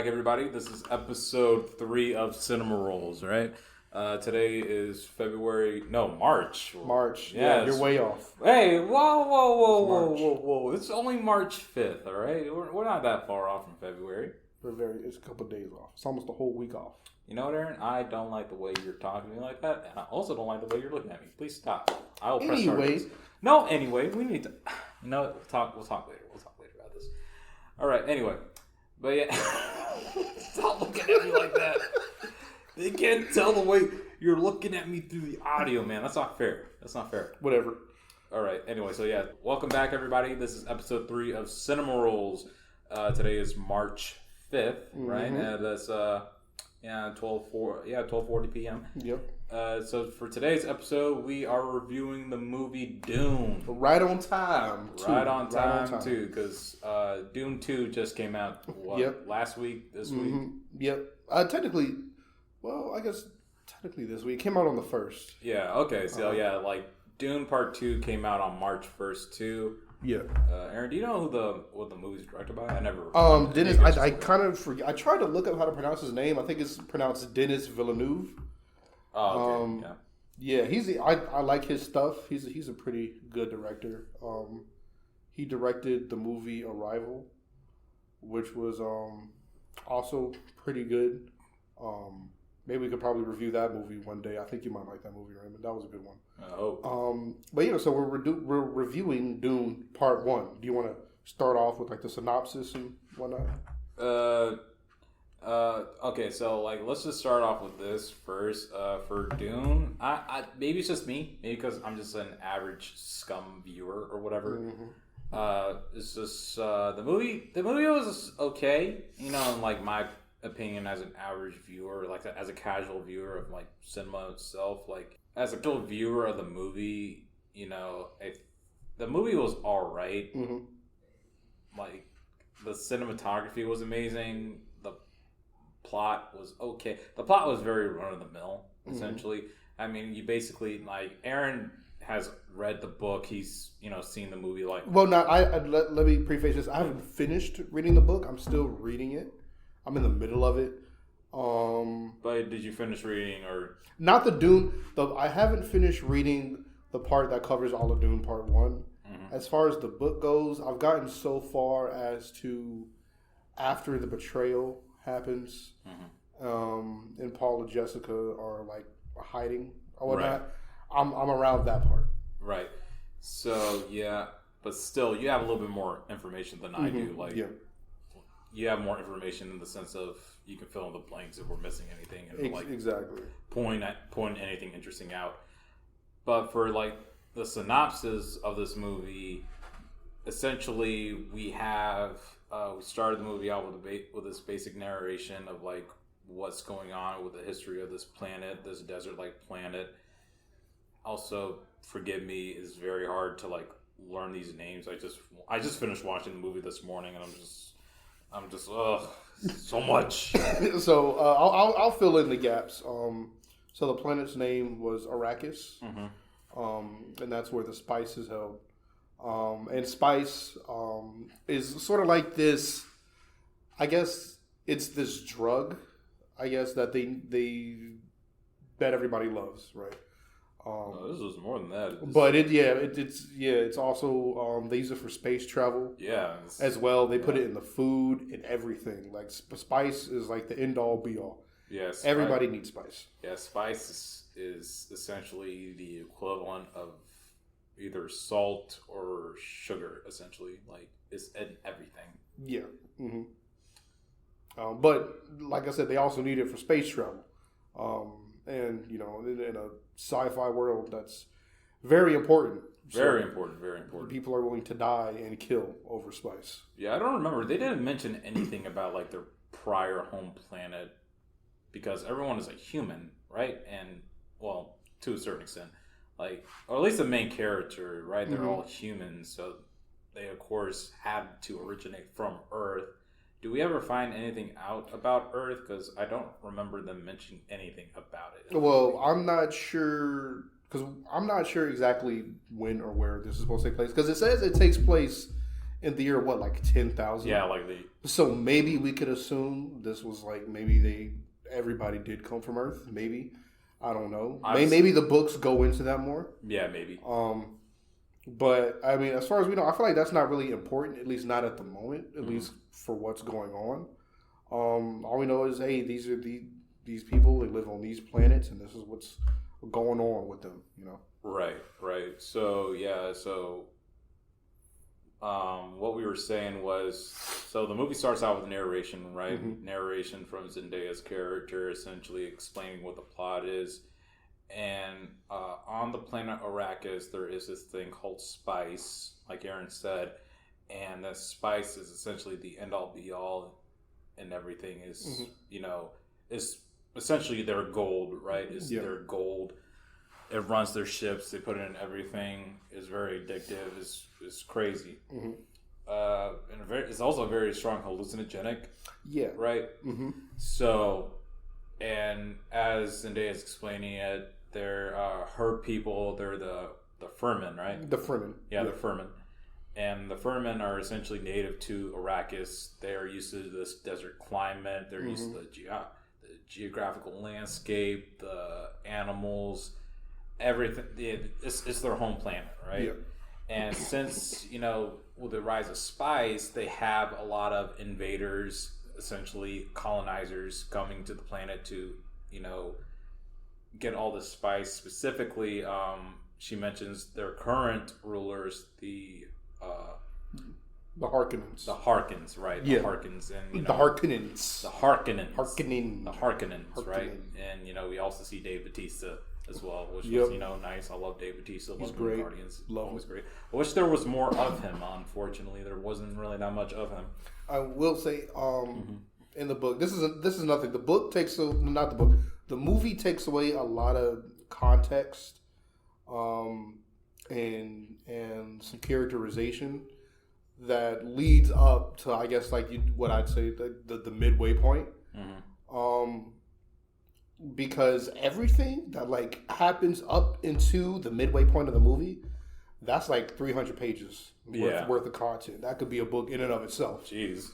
back, everybody. This is episode 3 of Cinema Rolls, right? Today is March. March. Yeah, you're way off. Hey, whoa. It's only March 5th, all right? We're not that far off from February. It's a couple of days off. It's almost a whole week off. You know what, Aaron? I don't like the way you're talking to me like that, and I also don't like the way you're looking at me. Please stop. I will press charges. Anyway, we need to... You know what? We'll talk later. We'll talk later about this. All right, anyway. But yeah... Stop looking at me like that. They can't tell the way you're looking at me through the audio, man. That's not fair. Whatever. All right. Anyway, so yeah, welcome back, everybody. This is episode 3 of Cinema Rolls. Today is March 5th, right? That's 12:40 p.m. Yep. So for today's episode, we are reviewing the movie Dune. Right on time, too, because Dune 2 just came out. Last week, this week. Yep. Technically this week. It came out on the 1st. Yeah. Okay. So Dune Part 2 came out on March 1st too. Yeah. Aaron, do you know what the movie's directed by? I never. Denis. I kind of forget. I tried to look up how to pronounce his name. I think it's pronounced Denis Villeneuve. Oh, okay. Yeah. I like his stuff. He's a pretty good director. He directed the movie Arrival, which was also pretty good. Maybe we could probably review that movie one day. I think you might like that movie, Raymond. That was a good one. So we're reviewing Dune Part 1. Do you want to start off with the synopsis and whatnot? Okay, so let's just start off with this first. For Dune, I maybe it's just me, maybe because I'm just an average scum viewer or whatever. It's just the movie was okay, in my opinion as an average viewer, as a casual viewer of cinema itself, as a casual viewer of the movie, the movie was all right. The cinematography was amazing. The plot was okay. The plot was very run of the mill, essentially. I mean, you basically Aaron has read the book. He's seen the movie. Well, now let me preface this. I haven't finished reading the book. I'm still reading it. I'm in the middle of it. But did you finish reading or not the Dune? I haven't finished reading the part that covers all of Dune Part 1. As far as the book goes, I've gotten so far as to after the betrayal happens, and Paul and Jessica are hiding or whatnot. Right. I'm around that part. Right. So yeah, but still, you have a little bit more information than I do. You have more information in the sense of you can fill in the blanks if we're missing anything and exactly point anything interesting out. But for the synopsis of this movie, essentially we have we started the movie out with this basic narration of what's going on with the history of this planet, this desert-like planet. Also, forgive me, it's very hard to learn these names. I just finished watching the movie this morning and I'm just so much. So I'll fill in the gaps. So the planet's name was Arrakis, and that's where the spice is held. And spice is sort of like this. I guess it's this drug. I guess that that everybody loves, right? This is more than that. But it's also they use it for space travel. Yeah, as well. They put it in the food and everything. Spice is the end all be all. Yes, everybody needs spice. Yeah, spice is essentially the equivalent of either salt or sugar. Essentially, it's in everything. Yeah. But like I said, they also need it for space travel. And in a sci-fi world, that's very important. Very important. People are willing to die and kill over spice. Yeah, I don't remember. They didn't mention anything about their prior home planet because everyone is a human, right? And well, to a certain extent, or at least the main character, right? They're all humans, so they of course had to originate from Earth. Do we ever find anything out about Earth? Because I don't remember them mentioning anything about it. Well, I'm not sure exactly when or where this is supposed to take place. Because it says it takes place in the year what, like 10,000? Yeah, like the So maybe we could assume this was like everybody did come from Earth. Maybe, I don't know. Maybe the books go into that more. Yeah, maybe. But I mean, as far as we know, I feel like that's not really important. At least not at the moment. At least for what's going on. All we know is, hey, these are these people. They live on these planets, and this is what's going on with them. You know. Right. So yeah. What we were saying was, so the movie starts out with narration, right? Mm-hmm. Narration from Zendaya's character, essentially explaining what the plot is. And on the planet Arrakis, there is this thing called spice, like Aaron said, and that spice is essentially the end-all, be-all, and everything is, is essentially their gold, right? It's their gold. It runs their ships. They put it in everything. It's very addictive. It's crazy. Mm-hmm. And it's also very strong hallucinogenic. Yeah. Right? Mm-hmm. So, and as Zendaya is explaining it, they're her people. They're the Fremen, right? The Fremen. Yeah, the Fremen. And the Fremen are essentially native to Arrakis. They're used to this desert climate. They're used to the geographical landscape, the animals, everything. It's their home planet, right? Yeah. And since, with the rise of spice, they have a lot of invaders, essentially colonizers, coming to the planet to, get all this spice. Specifically, she mentions their current rulers, the Harkonnens. The Harkins, right? Yeah. The Harkins and the Harkonnens. The Harkonnens. The Harkonnens, right? And we also see Dave Bautista as well, which was nice. I love Dave Bautista. He's great. Guardians. Always great. I wish there was more of him. Unfortunately, there wasn't really that much of him. I will say, in the book, this is nothing. The book takes not the book. The movie takes away a lot of context, and some characterization that leads up to, I guess, what I'd say the midway point. Mm-hmm. Because everything that happens up into the midway point of the movie, that's 300 pages worth of content. That could be a book in and of itself. Jeez.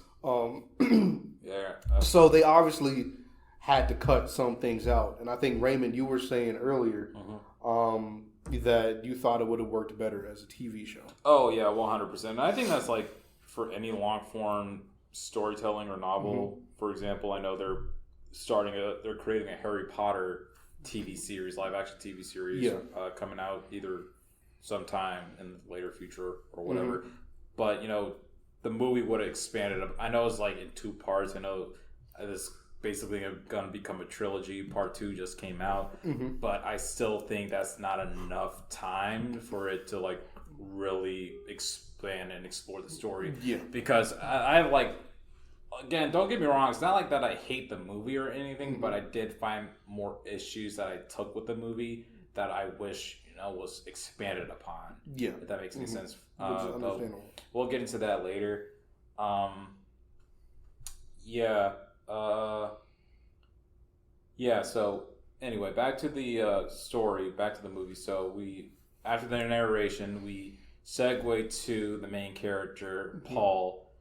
Yeah. So they obviously had to cut some things out, and I think Raymond, you were saying earlier that you thought it would have worked better as a TV show. Oh yeah, 100%. I think that's for any long form storytelling or novel. For example, I know they're creating a Harry Potter TV series, live action TV series, coming out either sometime in the later future or whatever. But the movie would have expanded. I know it's in 2 parts. I know this basically going to become a trilogy. Part 2 just came out, but I still think that's not enough time for it to really expand and explore the story. Yeah, because I again, don't get me wrong, it's not like that I hate the movie or anything, but I did find more issues that I took with the movie that I wish, was expanded upon. Yeah. If that makes any sense. But we'll get into that later. So anyway, back to the story, back to the movie. So after the narration, we segue to the main character, Paul,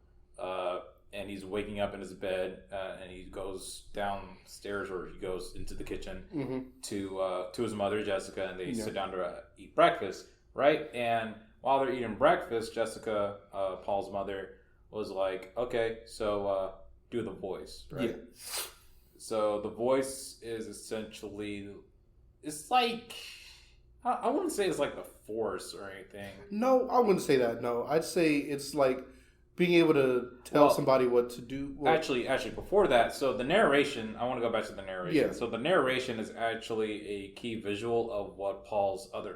and he's waking up in his bed, and he goes downstairs, or he goes into the kitchen to his mother, Jessica, and they sit down to eat breakfast, right? And while they're eating breakfast, Jessica, Paul's mother, was like, okay, so do the voice, right? Yeah. So the voice is essentially, it's I wouldn't say it's the Force or anything. No, I wouldn't say that, no. I'd say it's being able to tell somebody what to do. Actually, before that, so the narration, I want to go back to the narration. Yeah. So the narration is actually a key visual of what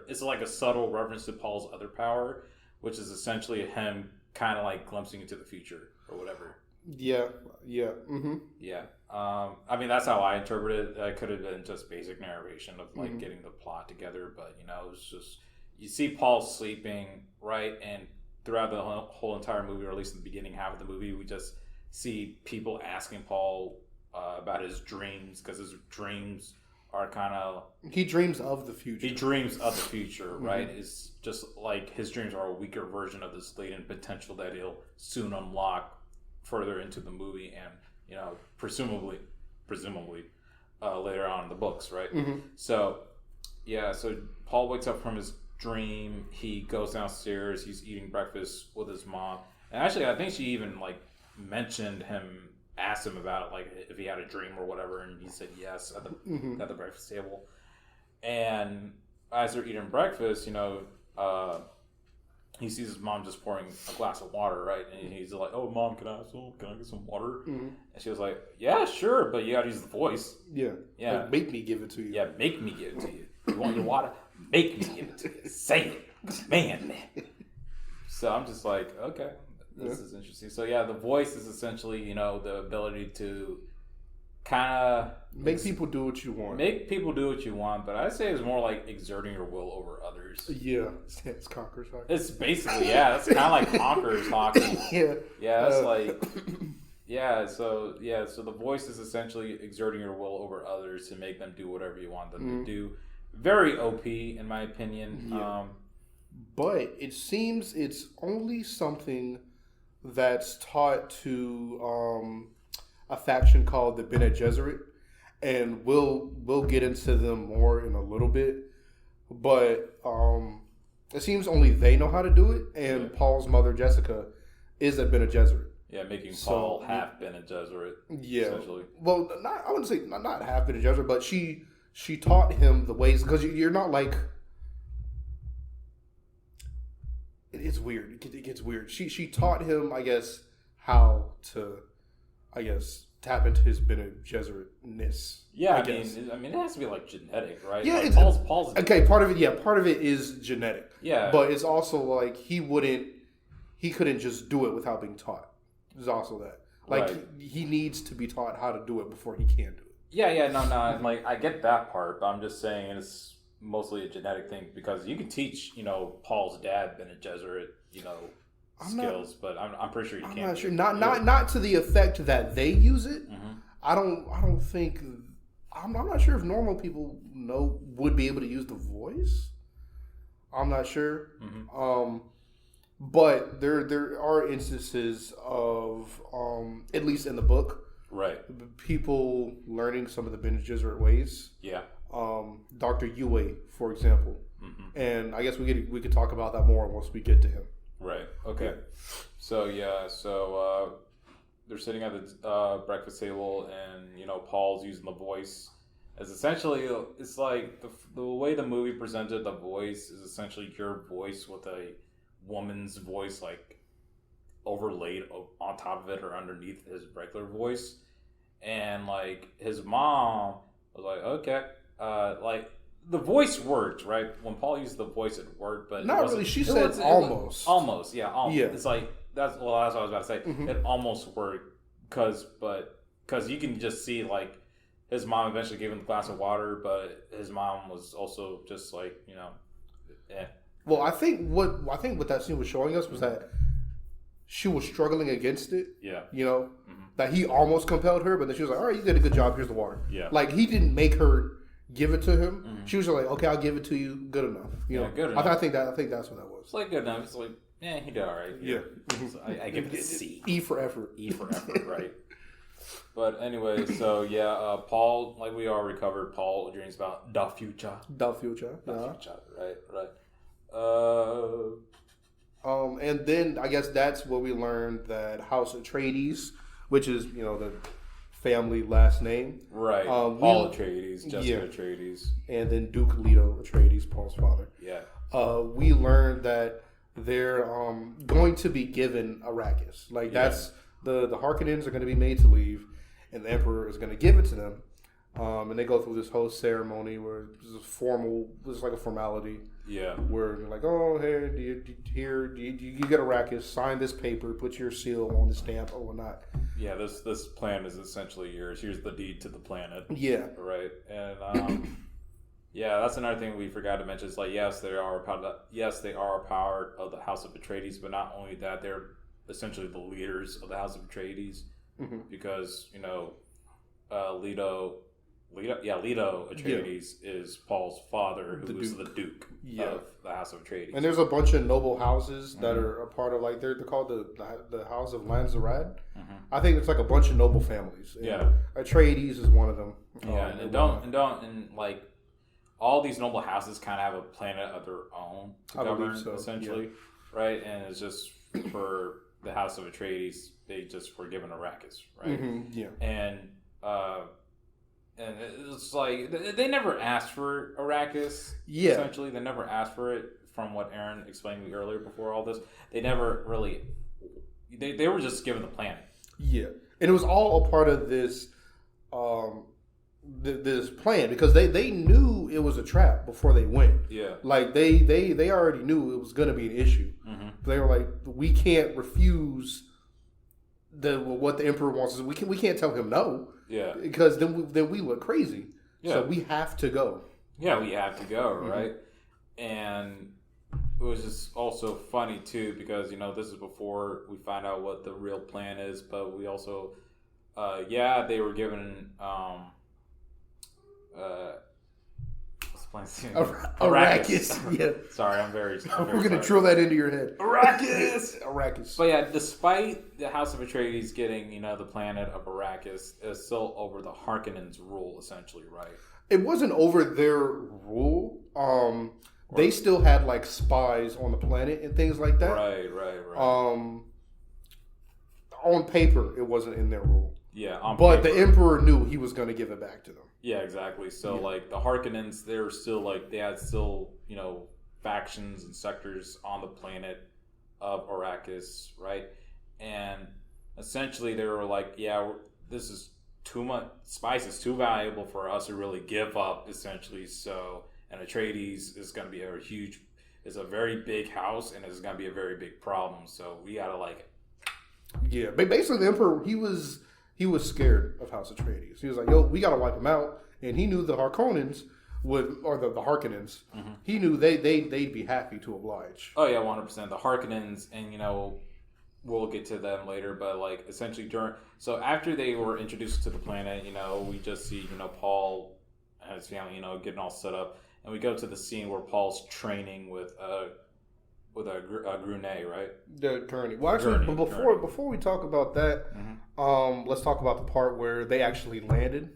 it's a subtle reference to Paul's other power, which is essentially him kind of glimpsing into the future or whatever. Yeah. Mm-hmm. Yeah. I mean, that's how I interpret it. It could have been just basic narration of getting the plot together, but it's just, you see Paul sleeping, right? And throughout the whole entire movie, or at least in the beginning half of the movie, we just see people asking Paul about his dreams, because his dreams are kind of... He dreams of the future. He dreams of the future, right? It's just like his dreams are a weaker version of this latent potential that he'll soon unlock further into the movie and, presumably later on in the books, right? So Paul wakes up from his dream. He goes downstairs. He's eating breakfast with his mom. And actually, I think she even, asked him about it, like, if he had a dream or whatever, and he said yes at the breakfast table. And as they're eating breakfast, he sees his mom just pouring a glass of water, right? And he's like, "Oh, Mom, can I get some water?" And she was like, "Yeah, sure, but you gotta use the voice." Yeah. Like, make me give it to you. Yeah, make me give it to you. You want your water? Make me give it to you. Say it, man. So I'm just like, okay, this is interesting. So yeah, the voice is essentially, the ability to kind of make people do what you want. Make people do what you want, but I'd say it's more like exerting your will over others. Yeah, it's Conqueror's hockey. It's basically, it's kind of like Conqueror's hockey. Yeah, it's so the voice is essentially exerting your will over others to make them do whatever you want them to do. Very OP, in my opinion. Yeah. But it seems it's only something that's taught to a faction called the Bene Gesserit, and we'll get into them more in a little bit. But it seems only they know how to do it, and Paul's mother Jessica is a Bene Gesserit. Yeah, making Paul half Bene Gesserit. Yeah, essentially. Well, I wouldn't say not half Bene Gesserit, but she taught him the ways, because you're not like. It's weird. It gets weird. She taught him, I guess, how to, tap into his Bene Gesserit-ness. Yeah, I mean, it has to be like genetic, right? Yeah, like Paul's okay. Part of it is genetic. Yeah, but it's also like he couldn't just do it without being taught. There's also that. He needs to be taught how to do it before he can do it. Yeah, no. Like, I get that part, but I'm just saying it's mostly a genetic thing, because you can teach, Paul's dad Bene Gesserit, skills, but I'm pretty sure you can't. I'm not sure. Not to the effect that they use it. I don't think. I'm not sure if normal people would be able to use the voice. I'm not sure. But there are instances of, at least in the book, right, people learning some of the Bene Gesserit ways. Yeah. Dr. Yue, for example. And I guess we could talk about that more once we get to him. Right. Okay. So they're sitting at the breakfast table, and Paul's using the voice as essentially, it's like the way the movie presented the voice is essentially your voice with a woman's voice like overlaid on top of it or underneath his regular voice, and like his mom was like, okay. The voice worked, right? When Paul used the voice, it worked, but not really. She said almost. Almost, yeah. It's like that's what I was about to say. It almost worked because you can just see like his mom eventually gave him the glass of water, but his mom was also just like Well, I think what that scene was showing us was that she was struggling against it. Yeah. That he almost compelled her, but then she was like, "All right, you did a good job. Here's the water." Yeah. Like he didn't make her give it to him. She was just like, "Okay, I'll give it to you. Good enough." Good enough. I think that's what that was. It's like good enough. It's like, he did all right. Yeah. So I give it a C. E for effort. E for effort, right? But anyway, so Paul, like we already covered, Paul dreams about the future. The future. Right. And then I guess that's where we learned that House Atreides, which is the family last name, right? Paul Atreides, Jessica Atreides, and then Duke Leto Atreides, Paul's father. Yeah. We learned that they're going to be given Arrakis. Like that's the Harkonnens are going to be made to leave, and the Emperor is going to give it to them. And they go through this whole ceremony where it's like a formality. Yeah. Where they're like, oh, hey, do you get Arrakis, sign this paper, put your seal on the stamp or whatnot. Yeah, this plan is essentially yours. Here's the deed to the planet. Yeah. Right. And that's another thing we forgot to mention. Is like, yes, they are a part of the House of Atreides, but not only that, they're essentially the leaders of the House of Atreides, because Leto Leto Atreides is Paul's father, who was the Duke of the House of Atreides. And there's a bunch of noble houses that are a part of, like, they're called the House of Lanzaran. I think it's like a bunch of noble families. And Atreides is one of them. Yeah, and like all these noble houses kind of have a planet of their own to govern, essentially, right? And it's just for the House of Atreides, they just were given Arrakis, right? And it's like they never asked for Arrakis. Yeah, essentially, they never asked for it. From what Aaron explained to me earlier, before all this, they never really. They were just given the planet. Yeah, and it was all a part of this this plan because they knew it was a trap before they went. Yeah, like they already knew it was going to be an issue. They were like, we can't refuse what the Emperor wants. We can't tell him no. Yeah, because then we look crazy. Yeah, so we have to go. Yeah, we have to go, right? And it was just also funny too because this is before we find out what the real plan is, but we also, they were given Arrakis. Yeah. Sorry, I'm very We're gonna drill that into your head. Arrakis. But yeah, despite the House of Atreides getting the planet of Arrakis, it's still over the Harkonnens' rule, essentially, right? It wasn't over their rule. They still had like spies on the planet and things like that. Right. On paper, it wasn't in their rule. Yeah, but the Emperor knew he was going to give it back to them. Yeah, exactly. So like the Harkonnens, they were still they had factions and sectors on the planet of Arrakis, right? And essentially, they were like, this is too much. Spice is too valuable for us to really give up. Essentially, so. And Atreides is going to be it's a very big house, and it's going to be a very big problem. So we got to like it. Yeah, but basically the Emperor, he was scared of House Atreides. He was like, yo, we got to wipe him out. And he knew the Harkonnens or the Harkonnens, he knew they'd be happy to oblige. Oh yeah, 100%. The Harkonnens, and we'll get to them later, but like essentially after they were introduced to the planet, we just see, Paul and his family, getting all set up. And we go to the scene where Paul's training with a Grunet, right? The Gurney. Well, actually, but before we talk about that, let's talk about the part where they actually landed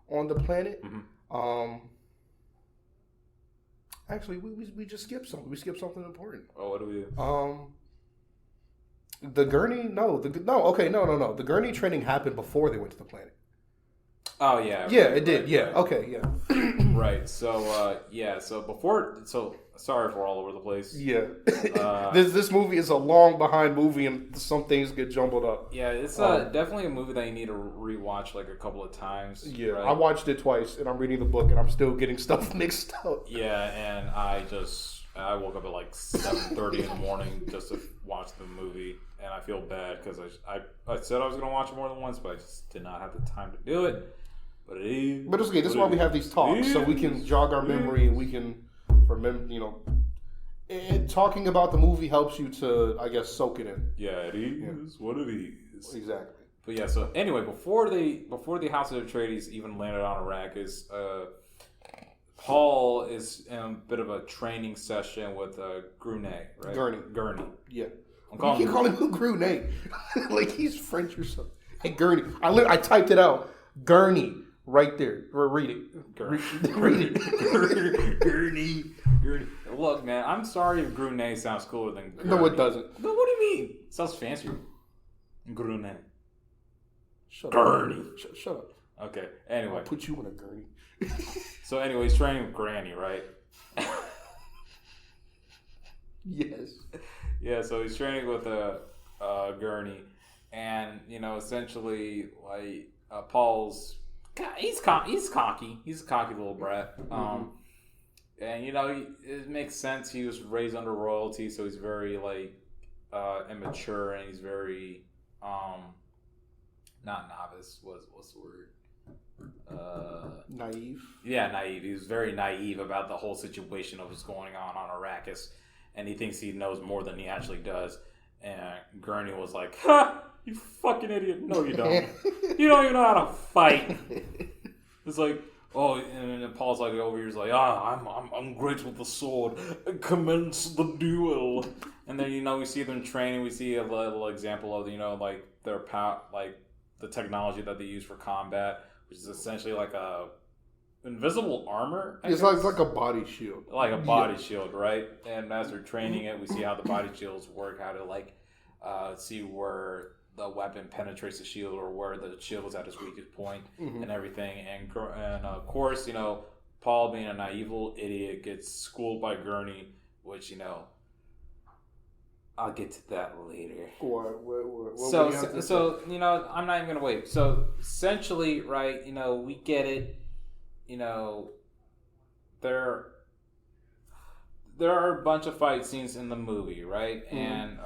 on the planet. Actually, we just skipped something. We skipped something important. Oh, what do we do? The Gurney? No. The Gurney training happened before they went to the planet. Oh yeah. Yeah, it did. Yeah. Okay. Yeah. Right. So sorry for all over the place. Yeah. This movie is a long behind movie, and some things get jumbled up. Yeah, it's definitely a movie that you need to rewatch like a couple of times. Yeah, right? I watched it twice, and I'm reading the book, and I'm still getting stuff mixed up. Yeah, and I woke up at like 7:30 in the morning just to watch the movie, and I feel bad because I said I was going to watch it more than once, but I just did not have the time to do it. But it's okay. This is why we have these talks, so we can jog our memory and we can remember. Talking about the movie helps you to, I guess, soak it in. Yeah, it is what it is. Exactly. But yeah, so anyway, before the House of Atreides even landed on Arrakis, Paul is in a bit of a training session with Grunet, right? Gurney. Yeah. You keep calling him Grunet like he's French or something. Hey, Gurney. I typed it out. Gurney. Right there. Read it. Read it. Gurney. Look, man, I'm sorry if Grunet sounds cooler than Gurney. No, it doesn't. No, what do you mean? It sounds fancier. Grunet. Shut Gurney. Up. Shut up. Okay, anyway. I'll put you in a gurney. So anyway, he's training with Granny, right? Yes. Yeah, so he's training with Gurney. And, essentially, like, Paul's... He's cocky. He's a cocky little brat. And it makes sense. He was raised under royalty, so he's very immature, and he's very not novice. What's the word? Naive. Yeah, naive. He was very naive about the whole situation of what's going on Arrakis, and he thinks he knows more than he actually does. And Gurney was like, "Ha! You fucking idiot! No, you don't. You don't even know how to fight. It's like, oh, and then Paul's like over here, he's like, I'm great with the sword. Commence the duel. And then we see them training. We see a little example of like their like the technology that they use for combat, which is essentially like a invisible armor. It's like a body shield. Like a body shield, right? And as they're training it, we see how the body shields work, how to see where the weapon penetrates the shield or where the shield is at its weakest point and everything. And of course, Paul, being a naive little idiot, gets schooled by Gurney, which, I'll get to that later. What so I'm not even going to wait. So essentially, right, we get it. There are a bunch of fight scenes in the movie, right? And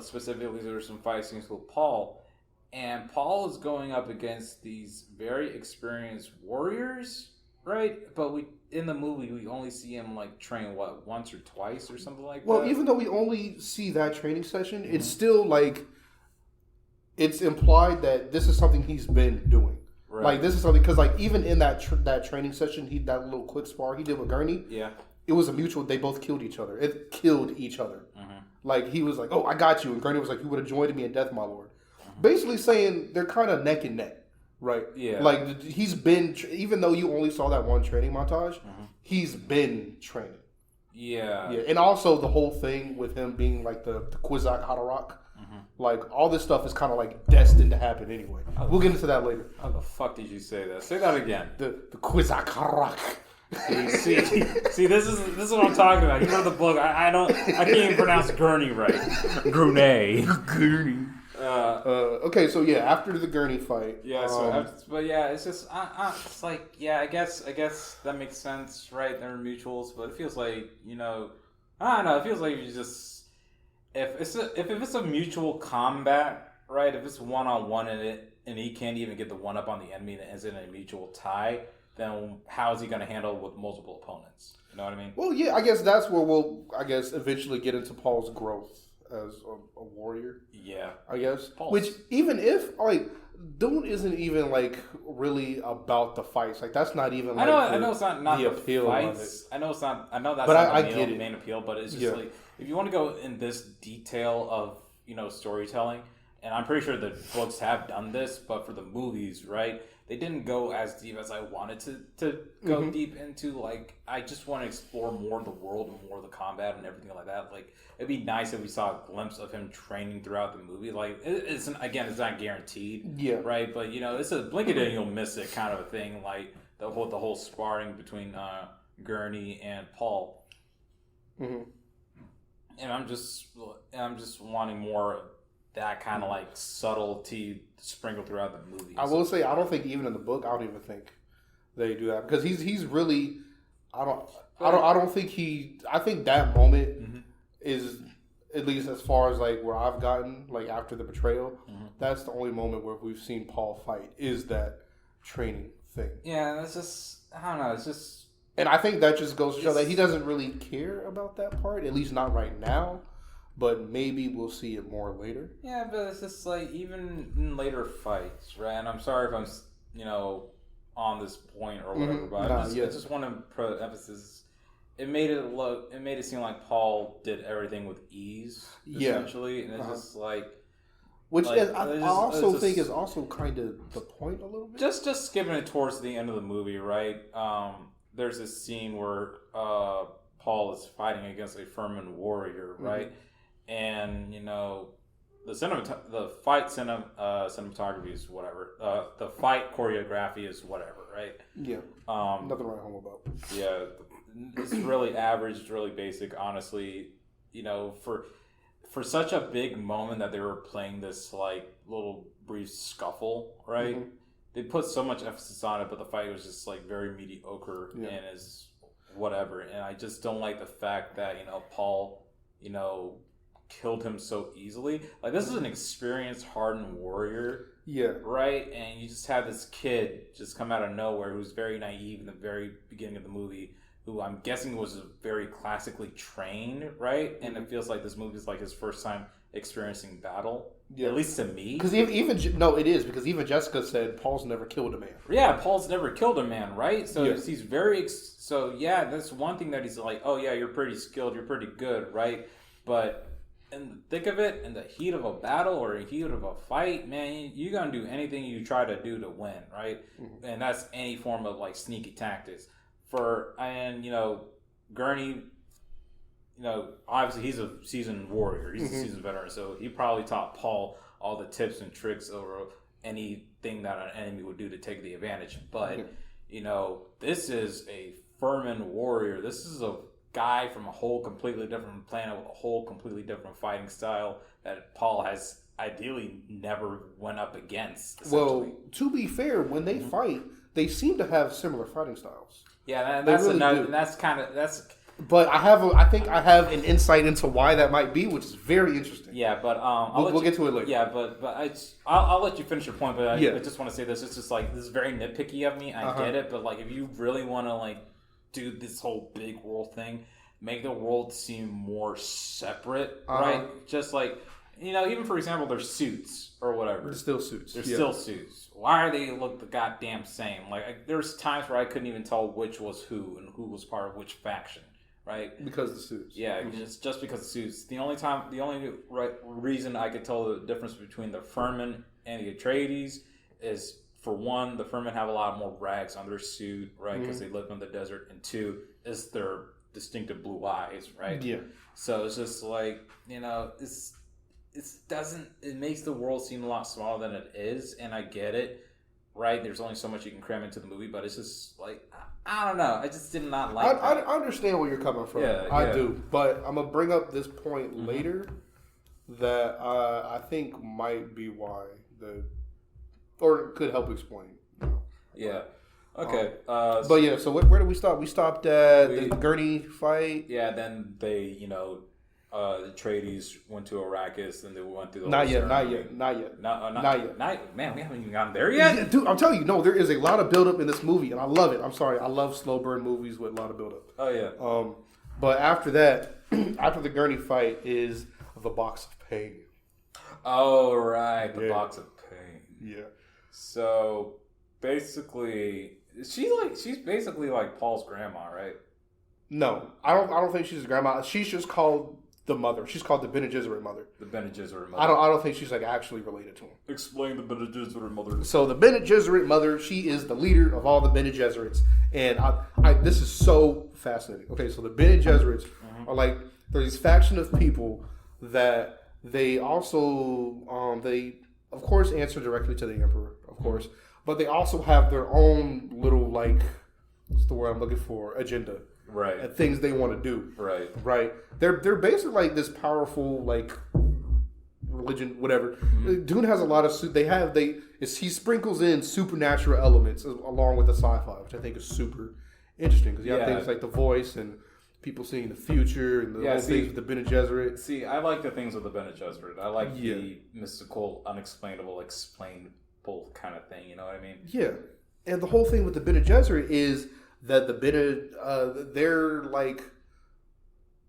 specifically, there are some fight scenes with Paul. And Paul is going up against these very experienced warriors, right? But in the movie, we only see him train once or twice or something like that. Well, even though we only see that training session, it's still it's implied that this is something he's been doing. Right. This is something because even in that training session, that little quick spar he did with Gurney, it was a mutual. They both killed each other. It killed each other. He was like, "Oh, I got you," and Gurney was like, "You would have joined me in death, my lord." Basically saying they're kind of neck and neck, right? Yeah. He's been even though you only saw that one training montage, he's been training. Yeah. Yeah, and also the whole thing with him being the Kwisatz Haderach. All this stuff is kind of destined to happen anyway. We'll get into that later. How the fuck did you say that? Say that again. The Kwisatz Haderach. See, this is what I'm talking about. You know the book. I can't even pronounce Gurney right. Gurney. Okay, so after the Gurney fight. Yeah. It's just it's I guess that makes sense, right? They're mutuals, but it feels like I don't know. It feels like you just. If it's a mutual combat, right? If it's 1-on-1 and he can't even get the one up on the enemy and it ends in a mutual tie, then how is he going to handle with multiple opponents? You know what I mean? Well, yeah, I guess that's where we'll eventually get into Paul's growth as a warrior. Yeah, I guess. Which even if Dune isn't even really about the fights. That's not even. I know it's not the appeal fights. Of it. I know it's not. I know that's not the main appeal, but it's just if you want to go in this detail of storytelling, and I'm pretty sure the books have done this, but for the movies, right? They didn't go as deep as I wanted to go deep into. I just want to explore more of the world and more of the combat and everything like that. It'd be nice if we saw a glimpse of him training throughout the movie. It's not guaranteed, right? But it's a blink it and you'll miss it kind of a thing. The whole sparring between Gurney and Paul. And I'm just wanting more of that kind of subtlety sprinkled throughout the movie. I will say I don't think even in the book I don't even think they do that because he's really I don't think I think that moment is at least as far as where I've gotten after the betrayal that's the only moment where we've seen Paul fight is that training thing. Yeah, that's just I don't know. It's just. And I think that just goes to show that he doesn't really care about that part, at least not right now. But maybe we'll see it more later. Yeah, but it's just even in later fights, right? And I'm sorry if I'm, on this point or whatever, but I just want to put emphasis. It made it seem like Paul did everything with ease, essentially, and it's just which I also think is also kind of the point a little bit. Just skipping it towards the end of the movie, right? There's this scene where Paul is fighting against a Furman warrior, right? And the fight cinematography is whatever. The fight choreography is whatever, right? Yeah. Nothing to write home about. Yeah, it's really average. It's really basic, honestly. For such a big moment that they were playing this little brief scuffle, right? They put so much emphasis on it, but the fight was just very mediocre and is whatever. And I just don't like the fact that Paul killed him so easily. This is an experienced, hardened warrior, right? And you just have this kid just come out of nowhere who's very naive in the very beginning of the movie, who I'm guessing was very classically trained, right? And it feels like this movie is like his first time experiencing battle, at least to me. Because even Jessica said Paul's never killed a man. Yeah, Paul's never killed a man, right? So he's very that's one thing that he's like, oh yeah, you're pretty skilled, you're pretty good, right? But in the thick of it, in the heat of a battle or the heat of a fight, man, you're gonna do anything you try to do to win, right? Mm-hmm. And that's any form of like sneaky tactics. Gurney, obviously he's a seasoned warrior, he's a seasoned veteran, so he probably taught Paul all the tips and tricks over anything that an enemy would do to take the advantage. But this is a Furman warrior. This is a guy from a whole completely different planet with a whole completely different fighting style that Paul has ideally never went up against. Well, to be fair, when they fight, they seem to have similar fighting styles. Yeah, that's. But I think I have an insight into why that might be, which is very interesting. Yeah, but we'll get to it later. Yeah, but I'll let you finish your point. But I just want to say this. It's just like, this is very nitpicky of me. I get it, but like, if you really want to like do this whole big world thing, make the world seem more separate, right? Just like, even for example, their suits or whatever. They're still suits. They're still suits. Why are they look the goddamn same? Like, there's times where I couldn't even tell which was who and who was part of which faction. Right, because of the suits. Yeah, just because of the suits. The only reason I could tell the difference between the Furman and the Atreides is, for one, the Furman have a lot more rags on their suit, right? Because they live in the desert, and two, is their distinctive blue eyes, right? Yeah. So it's just like, it makes the world seem a lot smaller than it is, and I get it, right? There's only so much you can cram into the movie, but it's just like, I don't know. I just did not like I understand where you're coming from. Yeah, I do. But I'm going to bring up this point later that I think might be why, or could help explain. Yeah. Okay. But yeah, so where did we stop? We stopped at the Gurney fight. Yeah, then they, the Atreides went to Arrakis, and they went through the Not yet. Man, we haven't even gotten there yet. Dude, I'm telling you, no, there is a lot of buildup in this movie, and I love it. I'm sorry, I love slow burn movies with a lot of buildup. Oh yeah. But after that, after the Gurney fight, is the box of pain. Oh right, the box of pain. Yeah. So basically, she's basically like Paul's grandma, right? No, I don't think she's a grandma. She's just called the mother. She's called the Bene Gesserit mother. The Bene Gesserit mother. I don't think she's like actually related to him. Explain the Bene Gesserit mother. So the Bene Gesserit mother, she is the leader of all the Bene Gesserits, and this is so fascinating. Okay, so the Bene Gesserits are like, they're these faction of people that they also they of course answer directly to the emperor, of course, but they also have their own little, like, what's the word I'm looking for, agenda. Right. And things they want to do. Right. Right. They're basically like this powerful, like, religion, whatever. Dune has a lot of he sprinkles in supernatural elements along with the sci-fi, which I think is super interesting, because you have things like the voice and people seeing the future and the whole things with the Bene Gesserit. See, I like the things with the Bene Gesserit. I like the mystical, unexplainable, explainable kind of thing. You know what I mean? Yeah. And the whole thing with the Bene Gesserit is that the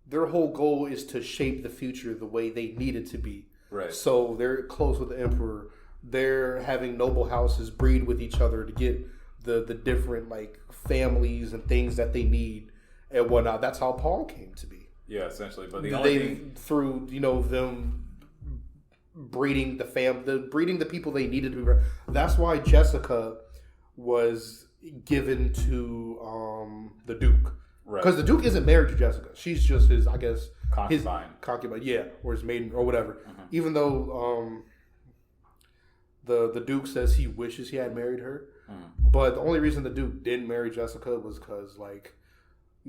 their whole goal is to shape the future the way they need it to be. Right. So they're close with the emperor. They're having noble houses breed with each other to get the different, like, families and things that they need and whatnot. That's how Paul came to be. Yeah, essentially. But the only thing, through them breeding the people they needed to be. That's why Jessica was given to the Duke, right? Because the Duke isn't married to Jessica; she's just his, I guess, concubine, or his maiden or whatever. Even though the Duke says he wishes he had married her, but the only reason the Duke didn't marry Jessica was because, like,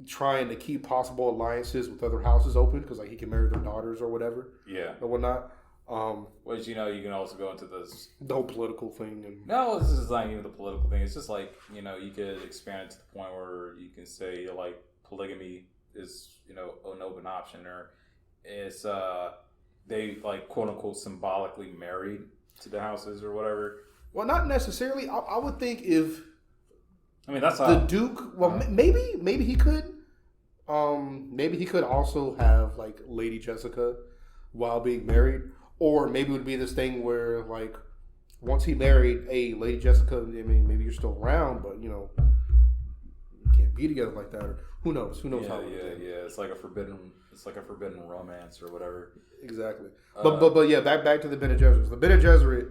trying to keep possible alliances with other houses open, because, like, he can marry their daughters or whatever, or whatnot. Which, you can also go into this the whole political thing. And no, this is not even the political thing. It's just like, you could expand it to the point where you can say, like, polygamy is, an open option, or it's they, like, quote unquote symbolically married to the houses or whatever. Well, not necessarily. I would think if that's the Duke. Well, maybe he could. Maybe he could also have like Lady Jessica while being married, or maybe it would be this thing where like once he married, hey, Lady Jessica. I mean, maybe you're still around, but you know, you can't be together like that. Or who knows? Who knows yeah, how? Yeah. It's like a forbidden romance or whatever. Exactly. But yeah, back to the Bene Gesserits. The Bene Gesserit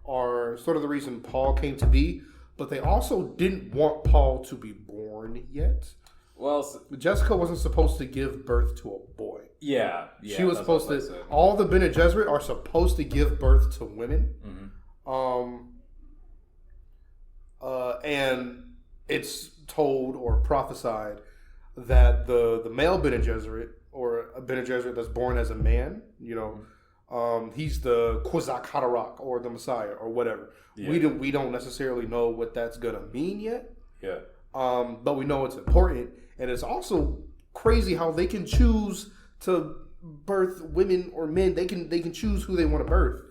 are sort of the reason Paul came to be, but they also didn't want Paul to be born yet. Well, Jessica wasn't supposed to give birth to a boy. Yeah. She was supposed to. All the Bene Gesserit are supposed to give birth to women. Mm-hmm. And it's told or prophesied that the male Bene Gesserit, or a Bene Gesserit that's born as a man, you know, he's the Kwazak Haderach or the Messiah or whatever. Yeah. We don't necessarily know what that's gonna mean yet. Yeah. But we know it's important, and it's also crazy how they can choose to birth women or men. They can choose who they want to birth,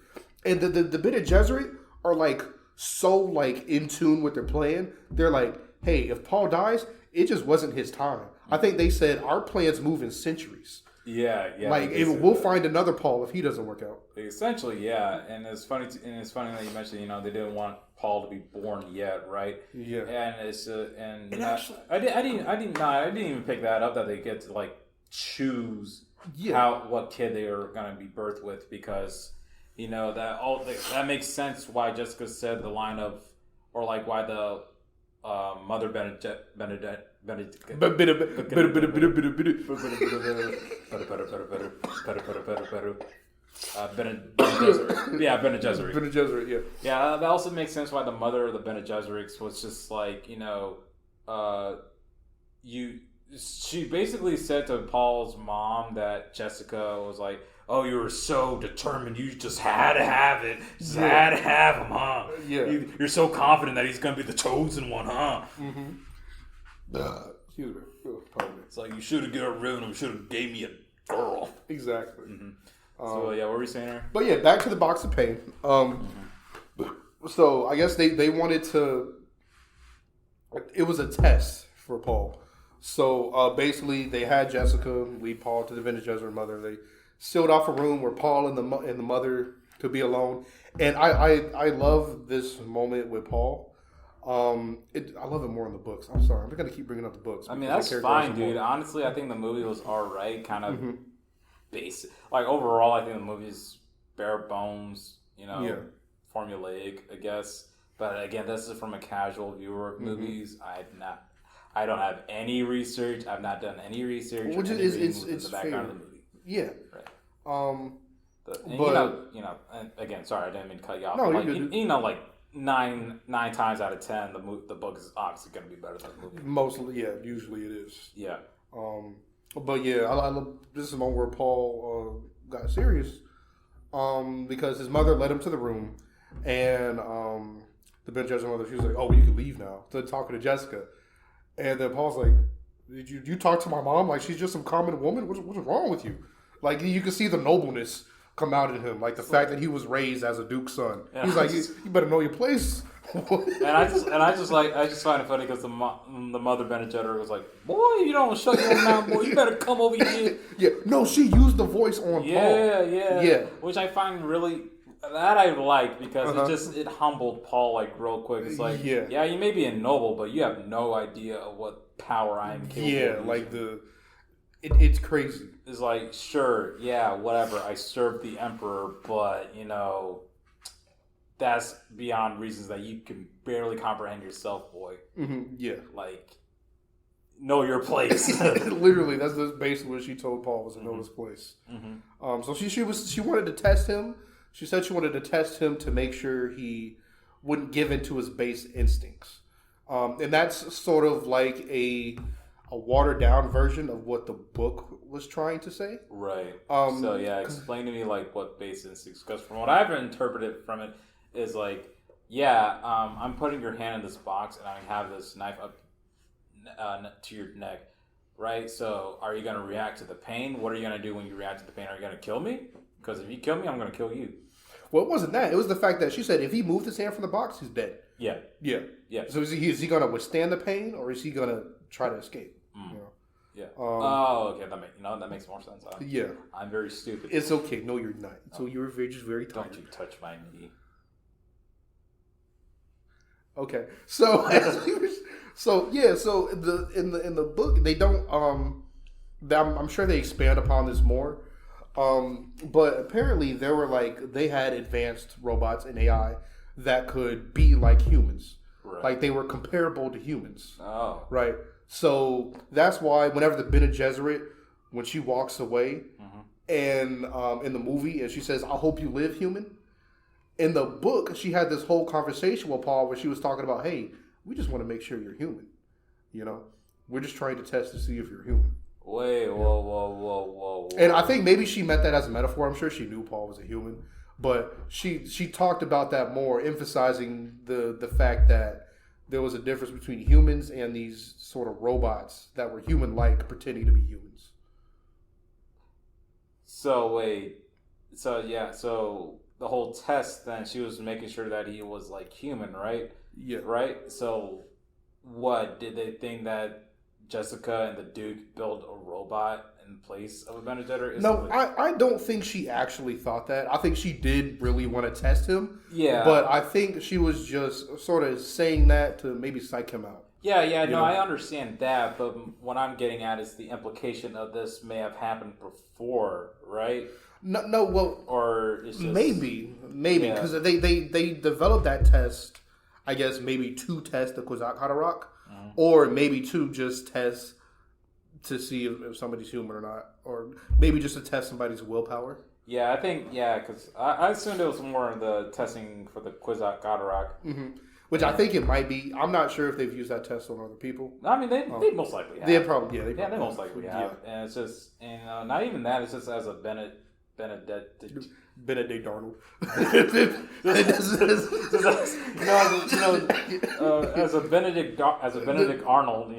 and the Bene Gesserit are like so like in tune with their plan. They're like, hey, if Paul dies, it just wasn't his time. I think they said our plans move in centuries. Yeah. Like we'll find another Paul if he doesn't work out. Essentially, yeah. And it's funny that you mentioned, you know, they didn't want Paul to be born yet, right? Yeah. And it's I didn't even pick that up, that they get to like choose what kid they are going to be birthed with, because you know that makes sense why Jessica said the line of, or like why the Mother Benedict Bene Gesserit, yeah. Yeah, that also makes sense why the mother of the Bene Gesserits was just like, you know, she basically said to Paul's mom that Jessica was like, oh, you were so determined, you just had to have it. Just had to have him, huh? Yeah. You're so confident that he's going to be the chosen one, huh? Mm-hmm. Excuse me. It's like, you should have got rid of him. Should have gave me a girl. Exactly. Mm-hmm. So, yeah, what were we saying here? But yeah, back to the box of pain. So, I guess they wanted to... It was a test for Paul. So, basically, they had Jessica lead Paul to the Bene Gesserit mother. They sealed off a room where Paul and the mother could be alone. And I love this moment with Paul. I love it more in the books. I'm sorry, I'm gonna keep bringing up the books. I mean, that's fine, dude. Honestly, I think the movie was alright, kind of basic. Like overall, I think the movie's bare bones, you know, formulaic, I guess. But again, this is from a casual viewer of movies. I don't have any research. I've not done any research. Which is the background of the movie. Yeah. Right. But you know, and again, sorry, I didn't mean to cut you off. No, like, you know, like. Nine times out of 10, the book is obviously going to be better than the movie. Mostly, yeah. Usually it is. Yeah. But yeah, I love this is the moment where Paul got serious, because his mother led him to the room, and the Bene Gesserit mother, she was like, "Oh, well, you can leave now." To talking to Jessica, and then Paul's like, "Did you talk to my mom? Like she's just some common woman? What's wrong with you?" Like you can see the nobleness come out in him, like the fact that he was raised as a duke's son. Yeah. He's like, you better know your place. and I just find it funny because the mother Bene Gesserit was like, boy, you don't shut your mouth, boy. You better come over here. Yeah, no, she used the voice on Paul. Yeah. Which I find really that I like because it humbled Paul like real quick. It's like, yeah, you may be a noble, but you have no idea of what power I am capable of. Like it's crazy. It's like, sure, yeah, whatever. I served the emperor, but you know, that's beyond reasons that you can barely comprehend yourself, boy. Mm-hmm. Yeah, like know your place. Literally, that's basically what she told Paul, was to know his place. Mm-hmm. So she wanted to test him. She said she wanted to test him to make sure he wouldn't give into his base instincts, and that's sort of like a watered down version of what the book was trying to say. Right. So yeah, explain to me like what base instincts, because from what I've interpreted from it is like, I'm putting your hand in this box and I have this knife up to your neck, right? So are you going to react to the pain? What are you going to do when you react to the pain? Are you going to kill me? Because if you kill me, I'm going to kill you. Well, it wasn't that. It was the fact that she said if he moved his hand from the box, he's dead. Yeah. So is he going to withstand the pain, or is he going to try to escape? You know? Yeah. Okay. That makes more sense. Yeah. I'm very stupid. It's okay. No, you're not. So you're just very tired. Don't you touch my knee. Okay. So in the book they don't I'm sure they expand upon this more. But apparently they had advanced robots and AI that could be like humans. Right. Like they were comparable to humans. Oh. Right. So that's why whenever the Bene Gesserit, when she walks away and in the movie and she says, "I hope you live, human." In the book, she had this whole conversation with Paul where she was talking about, "Hey, we just want to make sure you're human. You know, we're just trying to test to see if you're human." Wait, whoa. And I think maybe she meant that as a metaphor. I'm sure she knew Paul was a human, but she talked about that more, emphasizing the fact that there was a difference between humans and these sort of robots that were human-like, pretending to be humans. So wait, so the whole test then she was making sure that he was like human, right? Yeah. Right. So what did they think that Jessica and the Duke built a robot in place of a Bene Gesserit? No, I don't think she actually thought that. I think she did really want to test him. Yeah. But I think she was just sort of saying that to maybe psych him out. Yeah, no, I understand that, but what I'm getting at is the implication of this may have happened before, right? No, well, or it's just, maybe, because they developed that test, I guess, maybe to test the Kwisatz Haderach, or maybe to just test to see if somebody's human or not, or maybe just to test somebody's willpower. Yeah, I think, because I assumed it was more of the testing for the Kwisatz Haderach. Mm-hmm. Which I think it might be. I'm not sure if they've used that test on other people. I mean, they most likely have. They probably most likely have. Yeah. And it's just, not even that, it's just as a Benedict Arnold. As a Benedict Arnold,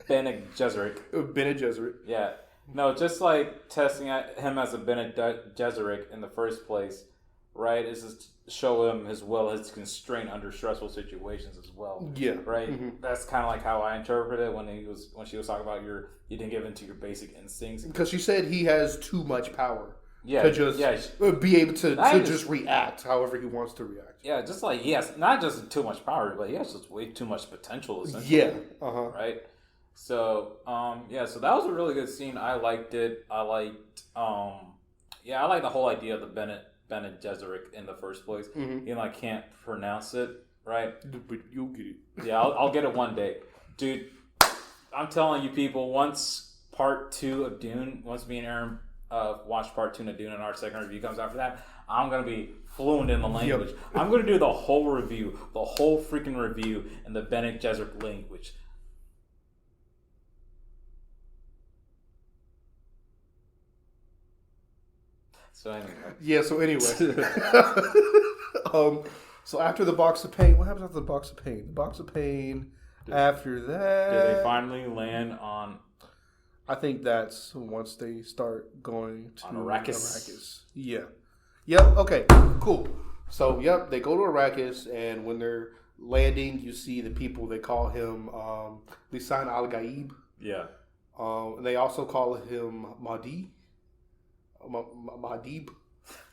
Bene Gesserit. Bene Gesserit. Yeah. No, just like testing him as a Bene Gesserit in the first place, right? Is just show him his will, his constraint under stressful situations as well. Yeah. Right? Mm-hmm. That's kind of like how I interpret it when she was talking about you didn't give into your basic instincts. Because she said he has too much power. Yeah. To just be able to just react however he wants to react. Yeah, just like he has not just too much power, but he has just way too much potential, essentially. Yeah. Right? So, so that was a really good scene. I liked it. I liked the whole idea of the Bene Gesserit in the first place. Mm-hmm. I can't pronounce it, right? But you'll get it. Yeah, I'll get it one day. Dude, I'm telling you people, once part 2 of Dune, once me and Aaron watch part 2 of Dune and our second review comes after that, I'm going to be fluent in the language. Yep. I'm going to do the whole freaking review in the Bene Gesserit language. So anyway. So after the box of pain, what happens after the box of pain? The box of pain. After that, did they finally land on? I think that's once they start going to Arrakis. Yeah. Yep. Okay. Cool. So they go to Arrakis, and when they're landing, you see the people. They call him Lisan Al Gaib. Yeah. And they also call him Mahdi. Mahdeeb.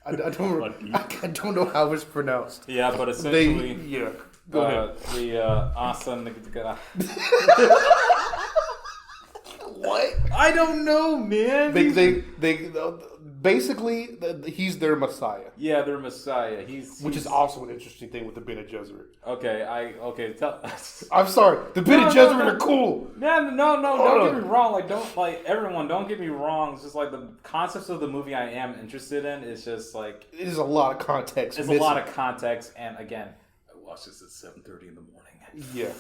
I don't know how it's pronounced. Yeah, but essentially, Go ahead. What? I don't know, man. They basically he's their Messiah. Yeah, their Messiah. Which is also an interesting thing with the Bene Gesserit. Okay. I'm sorry. The Bene Gesserit are cool. No. Don't get me wrong. Everyone, don't get me wrong. It's just like the concepts of the movie I am interested in. It's just like it is a lot of context. It's a lot of context, and again, I watched this at 7:30 in the morning. Yeah.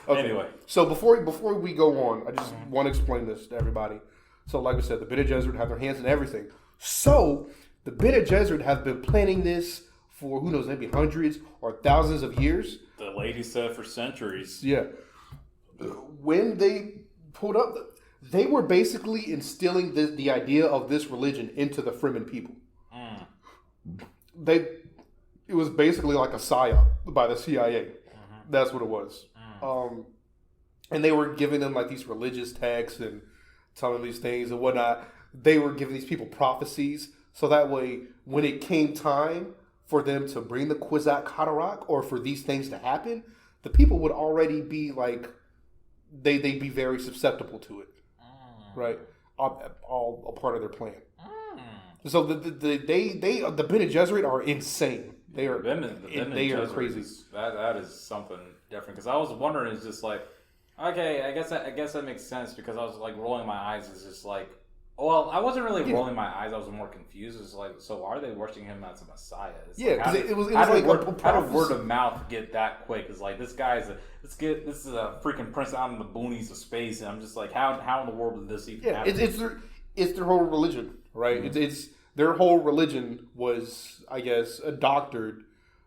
Okay. Anyway, so before we go on, I just want to explain this to everybody. So, like I said, the Bene Gesserit have their hands in everything. So, the Bene Gesserit have been planning this for, who knows, maybe hundreds or thousands of years. The lady said for centuries. Yeah. When they pulled up, they were basically instilling the idea of this religion into the Fremen people. It was basically like a psyop by the CIA. That's what it was. and they were giving them like these religious texts and telling them these things and whatnot. They were giving these people prophecies, so that way, when it came time for them to bring the Kwisatz Haderach or for these things to happen, the people would already be like, they'd be very susceptible to it, right? All a part of their plan. So the Bene Gesserit are insane. They are they are crazy. That is something different, because I was wondering, it's just like, okay, I guess that makes sense, because I was like rolling my eyes. It's just like, well, I wasn't really rolling my eyes. I was more confused. It's like, so are they worshiping him as a Messiah? It's because like, it was how like did word of mouth get that quick? It's like, this is a freaking prince out in the boonies of space, and I'm just like, how in the world did this even happen? It's their whole religion, right? Mm-hmm. It's their whole religion was, I guess, doctored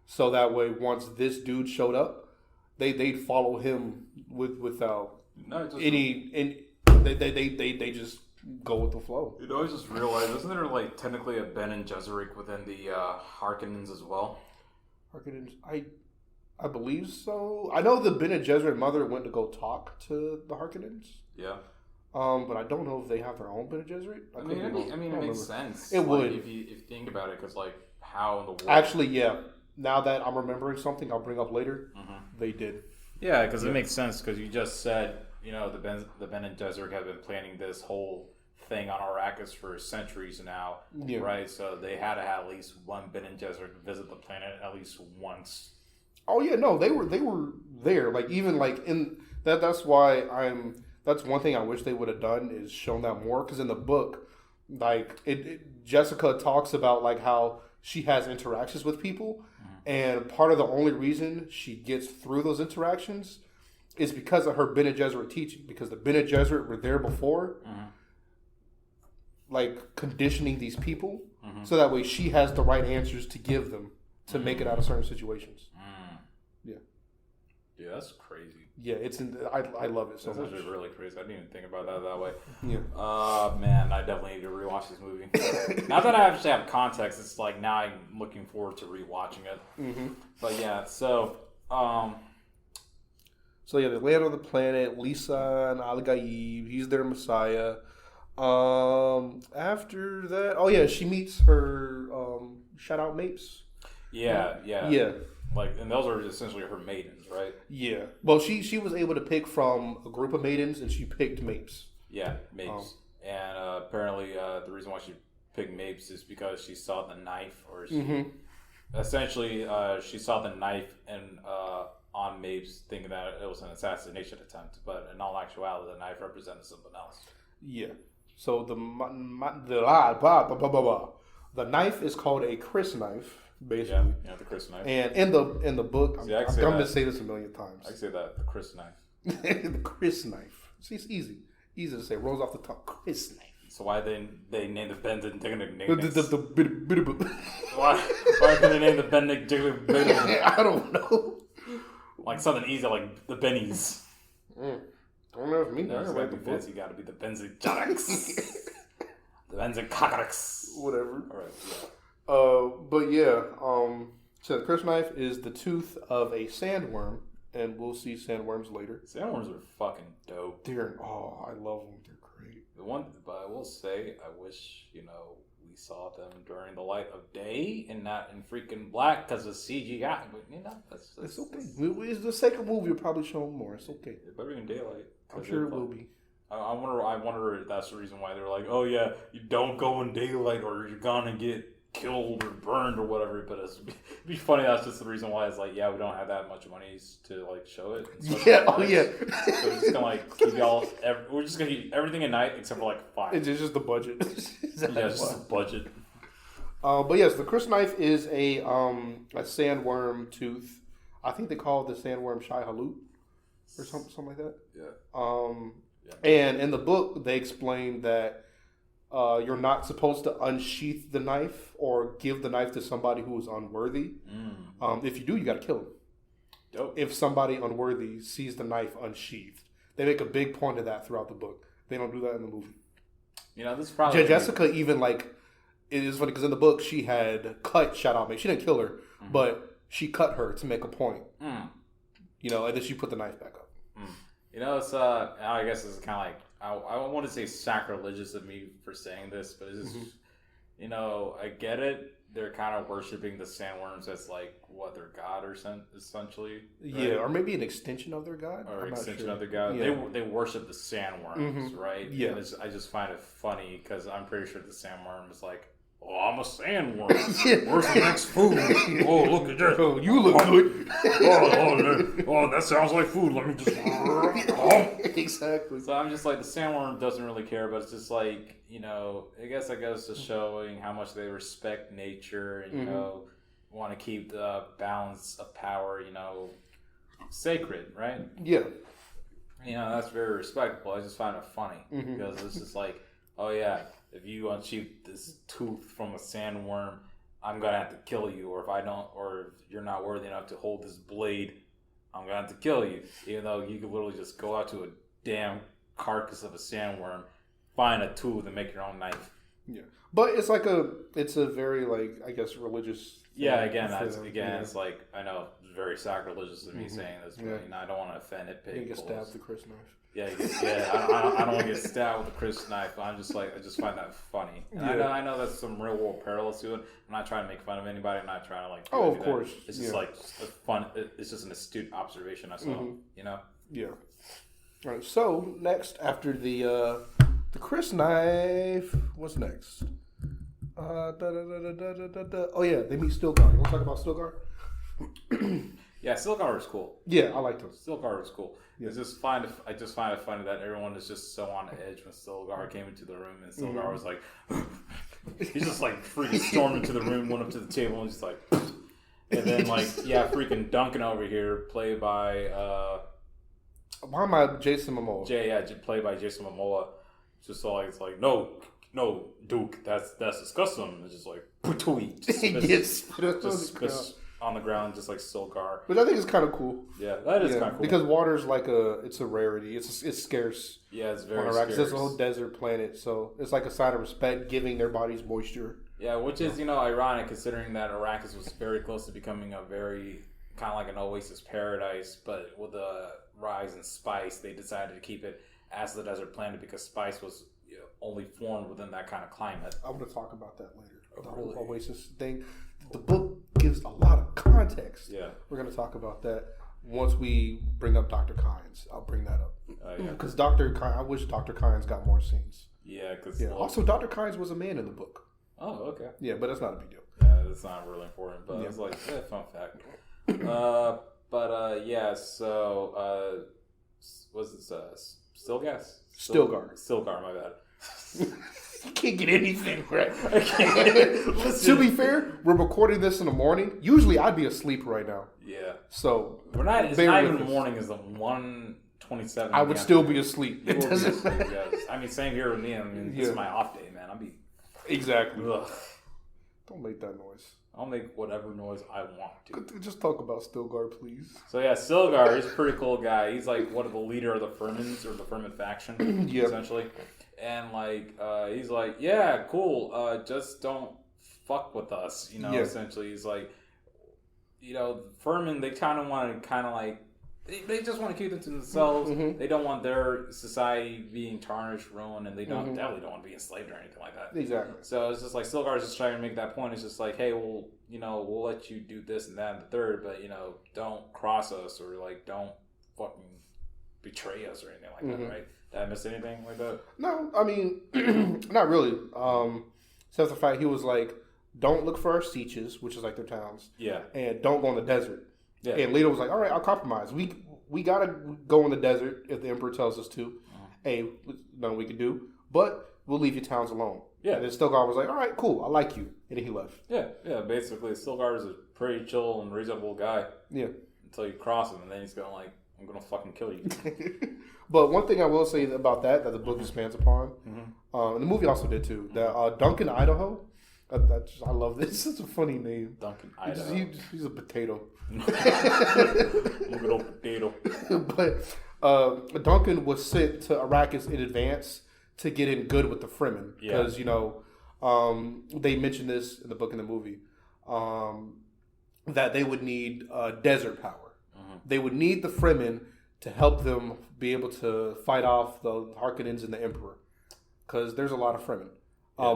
so that way once this dude showed up, they'd follow him without they just go with the flow. You know, I just realized, isn't there like technically a Bene Gesserit within the Harkonnens as well? Harkonnens, I believe so. I know the Bene Gesserit mother went to go talk to the Harkonnens. Yeah. But I don't know if they have their own Bene Gesserit. I mean, it makes sense. It would if you think about it, because like how in the world? Actually, yeah. Now that I'm remembering something, I'll bring up later. Mm-hmm. They did. Yeah, because it makes sense, because you just said, you know, the Bene Gesserit have been planning this whole thing on Arrakis for centuries now, right? So they had to have at least one Bene Gesserit visit the planet at least once. Oh yeah, no, they were there. Like even like in that. That's why That's one thing I wish they would have done, is shown that more, because in the book, like Jessica talks about like how she has interactions with people, and part of the only reason she gets through those interactions is because of her Bene Gesserit teaching, because the Bene Gesserit were there before, like conditioning these people, so that way she has the right answers to give them to make it out of certain situations. Yeah, that's crazy. Yeah, I love it so much. That's really crazy. I didn't even think about that way. Yeah. Man, I definitely need to rewatch this movie. Now that I actually have context, it's like now I'm looking forward to rewatching it. Mm-hmm. But yeah, so they land on the planet. Lisa and Ali Gaib, he's their Messiah. After that, she meets her shout out Mapes. Yeah. Like, and those are essentially her maidens, right? Yeah. Well, she was able to pick from a group of maidens, and she picked Mapes. Yeah, Mapes. And apparently, the reason why she picked Mapes is because she saw the knife, or essentially she saw the knife on Mapes, thinking that it was an assassination attempt. But in all actuality, the knife represented something else. Yeah. So the knife is called a Chris knife. Basically, yeah, the Chris knife. And in the book, I'm going to say this a million times. I say that, the Chris knife. The Chris knife. See, it's easy to say. Rolls off the tongue. Chris knife. So why they named the Benedict Diggler? Why couldn't they name the Benedict Diggler? I don't know. Like something easy, like the Bennies. Don't know if me. No, it's gotta be fancy. Got to be the Benzicox. The Benzicox. Whatever. All right. Yeah. So the Chris knife is the tooth of a sandworm, and we'll see sandworms later. Sandworms are fucking dope. I love them. They're great. But I will say, I wish, we saw them during the light of day and not in freaking black because of CGI. But, it's okay. It's the second movie. Will probably show more. It's okay. It better be in daylight. I'm sure it will be. I wonder if that's the reason why they're like, oh yeah, you don't go in daylight or you're gonna get killed or burned or whatever. But it'd be funny. That's just the reason why it's like, yeah, we don't have that much money to like show it. Yeah. Oh yeah. So we're just gonna like keep y'all. We're just gonna keep everything at night except for like 5. It's just the budget. It's just the budget. But yes, the Chris knife is a sandworm tooth. I think they call it the sandworm Shai Halut or something like that. Yeah. And in the book, they explain that you're not supposed to unsheath the knife or give the knife to somebody who is unworthy. If you do, you got to kill him. Dope. If somebody unworthy sees the knife unsheathed, they make a big point of that throughout the book. They don't do that in the movie. This is probably Jessica even like. It is funny because in the book she had cut Shout Out Mate. She didn't kill her, but she cut her to make a point. And then she put the knife back up. It's I guess it's kind of like I want to say sacrilegious of me for saying this, but it's just I get it. They're kind of worshiping the sandworms as like what their god or essentially. Right? Yeah, or maybe an extension of their god, or extension of their god. Yeah. They worship the sandworms, right? Yeah, and I just find it funny because I'm pretty sure the sandworm is like, oh, I'm a sandworm. Where's the next food? Oh, look at that. Oh, you look good. Oh, that sounds like food. Let me just. Exactly. So I'm just like, the sandworm doesn't really care, but it's just like, I guess just showing how much they respect nature and, want to keep the balance of power, sacred, right? Yeah. That's very respectable. I just find it funny because it's just like, oh yeah, if you unsheath this tooth from a sandworm, I'm gonna have to kill you, or if I don't, or if you're not worthy enough to hold this blade, I'm gonna have to kill you. Even though you could literally just go out to a damn carcass of a sandworm, find a tooth, and make your own knife. Yeah, but it's a very like, I guess, religious. Yeah, it's like, I know it's very sacrilegious of me saying this, but I don't want to offend it. You get stabbed with a Chris knife. Yeah, I don't want to get stabbed with a Chris knife. But I'm just like, I just find that funny. And I know that's some real world parallels to it. I'm not trying to make fun of anybody. I'm not trying to like. Oh, of course. It's just like a fun. It's just an astute observation. I saw. Yeah. All right. So next, after the Chris knife, what's next? Oh yeah, they meet Stilgar. You want to talk about Stilgar? Yeah, Stilgar was cool. Yeah, I liked him. Stilgar was cool. Yeah. I just find it funny that everyone is just so on the edge when Stilgar came into the room, and Stilgar was like, he's just like freaking stormed into the room, went up to the table, and just like, and then like, freaking Duncan over here, played by why am I Jason Momoa? Played by Jason Momoa. Just so like, it's like, no, Duke, that's disgusting. It's just like, just on the ground, just like Stilgar. Which I think is kind of cool. Yeah, that is kind of cool. Because water's like it's a rarity. It's scarce. Yeah, it's very scarce. It's a whole desert planet, so it's like a sign of respect, giving their bodies moisture. Yeah, which is, ironic considering that Arrakis was very close to becoming a very, kind of like an oasis paradise, but with the rise in spice, they decided to keep it as the desert planet because spice was only formed within that kind of climate. I'm going to talk about that later. The whole oasis thing. The book gives a lot of context. Yeah. We're going to talk about that once we bring up Dr. Kynes. I'll bring that up. Because I wish Dr. Kynes got more scenes. Yeah, because... Yeah. Also, Dr. Kynes was a man in the book. Oh, okay. Yeah, but that's not a big deal. Yeah, that's not really important, but it's like, fun fact. So, what's this, Stilgar, my bad. You can't get anything right. To be fair, we're recording this in the morning. Usually I'd be asleep right now. Yeah. So it's not even the morning, it's the 1:27. I would still be asleep. It doesn't matter. Yes. I mean, same here with me. I mean, this is my off day, man. I'll be... Exactly. Ugh. Don't make that noise. I'll make whatever noise I want to. Just talk about Stilgar, please. So yeah, Stilgar, he's a pretty cool guy. He's like one of the leader of the Furmans, or the Furman faction, essentially. And like, he's like, yeah, cool. Just don't fuck with us, Essentially, he's like, Furman. They kind of want to, like, they just want to keep them to themselves. They don't want their society being tarnished, ruined, and they definitely don't want to be enslaved or anything like that. Exactly. So it's just like Stilgar's just trying to make that point. It's just like, hey, well, we'll let you do this and that and the third, but don't cross us or like don't fucking betray us or anything like that, right? Did I miss anything like that? No, I mean, not really. Except the fact he was like, don't look for our sieges, which is like their towns. Yeah. And don't go in the desert. Yeah. And Leto was like, all right, I'll compromise. We got to go in the desert if the Emperor tells us to. Hey, nothing we can do. But we'll leave your towns alone. Yeah. And then Stilgar was like, all right, cool, I like you. And then he left. Yeah, basically, Stilgar is a pretty chill and reasonable guy. Yeah. Until you cross him, and then he's going like, I'm going to fucking kill you. But one thing I will say about that the book expands upon, and the movie also did too, that Duncan, Idaho, I love this. It's a funny name. Duncan, Idaho. He's a potato. Look at old potato. But Duncan was sent to Arrakis in advance to get in good with the Fremen. Because, they mentioned this in the book and the movie, that they would need desert power. They would need the Fremen to help them be able to fight off the Harkonnens and the Emperor, because there's a lot of Fremen,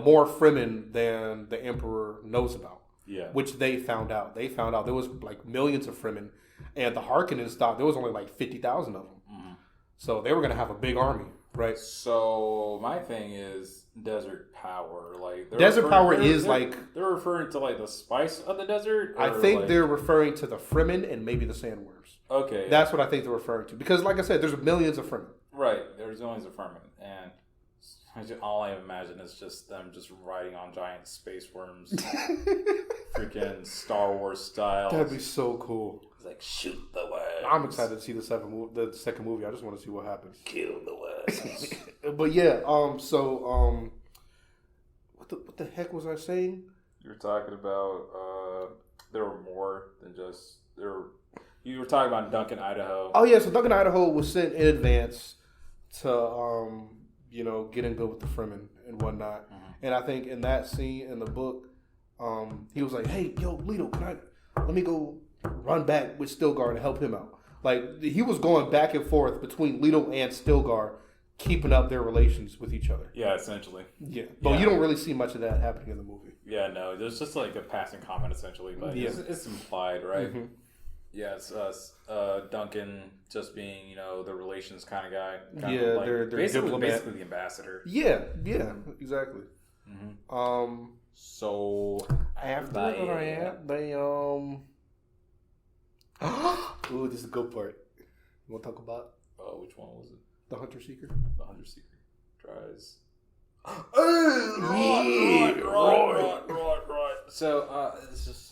more Fremen than the Emperor knows about. Yeah, which they found out. They found out there was like millions of Fremen, and the Harkonnens thought there was only like 50,000 of them. Mm-hmm. So they were going to have a big army, right? So my thing is desert power. Like desert power is they're referring to like the spice of the desert. I think they're referring to the Fremen and maybe the sandworms. Okay, that's what I think they're referring to, because, like I said, there's millions of Fremen. Right, there's millions of Fremen, and all I imagine is just them just riding on giant space worms, freaking Star Wars style. That'd be so cool. It's like, shoot the worms. I'm excited to see the second movie. I just want to see what happens. Kill the worms. But yeah, what the heck was I saying? You were talking about there were more than just there. You were talking about Duncan, Idaho. Oh yeah, so Duncan, Idaho was sent in advance to get in good with the Fremen and whatnot. Mm-hmm. And I think in that scene in the book, he was like, "Hey, yo, Leto, let me go run back with Stilgar to help him out." Like, he was going back and forth between Leto and Stilgar, keeping up their relations with each other. Yeah, essentially. Yeah, but you don't really see much of that happening in the movie. Yeah, no, there's just like a passing comment essentially, but it's implied, right? Mm-hmm. Yeah, it's Duncan just being, the relations kind of guy. They're basically the ambassador. Yeah, exactly. Mm-hmm. So after that, they ooh, this is the good part. You want to talk about? Oh, which one was it? The Hunter Seeker. The Hunter Seeker tries. Right. So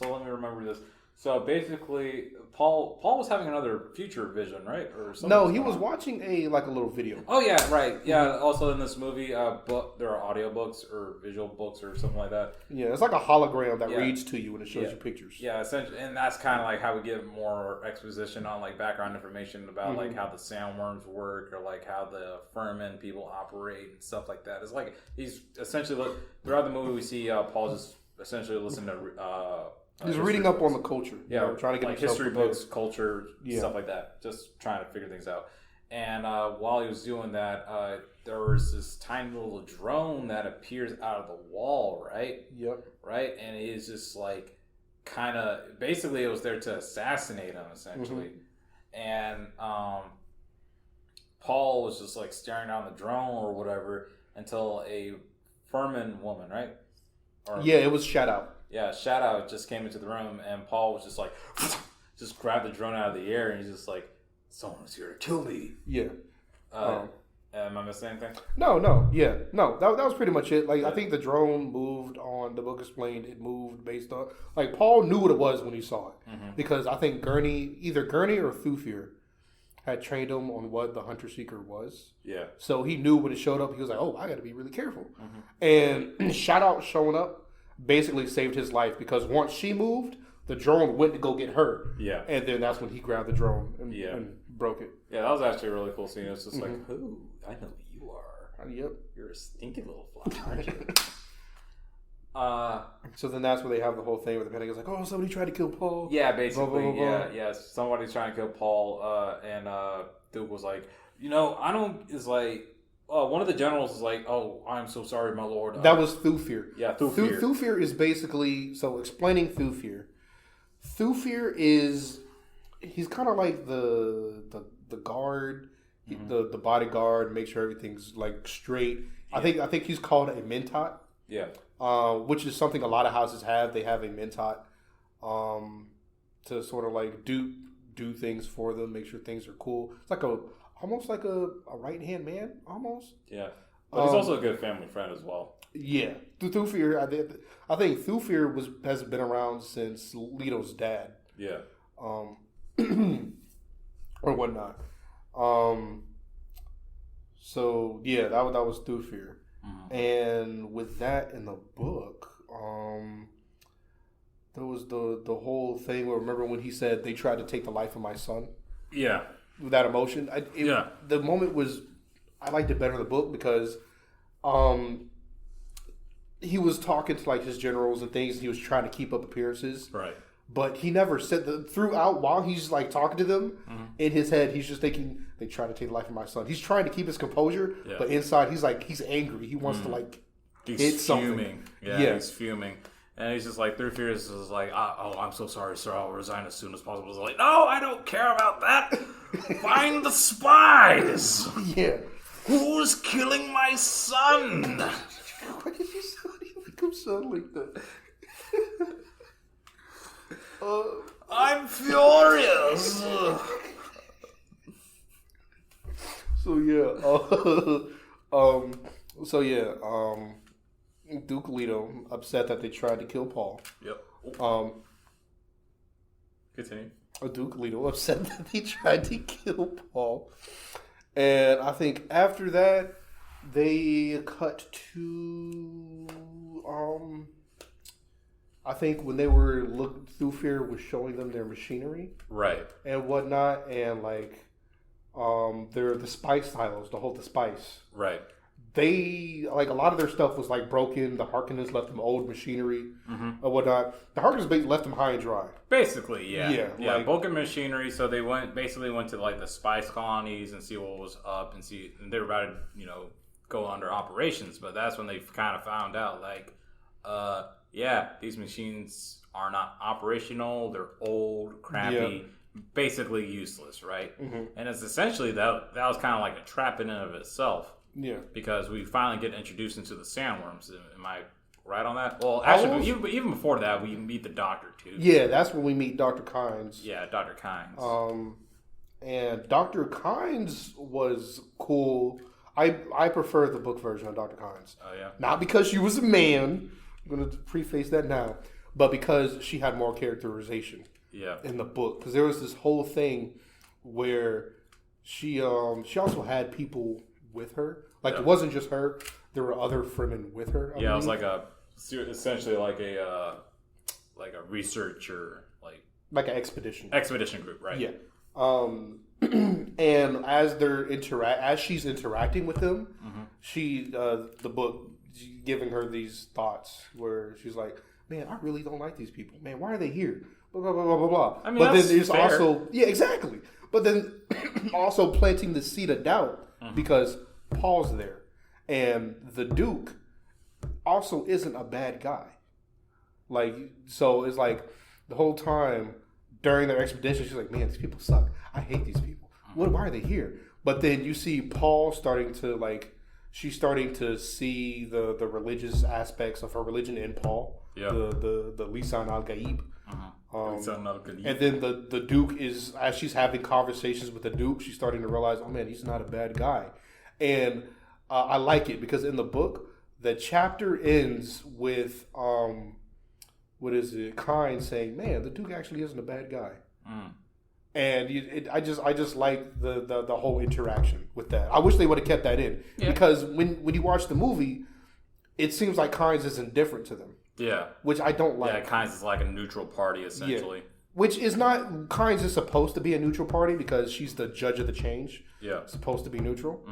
let me remember this. So basically, Paul was having another future vision, right? Or something. No, he was watching a little video. Oh yeah, right. Yeah. Also in this movie, there are audiobooks or visual books or something like that. Yeah, it's like a hologram that reads to you and it shows you pictures. Yeah, essentially, and that's kind of like how we get more exposition on like background information about like how the sandworms work or like how the Fremen people operate and stuff like that. It's like he's essentially throughout the movie we see Paul just essentially listen to. He's reading up on the culture. Yeah, trying to get like history books, culture, stuff like that. Just trying to figure things out. And while he was doing that, there was this tiny little drone that appears out of the wall, right? Yep. Right? And it is just like kind of, basically it was there to assassinate him, essentially. Mm-hmm. And Paul was just like staring down the drone or whatever until a Furman woman, right? It was Shadow. Yeah, Shadow just came into the room, and Paul was just like, just grabbed the drone out of the air, and he's just like, "Someone's here to kill me." Yeah. Am I missing anything? No. That was pretty much it. Like, I think the drone moved on. The book explained it moved based on, like, Paul knew what it was when he saw it, because I think either Gurney or Thufir had trained him on what the Hunter Seeker was. Yeah. So he knew when it showed up. He was like, "Oh, I got to be really careful." Mm-hmm. And Shadow showing up basically saved his life, because once she moved, the drone went to go get her. Yeah. And then that's when he grabbed the drone and broke it. Yeah, that was actually a really cool scene. It was just like, "Ooh, I know who you are. Yep. You're a stinky little fly, aren't you?" So then that's where they have the whole thing where the Pentagon's like, "Oh, somebody tried to kill Paul." Yeah, basically. Blah, blah, blah. Yeah. Somebody's trying to kill Paul, and Duke was like, I don't, is like, one of the generals is like, "Oh, I'm so sorry, my lord." That was Thufir. Yeah, Thufir. Thufir is basically, so explaining Thufir. Thufir is, he's kind of like the guard, the bodyguard, make sure everything's like straight. Yeah. I think he's called a mentat. Yeah. Which is something a lot of houses have. They have a mentat to sort of like do things for them, make sure things are cool. It's like almost like a right-hand man, almost. Yeah. But he's also a good family friend as well. Yeah. Thufir, I think Thufir has been around since Leto's dad. Yeah. Or whatnot. So, yeah, that was Thufir. Mm-hmm. And with that in the book, there was the whole thing where, remember when he said they tried to take the life of my son? Yeah. With that emotion. The moment was, I liked it better in the book because he was talking to like his generals and things. And he was trying to keep up appearances. Right. But he never said throughout while he's like talking to them in his head, he's just thinking they try to take the life of my son. He's trying to keep his composure, but inside he's angry. He wants to like hit something. Yeah, he's fuming. And he's just like, through fears, is like, oh, I'm so sorry, sir. I'll resign as soon as possible. He's like, no, I don't care about that. Find the spies. Yeah. Who's killing my son? Why did you become son like that? I'm furious. Duke Leto upset that they tried to kill Paul. Yep. Continue. Duke Leto upset that they tried to kill Paul, and I think after that they cut to I think when they were looking through fear was showing them their machinery, right, and whatnot, and like they're the spice silos to hold the spice, right. They like a lot of their stuff was like broken. The Harkonnens left them old machinery or whatnot. The Harkonnens left them high and dry. Basically, yeah. Like, broken machinery. So they went to like the spice colonies and see what was up and they were about to go under operations. But that's when they kind of found out like, these machines are not operational. They're old, crappy, basically useless, right? And it's essentially that was kind of like a trap in and of itself. Yeah, because we finally get introduced into the sandworms. Am I right on that? Well, actually, even before that, we meet the Doctor too. Yeah, that's when we meet Dr. Kynes. Yeah, Dr. Kynes. And Dr. Kynes was cool. I prefer the book version of Dr. Kynes. Oh yeah, not because she was a man. I'm going to preface that now, but because she had more characterization. Yeah, in the book, because there was this whole thing where she also had people with her. Like, it wasn't just her. There were other Fremen with her. It was like essentially like a researcher, like an expedition group, right? Yeah. And as she's interacting with them, the book giving her these thoughts where she's like, man, I really don't like these people. Man, why are they here? Blah, blah, blah, blah, blah, blah. I mean, but then there's fair. Also, yeah, exactly. But then also planting the seed of doubt because Paul's there. And the Duke also isn't a bad guy. Like, so it's like the whole time during their expedition, she's like, man, these people suck. I hate these people. Why are they here? But then you see Paul starting to she's starting to see the religious aspects of her religion in Paul. Yeah. The Lisan al-Gaib. And then the Duke is, as she's having conversations with the Duke, she's starting to realize, oh man, he's not a bad guy. And I like it because in the book, the chapter ends with, Kynes saying, man, the Duke actually isn't a bad guy. And I just like the whole interaction with that. I wish they would have kept that in because when you watch the movie, it seems like Kynes is indifferent to them. Yeah, which I don't like. Yeah, Kynes is like a neutral party essentially. Yeah. Which is not Kynes is supposed to be a neutral party because she's the judge of the change. Yeah, supposed to be neutral.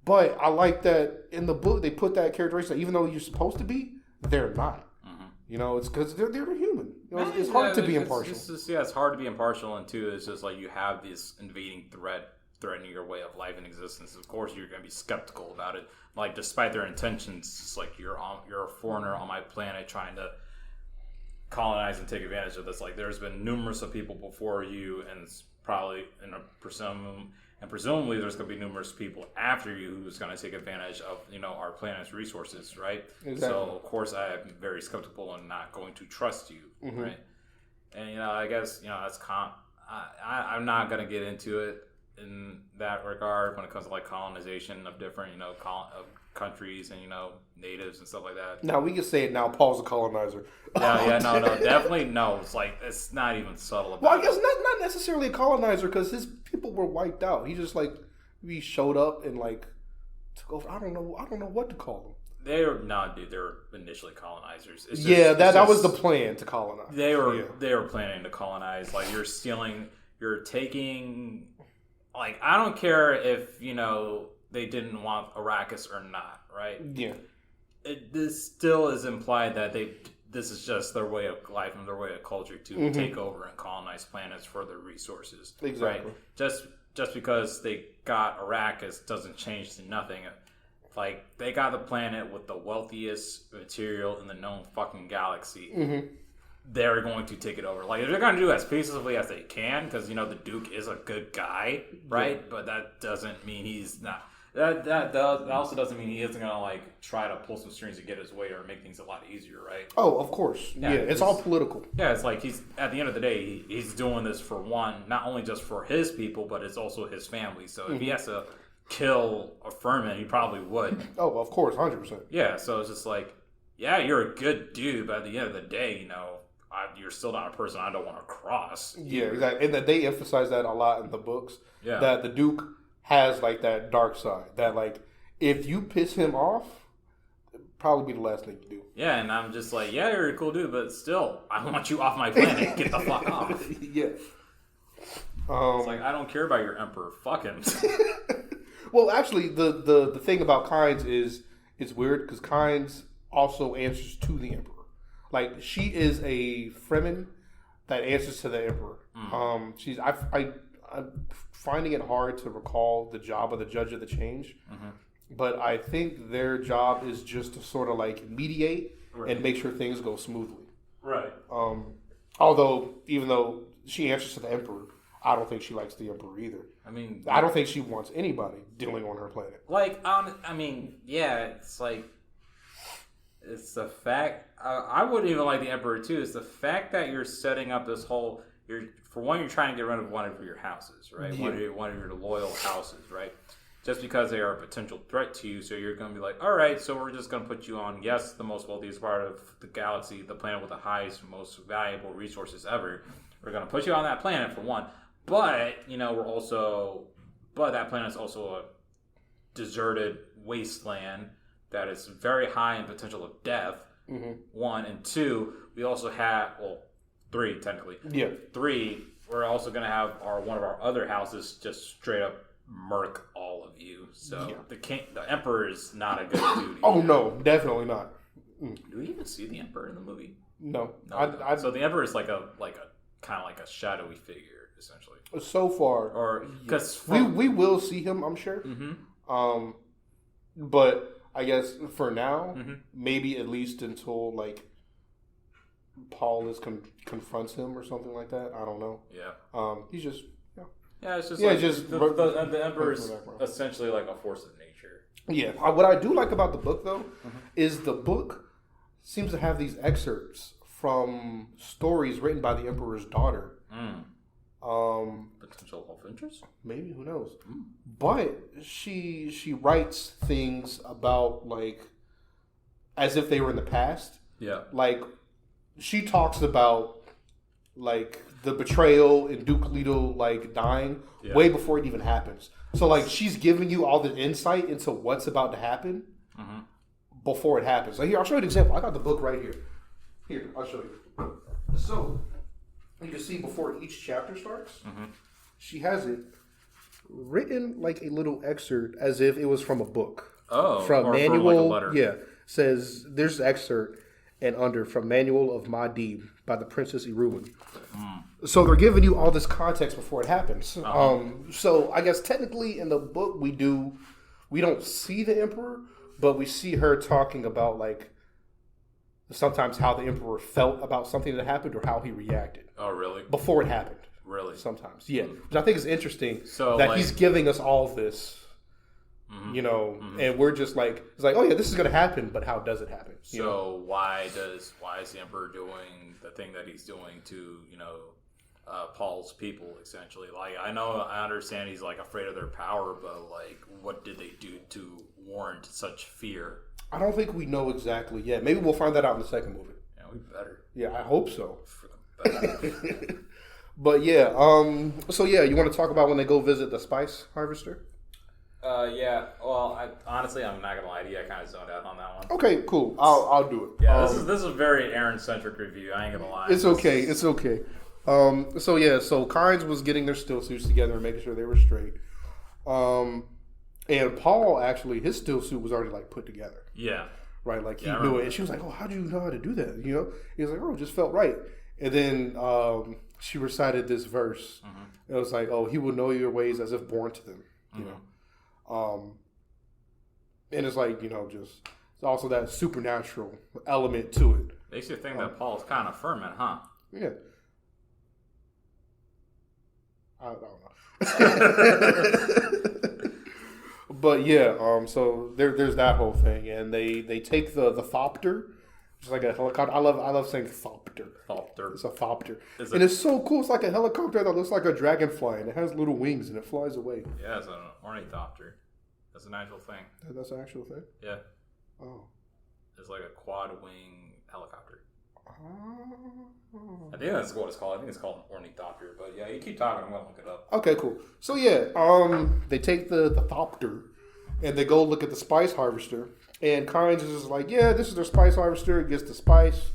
But I like that in the book they put that characteristic. Even though you're supposed to be, they're not. It's because they're human. It's hard to be impartial. It's hard to be impartial, and two, it's just like you have this invading threat threatening your way of life and existence. Of course, you're going to be skeptical about it. Like, despite their intentions, it's like you're a foreigner on my planet trying to colonize and take advantage of this. Like, there's been numerous of people before you, and it's probably presumably there's going to be numerous people after you who's going to take advantage of our planet's resources, right? Exactly. So of course I am very skeptical and not going to trust you, right? And I guess that's I'm not going to get into it in that regard when it comes to like colonization of different of countries and natives and stuff like that. Now we can say it now. Paul's a colonizer. No, definitely no. It's like it's not even subtle about. Well, I guess not necessarily a colonizer because his people were wiped out. He just he showed up and took over. I don't know what to call them. They were initially colonizers. That was the plan to colonize. They were planning to colonize. Like you're taking. Like I don't care if they didn't want Arrakis or not, right? Yeah. This still is implied that this is just their way of life and their way of culture to take over and colonize planets for their resources. Exactly. Right? Just because they got Arrakis doesn't change to nothing. Like, they got the planet with the wealthiest material in the known fucking galaxy. They're going to take it over. Like, they're going to do it as peacefully as they can, because, the Duke is a good guy, right? But that doesn't mean he's not. That also doesn't mean he isn't going to, like, try to pull some strings to get his way or make things a lot easier, right? Oh, of course. Yeah, it's all political. Yeah, it's like he's, at the end of the day, he's doing this for one, not only just for his people, but it's also his family. So if he has to kill a Furman, he probably would. Oh, of course, 100%. Yeah, so it's just like, yeah, you're a good dude, but at the end of the day, you're still not a person I don't want to cross. Yeah, exactly. And that they emphasize that a lot in the books. Yeah. That the Duke has, like, that dark side. That, like, if you piss him off, it'd probably be the last thing you do. Yeah, and I'm just like, yeah, you're a cool dude, but still, I want you off my planet. Get the fuck off. Yeah. It's like, I don't care about your emperor. Fuck him. Well, actually, the thing about Kynes is it's weird because Kynes also answers to the Emperor. Like, she is a Fremen that answers to the Emperor. I'm finding it hard to recall the job of the Judge of the Change, but I think their job is just to sort of like mediate and make sure things go smoothly. Right. Although, even though she answers to the Emperor, I don't think she likes the Emperor either. I mean, I don't think she wants anybody dealing on her planet. Like, I mean, yeah, it's like, it's the fact, I wouldn't even like the Emperor too, it's the fact that you're setting up this whole, for one, you're trying to get rid of one of your houses, right? Yeah. One of your loyal houses, right? Just because they are a potential threat to you, so you're going to be like, all right, so we're just going to put you on, yes, the most wealthiest part of the galaxy, the planet with the highest, most valuable resources ever. We're going to put you on that planet for one. But, but that planet is also a deserted wasteland that is very high in potential of death, one. And two, we also have, three, technically. Yeah. Three, we're also going to have one of our other houses just straight up murk all of you. So the Emperor is not a good dude. Oh, no, definitely not. Do we even see the Emperor in the movie? No. So the Emperor is like a kind of like a shadowy figure, essentially. So far, or because we will see him, I'm sure. But I guess for now, maybe at least until like Paul confronts him or something like that. I don't know. Yeah. He's just it's just the Emperor is essentially like a force of nature. Yeah. What I do like about the book though is the book seems to have these excerpts from stories written by the Emperor's daughter. Potential love interest? Maybe, who knows? But she writes things about like as if they were in the past. Yeah. Like she talks about like the betrayal and Duke Leto like dying way before it even happens. So like she's giving you all the insight into what's about to happen before it happens. Like here, I'll show you an example. I got the book right here. Here, I'll show you. So you can see before each chapter starts, she has it written like a little excerpt as if it was from a book. Oh, from manual. From like a letter. Yeah, says there's an excerpt and under from Manual of Muad'Dib by the Princess Irulan. So they're giving you all this context before it happens. So I guess technically in the book we don't see the Emperor, but we see her talking about like sometimes how the Emperor felt about something that happened or how he reacted. Oh, really? Before it happened. Really? Sometimes, yeah. Which I think is interesting that he's giving us all this, and we're just like, it's like, oh yeah, this is going to happen, but how does it happen? So why is the Emperor doing the thing that he's doing to, Paul's people, essentially? Like, I understand he's like afraid of their power, but like, what did they do to warrant such fear? I don't think we know exactly yet. Maybe we'll find that out in the second movie. Yeah, we better. Yeah, I hope so. But yeah, so yeah, you want to talk about when they go visit the spice harvester? Yeah. Well, honestly, I'm not gonna lie to you. I kind of zoned out on that one. Okay, cool. I'll do it. Yeah, this is a very Aaron centric review. I ain't gonna lie. It's okay. It's okay. So yeah, so Kynes was getting their still suits together and making sure they were straight. And Paul actually, his still suit was already like put together. Yeah. right? Like he knew it, and she was like, "Oh, how do you know how to do that?" You know, he was like, "Oh, it just felt right." And then she recited this verse. It was like, "Oh, he will know your ways as if born to them." You know, and it's like just it's also that supernatural element to it. Makes you think that Paul's kind of ferment, huh? Yeah. I don't know. But yeah, so there's that whole thing, and they take the thopter, which is like a helicopter. I love saying thopter. Thopter. It's a thopter, and it's so cool. It's like a helicopter that looks like a dragonfly, and it has little wings, and it flies away. Yeah, it's an ornithopter. That's an actual thing. That's an actual thing. Yeah. Oh. It's like a quad wing helicopter. Oh. I think that's what it's called. I think it's called an ornithopter. But yeah, you keep talking. I'm gonna look it up. Okay, cool. So yeah, they take the thopter and they go look at the spice harvester. And Kynes is just like, yeah, this is their spice harvester. It gets the spice.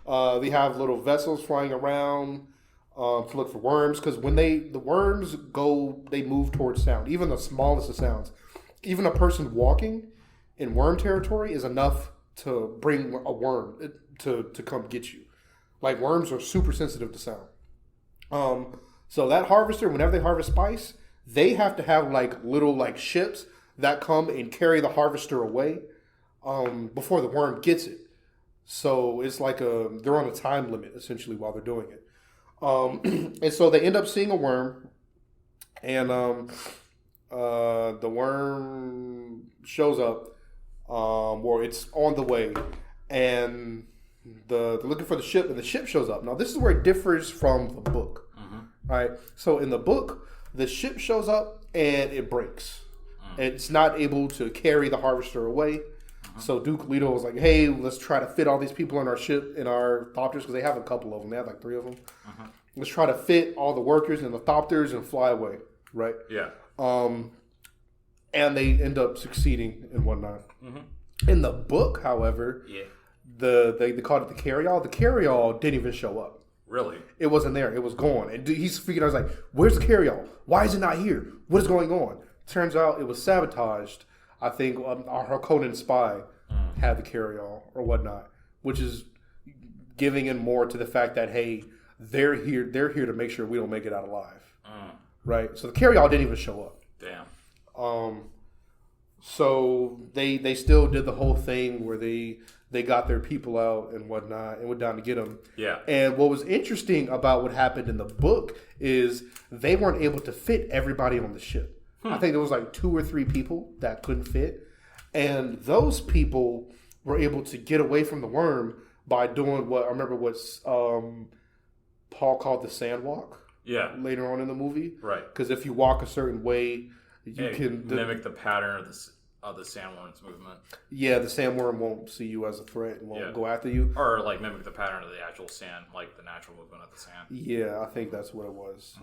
They have little vessels flying around to look for worms, because when the worms go, they move towards sound. Even the smallest of sounds. Even a person walking in worm territory is enough to bring a worm to come get you. Like, worms are super sensitive to sound. So that harvester, whenever they harvest spice, they have to have like little like ships that come and carry the harvester away before the worm gets it. So it's like they're on a time limit essentially while they're doing it. And so they end up seeing a worm, and the worm shows up, or it's on the way, and they're looking for the ship, and the ship shows up. Now this is where it differs from the book. Right? So in the book, the ship shows up and it breaks. It's not able to carry the harvester away. So Duke Leto was like, hey, let's try to fit all these people in our ship, in our thopters, because they have a couple of them. They have like 3 of them. Let's try to fit all the workers in the thopters and fly away. Right? Yeah. And they end up succeeding and whatnot. In the book, however, they called it the carry-all. The carry-all didn't even show up. Really? It wasn't there. It was gone. And he's freaking out. I was like, where's the carry-all? Why is it not here? What is going on? Turns out it was sabotaged. I think our Conan spy had the carry-all or whatnot, which is giving in more to the fact that, hey, they're here to make sure we don't make it out alive. Right? So the carry-all didn't even show up. Damn. So they still did the whole thing where they got their people out and whatnot and went down to get them. Yeah. And what was interesting about what happened in the book is they weren't able to fit everybody on the ship. I think there was like 2 or 3 people that couldn't fit. And those people were able to get away from the worm by doing what Paul called the sand walk. Yeah. Later on in the movie. Right. Because if you walk a certain way, you can mimic the pattern of the sandworm's movement. Yeah, the sandworm won't see you as a threat and won't go after you. Or like mimic the pattern of the actual sand, like the natural movement of the sand. Yeah, I think that's what it was.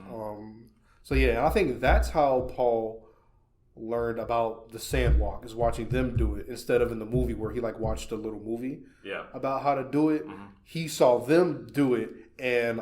So yeah, I think that's how Paul learned about the sand walk, is watching them do it instead of in the movie where he like watched a little movie about how to do it. He saw them do it, and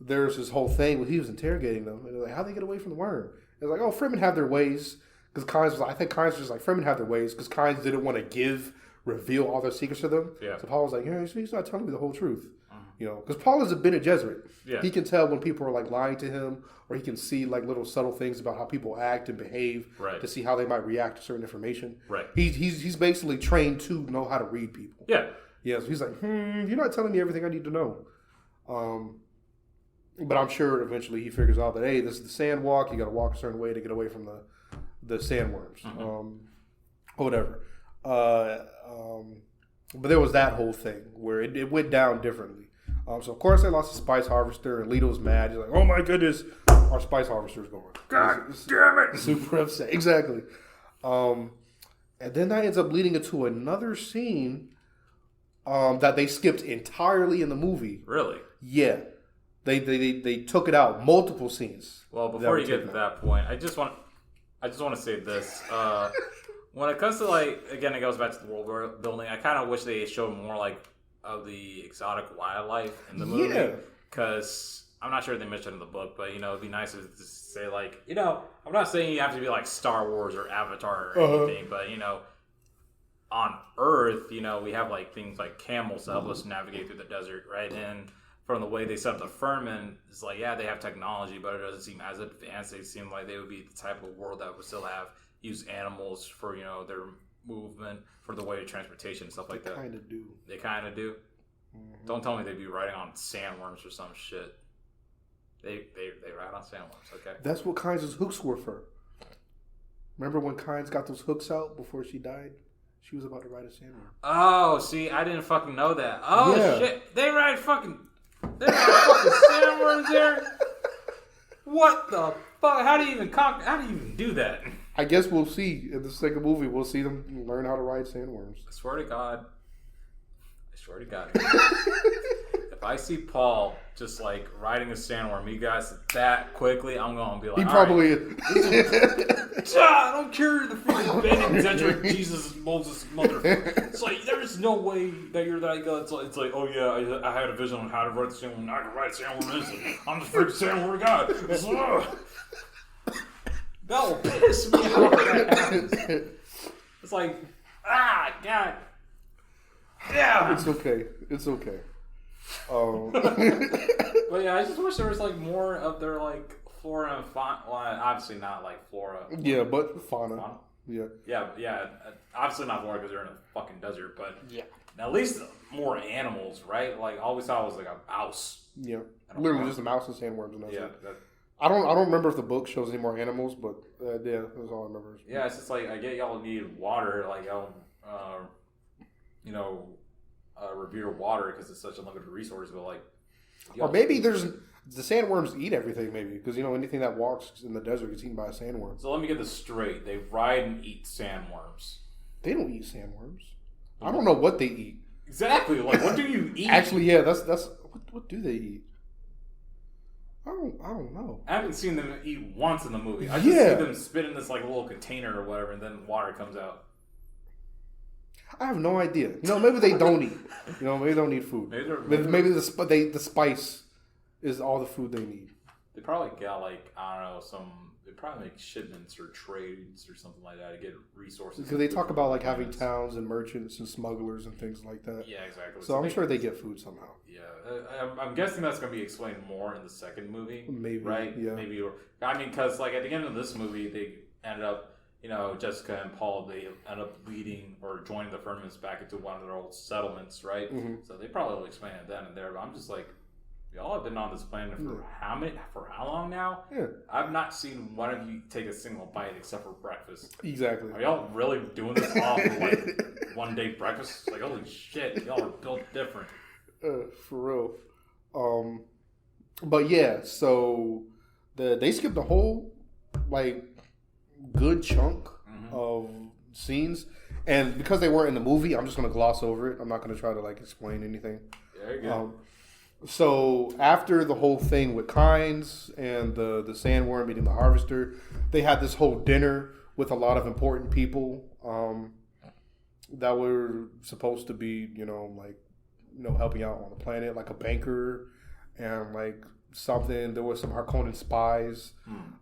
there's this whole thing where he was interrogating them and they're like, how'd they get away from the worm? It's like, oh, Fremen have their ways. Because Kynes was just like, Fremen have their ways, because Kynes didn't want to reveal all their secrets to them. Yeah. So Paul was like, yeah, he's not telling me the whole truth. Because Paul has been a Jesuit. Yeah. He can tell when people are like lying to him, or he can see like little subtle things about how people act and behave to see how they might react to certain information. Right. He's basically trained to know how to read people. Yeah. Yeah. So he's like, you're not telling me everything I need to know. But I'm sure eventually he figures out that, hey, this is the sand walk. You got to walk a certain way to get away from the sandworms, or whatever. But there was that whole thing where it went down differently. So of course they lost the spice harvester, and Leto's mad. He's like, "Oh my goodness, our spice harvester's gone! God damn it!" Super upset. Exactly. And then that ends up leading into another scene that they skipped entirely in the movie. Really? Yeah. They took it out, multiple scenes. Well, before you get to that point, I just want to say this. When it comes to, like, again, it goes back to the world building. I kind of wish they showed more, like, of the exotic wildlife in the movie. Because I'm not sure they mentioned it in the book, but, it'd be nice to say, like, I'm not saying you have to be like Star Wars or Avatar or anything, but, on Earth, we have like things like camels that help us navigate through the desert, right? And from the way they set up the firmament, it's like, yeah, they have technology, but it doesn't seem as advanced. They seem like they would be the type of world that would still use animals for, their movement, for the way of transportation and stuff like that. They kind of do. Mm-hmm. Don't tell me they'd be riding on sandworms or some shit. They ride on sandworms, okay? That's what Kynes' hooks were for. Remember when Kynes got those hooks out before she died? She was about to ride a sandworm. Oh, see, I didn't fucking know that. Oh, yeah. Shit. They ride fucking sandworms there? What the fuck? How do you even do that? I guess we'll see in the second movie. We'll see them learn how to ride sandworms. I swear to God. If I see Paul just like riding a sandworm, you guys that quickly, I'm gonna be like, he probably is. I don't care the freaking bending Cedric Jesus Moses motherfucker. It's like there's no way that you're that good. It's like, oh yeah, I had a vision on how to ride the sandworm. I can ride sandworm instantly. I'm the freaking sandworm god. That will piss me off when that happens. It's like, God. Yeah. It's okay. But yeah, I just wish there was like more of their like flora and fauna. Well, obviously not like flora. Yeah, but fauna. Yeah. Obviously not flora because they're in a fucking desert, but yeah, at least more animals, right? Like all we saw was like a mouse. Yeah, literally just a mouse and sandworms and that's it. That, I don't remember if the book shows any more animals, but yeah, that's all I remember. Yeah, it's just like I get y'all need water, like y'all, revere water because it's such a limited resource, but like, or maybe the sandworms eat everything, maybe because anything that walks in the desert gets eaten by a sandworm. So let me get this straight: they ride and eat sandworms. They don't eat sandworms. I don't know what they eat. Exactly, like what do you eat? Actually, yeah, that's what do they eat? I don't know. I haven't seen them eat once in the movie. I just see them spit in this like little container or whatever, and then water comes out. I have no idea. Maybe they don't eat. Maybe they don't need food. Maybe the spice is all the food they need. They probably got like they probably make shipments or trades or something like that to get resources. Because they talk about like having towns and merchants and smugglers and things like that. Yeah, exactly. So I'm sure they get food somehow. Yeah, I'm guessing that's going to be explained more in the second movie. Maybe, right? Yeah. Maybe, because like at the end of this movie, they ended up. Jessica and Paul, they end up leading or joining the firmaments back into one of their old settlements, right? Mm-hmm. So they probably will explain it then and there. But I'm just like, y'all have been on this planet for how long now? Yeah. I've not seen one of you take a single bite except for breakfast. Exactly. Are y'all really doing this all for like one day breakfast? Like, holy shit, y'all are built different. For real. But yeah, so they skipped the whole like good chunk of scenes, and because they weren't in the movie, I'm just going to gloss over it. I'm not going to try to like explain anything. There you go. So after the whole thing with Kynes and the sandworm eating the harvester, they had this whole dinner with a lot of important people that were supposed to be helping out on the planet, like a banker and like something. There was some Harkonnen spies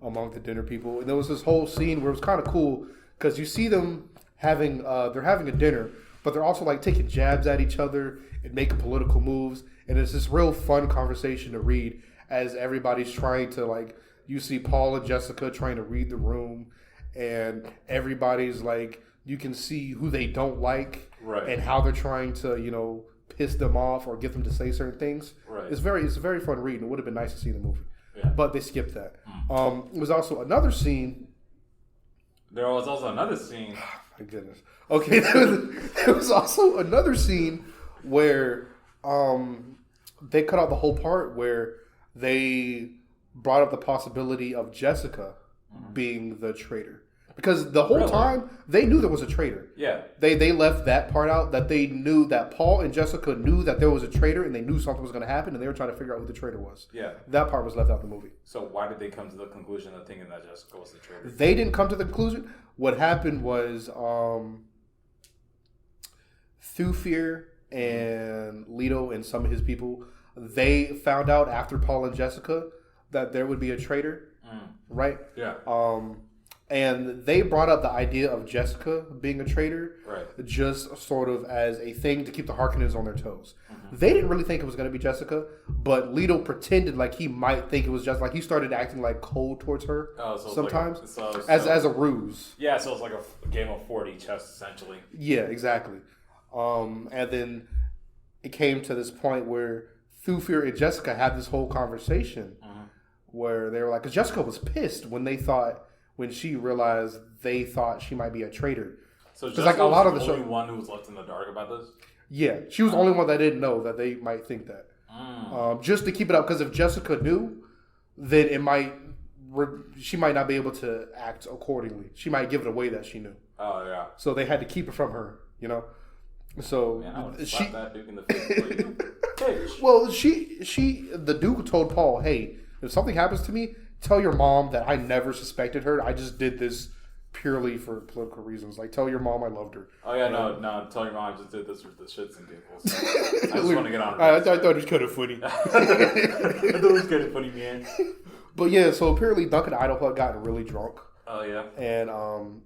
among the dinner people, and there was this whole scene where it was kind of cool because you see them they're having a dinner, but they're also like taking jabs at each other and making political moves, and it's this real fun conversation to read as everybody's trying to like. You see Paul and Jessica trying to read the room, and everybody's like, you can see who they don't like, right, and how they're trying to piss them off or get them to say certain things. Right. It's a very fun read, and it would have been nice to see in the movie. Yeah. But they skipped that. There was also another scene. There was also another scene. My goodness. Okay, there was also another scene where they cut out the whole part where they brought up the possibility of Jessica being the traitor. Because the whole time, they knew there was a traitor. Yeah. They left that part out, that they knew that Paul and Jessica knew that there was a traitor, and they knew something was going to happen, and they were trying to figure out who the traitor was. Yeah. That part was left out of the movie. So why did they come to the conclusion of thinking that Jessica was the traitor? They didn't come to the conclusion. What happened was Thufir and Leto and some of his people, they found out after Paul and Jessica that there would be a traitor, right? Yeah. And they brought up the idea of Jessica being a traitor, Right. just sort of as a thing to keep the Harkonnens on their toes. They didn't really think it was going to be Jessica, but Leto pretended like he might think it was Jessica. Like he started acting like cold towards her sometimes, as a ruse. Yeah, so it's like a game of 4D chess, essentially. Yeah, exactly. And then it came to this point where Thufir and Jessica had this whole conversation where they were like, because Jessica was pissed when she realized they thought she might be a traitor. So Jessica like a lot of the only one who was left in the dark about this? Yeah, she was the only one that didn't know that they might think that. Just to keep it up, because if Jessica knew, then she might not be able to act accordingly. She might give it away that she knew. Oh, yeah. So they had to keep it from her, you know? So man, I would slap that Duke in the face. Well, the Duke told Paul, hey, if something happens to me, tell your mom that I never suspected her. I just did this purely for political reasons. Like, tell your mom I loved her. Oh, yeah, no. Tell your mom I just did this for the shits and giggles. I just want to get on her. I thought it was kind of funny. I thought it was kind of funny, man. But yeah, so apparently Duncan Idaho had gotten really drunk. Oh, yeah. And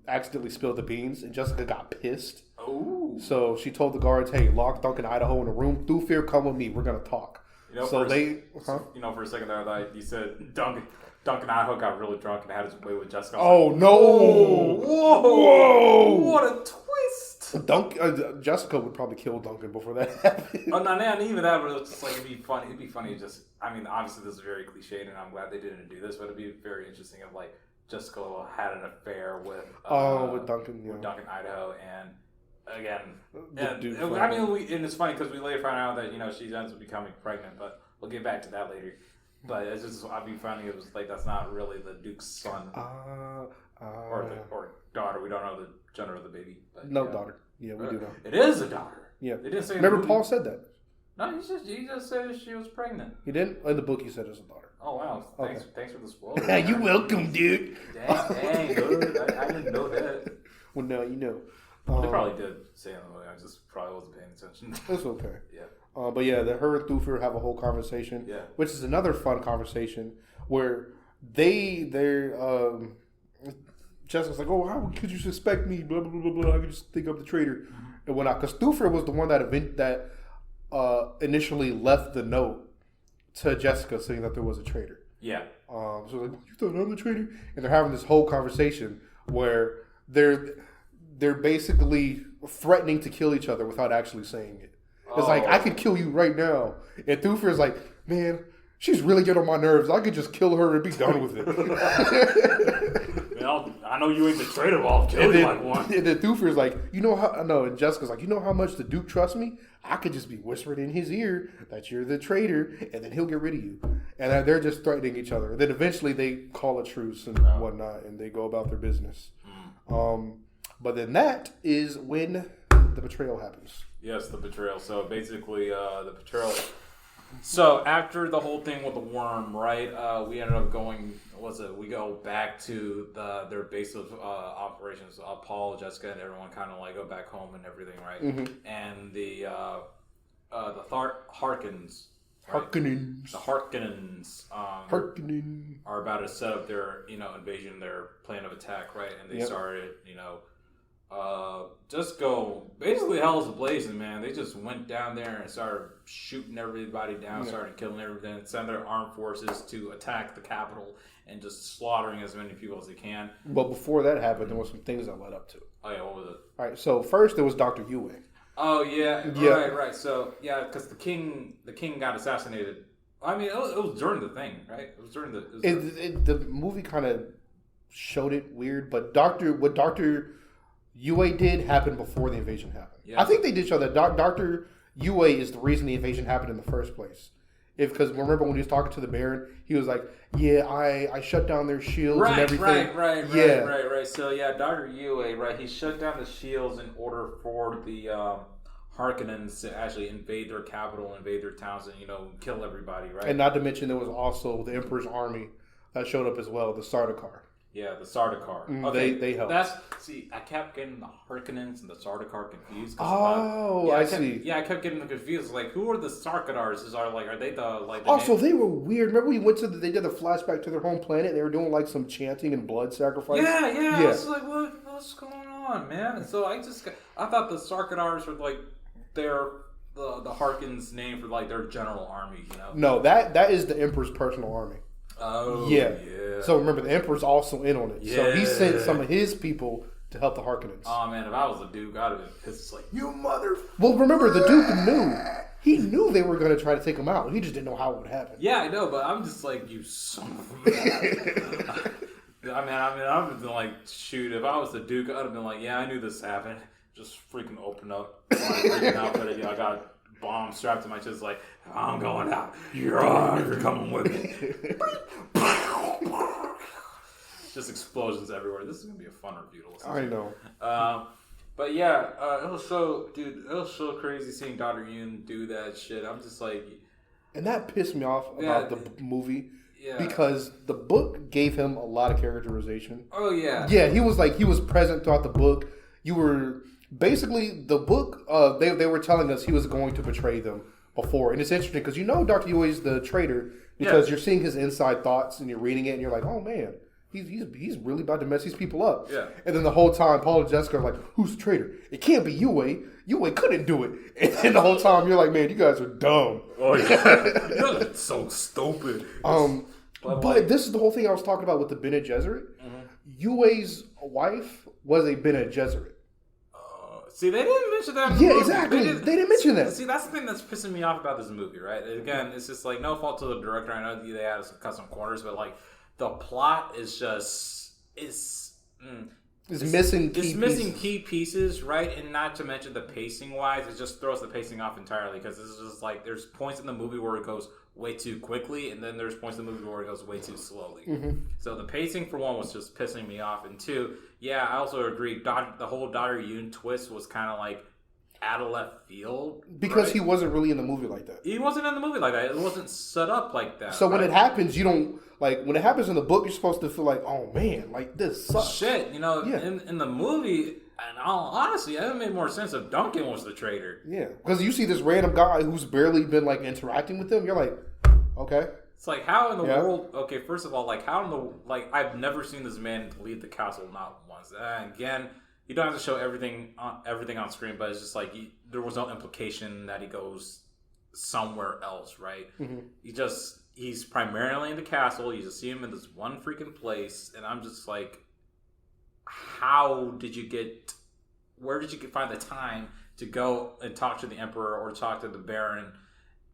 accidentally spilled the beans, and Jessica got pissed. Oh. So she told the guards, hey, lock Duncan Idaho in a room. Thufir, come with me. We're going to talk. You know, for a second there, I thought you said Duncan Idaho got really drunk and had his way with Jessica. Oh, no. Whoa. What a twist. Jessica would probably kill Duncan before that happened. Oh, no, not even that, but it was just like, it'd be funny just, I mean, obviously this is very cliched, and I'm glad they didn't do this, but it'd be very interesting if, like, Jessica had an affair with Duncan, with Duncan Idaho, and again, I mean, and it's funny because we later find out that she ends up becoming pregnant, but we'll get back to that later. But it's just, I'd be funny. It was like that's not really the Duke's son or daughter. We don't know the gender of the baby. But, daughter. Yeah, we do know. It is a daughter. Yeah, they didn't say. Remember, Paul said that. No, he just said she was pregnant. He didn't. In the book, he said it was a daughter. Oh wow! Thanks for the spoiler. You're welcome, dude. Dang, dude. I didn't know that. Well, now you know. They probably did say it in the movie. I just probably wasn't paying attention. That's okay. Yeah. But yeah, her and Thufir have a whole conversation. Yeah. Which is another fun conversation where Jessica's like, oh, how could you suspect me? Blah, blah, blah, blah, blah. I could just think I'm the traitor. And whatnot. Because Thufir was the one that initially left the note to Jessica saying that there was a traitor. Yeah. So like, you thought I'm the traitor? And they're having this whole conversation where they're basically threatening to kill each other without actually saying it. It's like, I could kill you right now. And Thufir's like, man, she's really getting on my nerves. I could just kill her and be done with it. I know you ain't the traitor, but I'll kill you like one. And then Thufir's like, and Jessica's like, you know how much the Duke trusts me? I could just be whispering in his ear that you're the traitor, and then he'll get rid of you. And they're just threatening each other. And then eventually they call a truce and whatnot, and they go about their business. But then that is when the betrayal happens. Yes, the betrayal. So basically, the betrayal. So after the whole thing with the worm, right? We ended up going. We go back to their base of operations. Paul, Jessica, and everyone kind of like go back home and everything, right? Mm-hmm. And the Harkonnens. Right? The Harkonnens are about to set up their invasion, their plan of attack, right? And they started just go basically hell's blazing, man. They just went down there and started shooting everybody down, started killing everything, send their armed forces to attack the capital and just slaughtering as many people as they can. But before that happened, there were some things that led up to it. Oh yeah, what was it? All right, so first there was Dr. Yue. Oh yeah, right. So yeah, because the king got assassinated. I mean, it was during the thing, right? It was during the movie kind of showed it weird, but what Dr. Yue did happen before the invasion happened. Yeah. I think they did show that Dr. Yue is the reason the invasion happened in the first place. Because remember when he was talking to the Baron, he was like, "Yeah, I shut down their shields and everything." Right. So yeah, Dr. Yue, right? He shut down the shields in order for the Harkonnens to actually invade their capital, invade their towns, and kill everybody, right? And not to mention there was also the Emperor's army that showed up as well, the Sardaukar. Yeah, the Sardaukar. They help. I kept getting the Harkonnens and the Sardaukar confused. I see. Yeah, I kept getting them confused. Like, who are the Sarkadars? Are they the Also, they were weird. Remember we went to they did a flashback to their home planet. And they were doing like some chanting and blood sacrifice. Yeah. I was like, what's going on, man? And so I thought the Sarkadars were like the Harkonnens' name for like their general army. You know? No, that is the Emperor's personal army. Oh, yeah. So remember, the Emperor's also in on it. Yeah. So he sent some of his people to help the Harkonnens. Oh man, if I was the Duke, I'd have been pissed. Like, you mother. Well, remember, the Duke knew. He knew they were going to try to take him out. He just didn't know how it would happen. Yeah, I know, but I'm just like, you son of a. I've been like, shoot, if I was the Duke, I'd have been like, yeah, I knew this happened. Just freaking open up. Freaking out, but I got bomb strapped to my chest, like, I'm going out. You're coming with me. Just explosions everywhere. This is gonna be a fun review to listen to. I know. But yeah, it was so crazy seeing Dr. Yoon do that shit. I'm just like, and that pissed me off about the movie. Yeah. Because the book gave him a lot of characterization. Oh yeah. Yeah, he was present throughout the book. You were basically the book. They were telling us he was going to betray them before, and it's interesting because Dr. Yui is the traitor because you're seeing his inside thoughts and you're reading it and you're like, oh man. He's really about to mess these people up. Yeah. And then the whole time, Paul and Jessica are like, who's the traitor? It can't be Yue. Yue couldn't do it. And then the whole time, you're like, man, you guys are dumb. Oh, yeah. You're so stupid. But this is the whole thing I was talking about with the Bene Gesserit. Mm-hmm. Yue's wife was a Bene Gesserit. See, they didn't mention that. Yeah, exactly. They didn't mention that. See, that's the thing that's pissing me off about this movie, right? Again, it's just like, no fault to the director. I know they had to cut some corners, but like, the plot is just it's missing key pieces, right? And not to mention the pacing wise, it just throws the pacing off entirely because this is just like there's points in the movie where it goes way too quickly, and then there's points in the movie where it goes way too slowly. Mm-hmm. So the pacing for one was just pissing me off, and two, yeah, I also agree. The whole Dr. Yoon twist was kind of like out of left field because he wasn't really in the movie like that. He wasn't in the movie like that. It wasn't set up like that. So when it happens, you don't like when it happens in the book. You're supposed to feel like, oh man, like this sucks. Shit, in the movie, and honestly, it made more sense if Duncan was the traitor. Yeah, because you see this random guy who's barely been like interacting with him. You're like, okay. It's like how in the world? Okay, first of all, like how in the I've never seen this man leave the castle not once. Again. You don't have to show everything on screen, but it's just like there was no implication that he goes somewhere else, right? Mm-hmm. He's primarily in the castle. You just see him in this one freaking place, and I'm just like, where did you find the time to go and talk to the Emperor or talk to the Baron?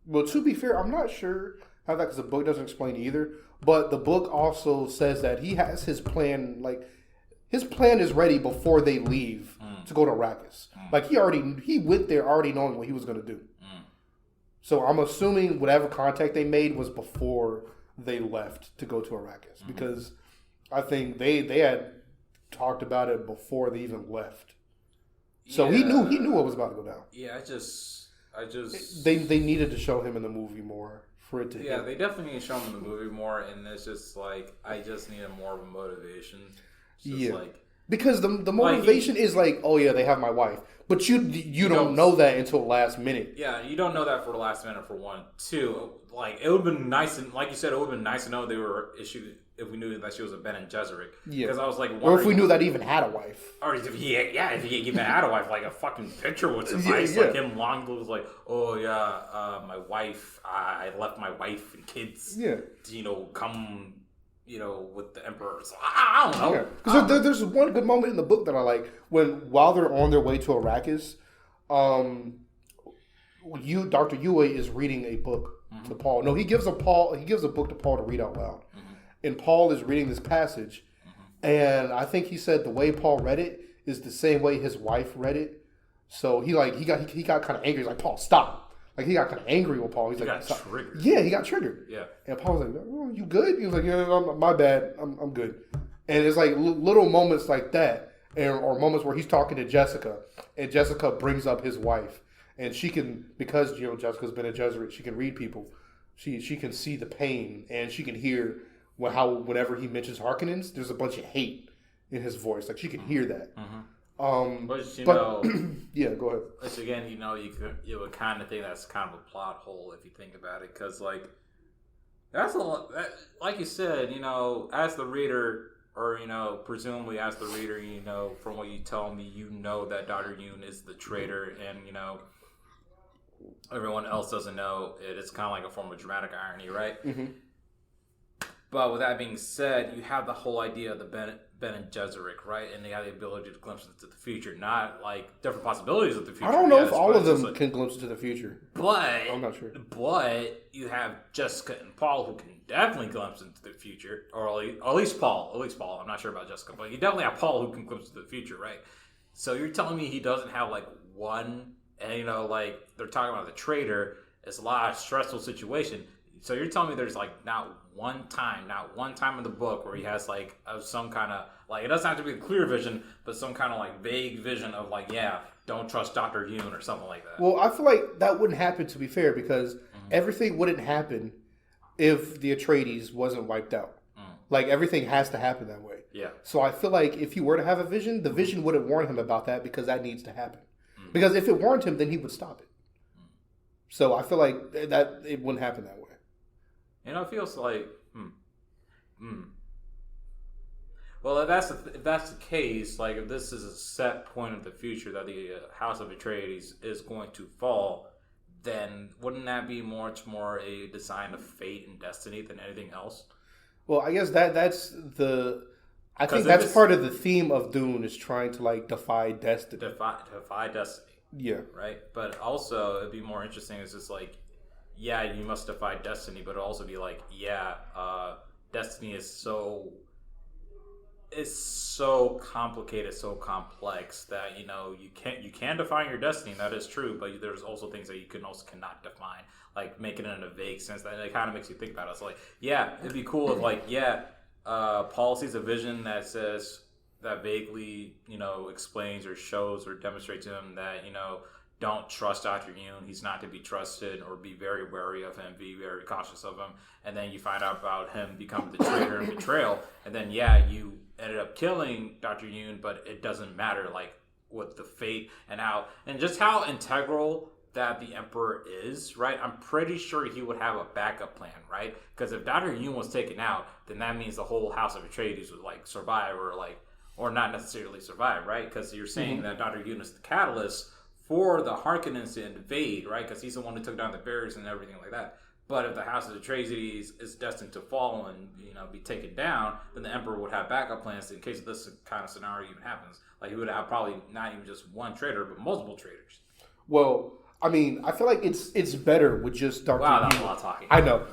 Well, to be fair, I'm not sure how that because the book doesn't explain either. But the book also says that he has his plan, like. His plan is ready before they leave to go to Arrakis. Like he went there already knowing what he was going to do. So I'm assuming whatever contact they made was before they left to go to Arrakis because I think they had talked about it before they even left. So he knew what was about to go down. Yeah, I just they needed to show him in the movie more for it to. Yeah, they definitely need to show him in the movie more, and it's just like I just needed more of a motivation. Because the motivation is like, oh yeah, they have my wife, but you don't know that until the last minute. Yeah, you don't know that for the last minute for one. Two, like it would have been nice, and like you said, it would have been nice to know they were issued if we knew that she was a Bene Gesserit. Yeah, because I was like, or if we knew that he even had a wife, or if he even had a wife, like a fucking picture would suffice. Like him long was like, oh yeah, my wife, I left my wife and kids. Yeah, to, come. With the Emperor. So I don't know. Because there's one good moment in the book that I like while they're on their way to Arrakis, Dr. Yue is reading a book to Paul. No, he gives a book to Paul to read out loud. And Paul is reading this passage. And I think he said the way Paul read it is the same way his wife read it. So he got kind of angry. He's like, Paul, stop. Like, he got kind of angry with Paul. He got triggered. Yeah, he got triggered. Yeah. And Paul was like, oh, you good? He was like, yeah, my bad. I'm good. And it's like little moments like that, or moments where he's talking to Jessica, and Jessica brings up his wife. And she can, because, Jessica's been a Jesuit, she can read people. She can see the pain, and she can hear whenever he mentions Harkonnens, there's a bunch of hate in his voice. Like, she can hear that. But yeah, go ahead. Which again, you would kind of think that's kind of a plot hole if you think about it, because like that's a lot. Like you said, as the reader, or presumably as the reader, from what you tell me, that Dr. Yoon is the traitor, and everyone else doesn't know it. It's kind of like a form of dramatic irony, right? Mm-hmm. But with that being said, you have the whole idea of the Ben and Gesserit, right? And they have the ability to glimpse into the future, not like different possibilities of the future. I don't know if all of them can glimpse into the future. But I'm not sure. But you have Jessica and Paul who can definitely glimpse into the future, or at least Paul. At least Paul. I'm not sure about Jessica, but you definitely have Paul who can glimpse into the future, right? So you're telling me he doesn't have like one, and like they're talking about the traitor. It's a lot of stressful situation. So you're telling me there's like not one time in the book where he has like some kind of like, it doesn't have to be a clear vision, but some kind of like vague vision of like, yeah, don't trust Dr. Yoon or something like that. Well, I feel like that wouldn't happen, to be fair, because everything wouldn't happen if the Atreides wasn't wiped out. Like, everything has to happen that way. Yeah. So I feel like if he were to have a vision, the vision wouldn't warn him about that, because that needs to happen. Because if it warned him, then he would stop it. So I feel like that it wouldn't happen that way. It feels like, Well, if that's the case, like if this is a set point of the future that the House of Atreides is going to fall, then wouldn't that be much more a design of fate and destiny than anything else? Well, I guess that's part of the theme of Dune, is trying to like defy destiny. Defy destiny. Yeah. Right? But also, it'd be more interesting. It's just like, yeah, you must defy destiny, but it'd also be like, yeah, destiny is so complicated, so complex that you can define your destiny. That is true, but there's also things that you cannot define, like making it in a vague sense. That it kind of makes you think about it. It's like, yeah, it'd be cool if like, yeah, Paul sees a vision that says that vaguely explains or shows or demonstrates to him that don't trust Dr. Yoon. He's not to be trusted, or be very wary of him, be very cautious of him. And then you find out about him becoming the traitor and betrayal. And then, yeah, you ended up killing Dr. Yoon, but it doesn't matter, like, with the fate and just how integral that the Emperor is, right? I'm pretty sure he would have a backup plan, right? Because if Dr. Yoon was taken out, then that means the whole House of Atreides would, like, survive, or not necessarily survive, right? Because you're saying that Dr. Yoon is the catalyst for the Harkonnens to invade, right? Because he's the one who took down the barriers and everything like that. But if the House of Atreides is destined to fall and be taken down, then the Emperor would have backup plans in case this kind of scenario even happens. Like, he would have probably not even just one traitor, but multiple traitors. Well, I mean, I feel like it's better with just Dr. Wow, that's a lot of talking. I know.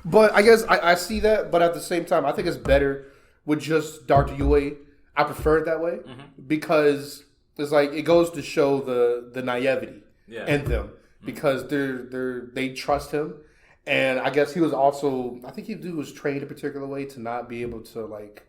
But I guess I see that, but at the same time, I think it's better with just Dr. Yue. I prefer it that way, because it's like it goes to show the naivety in them, because they trust him, and I guess he was also, I think he was trained a particular way to not be able to like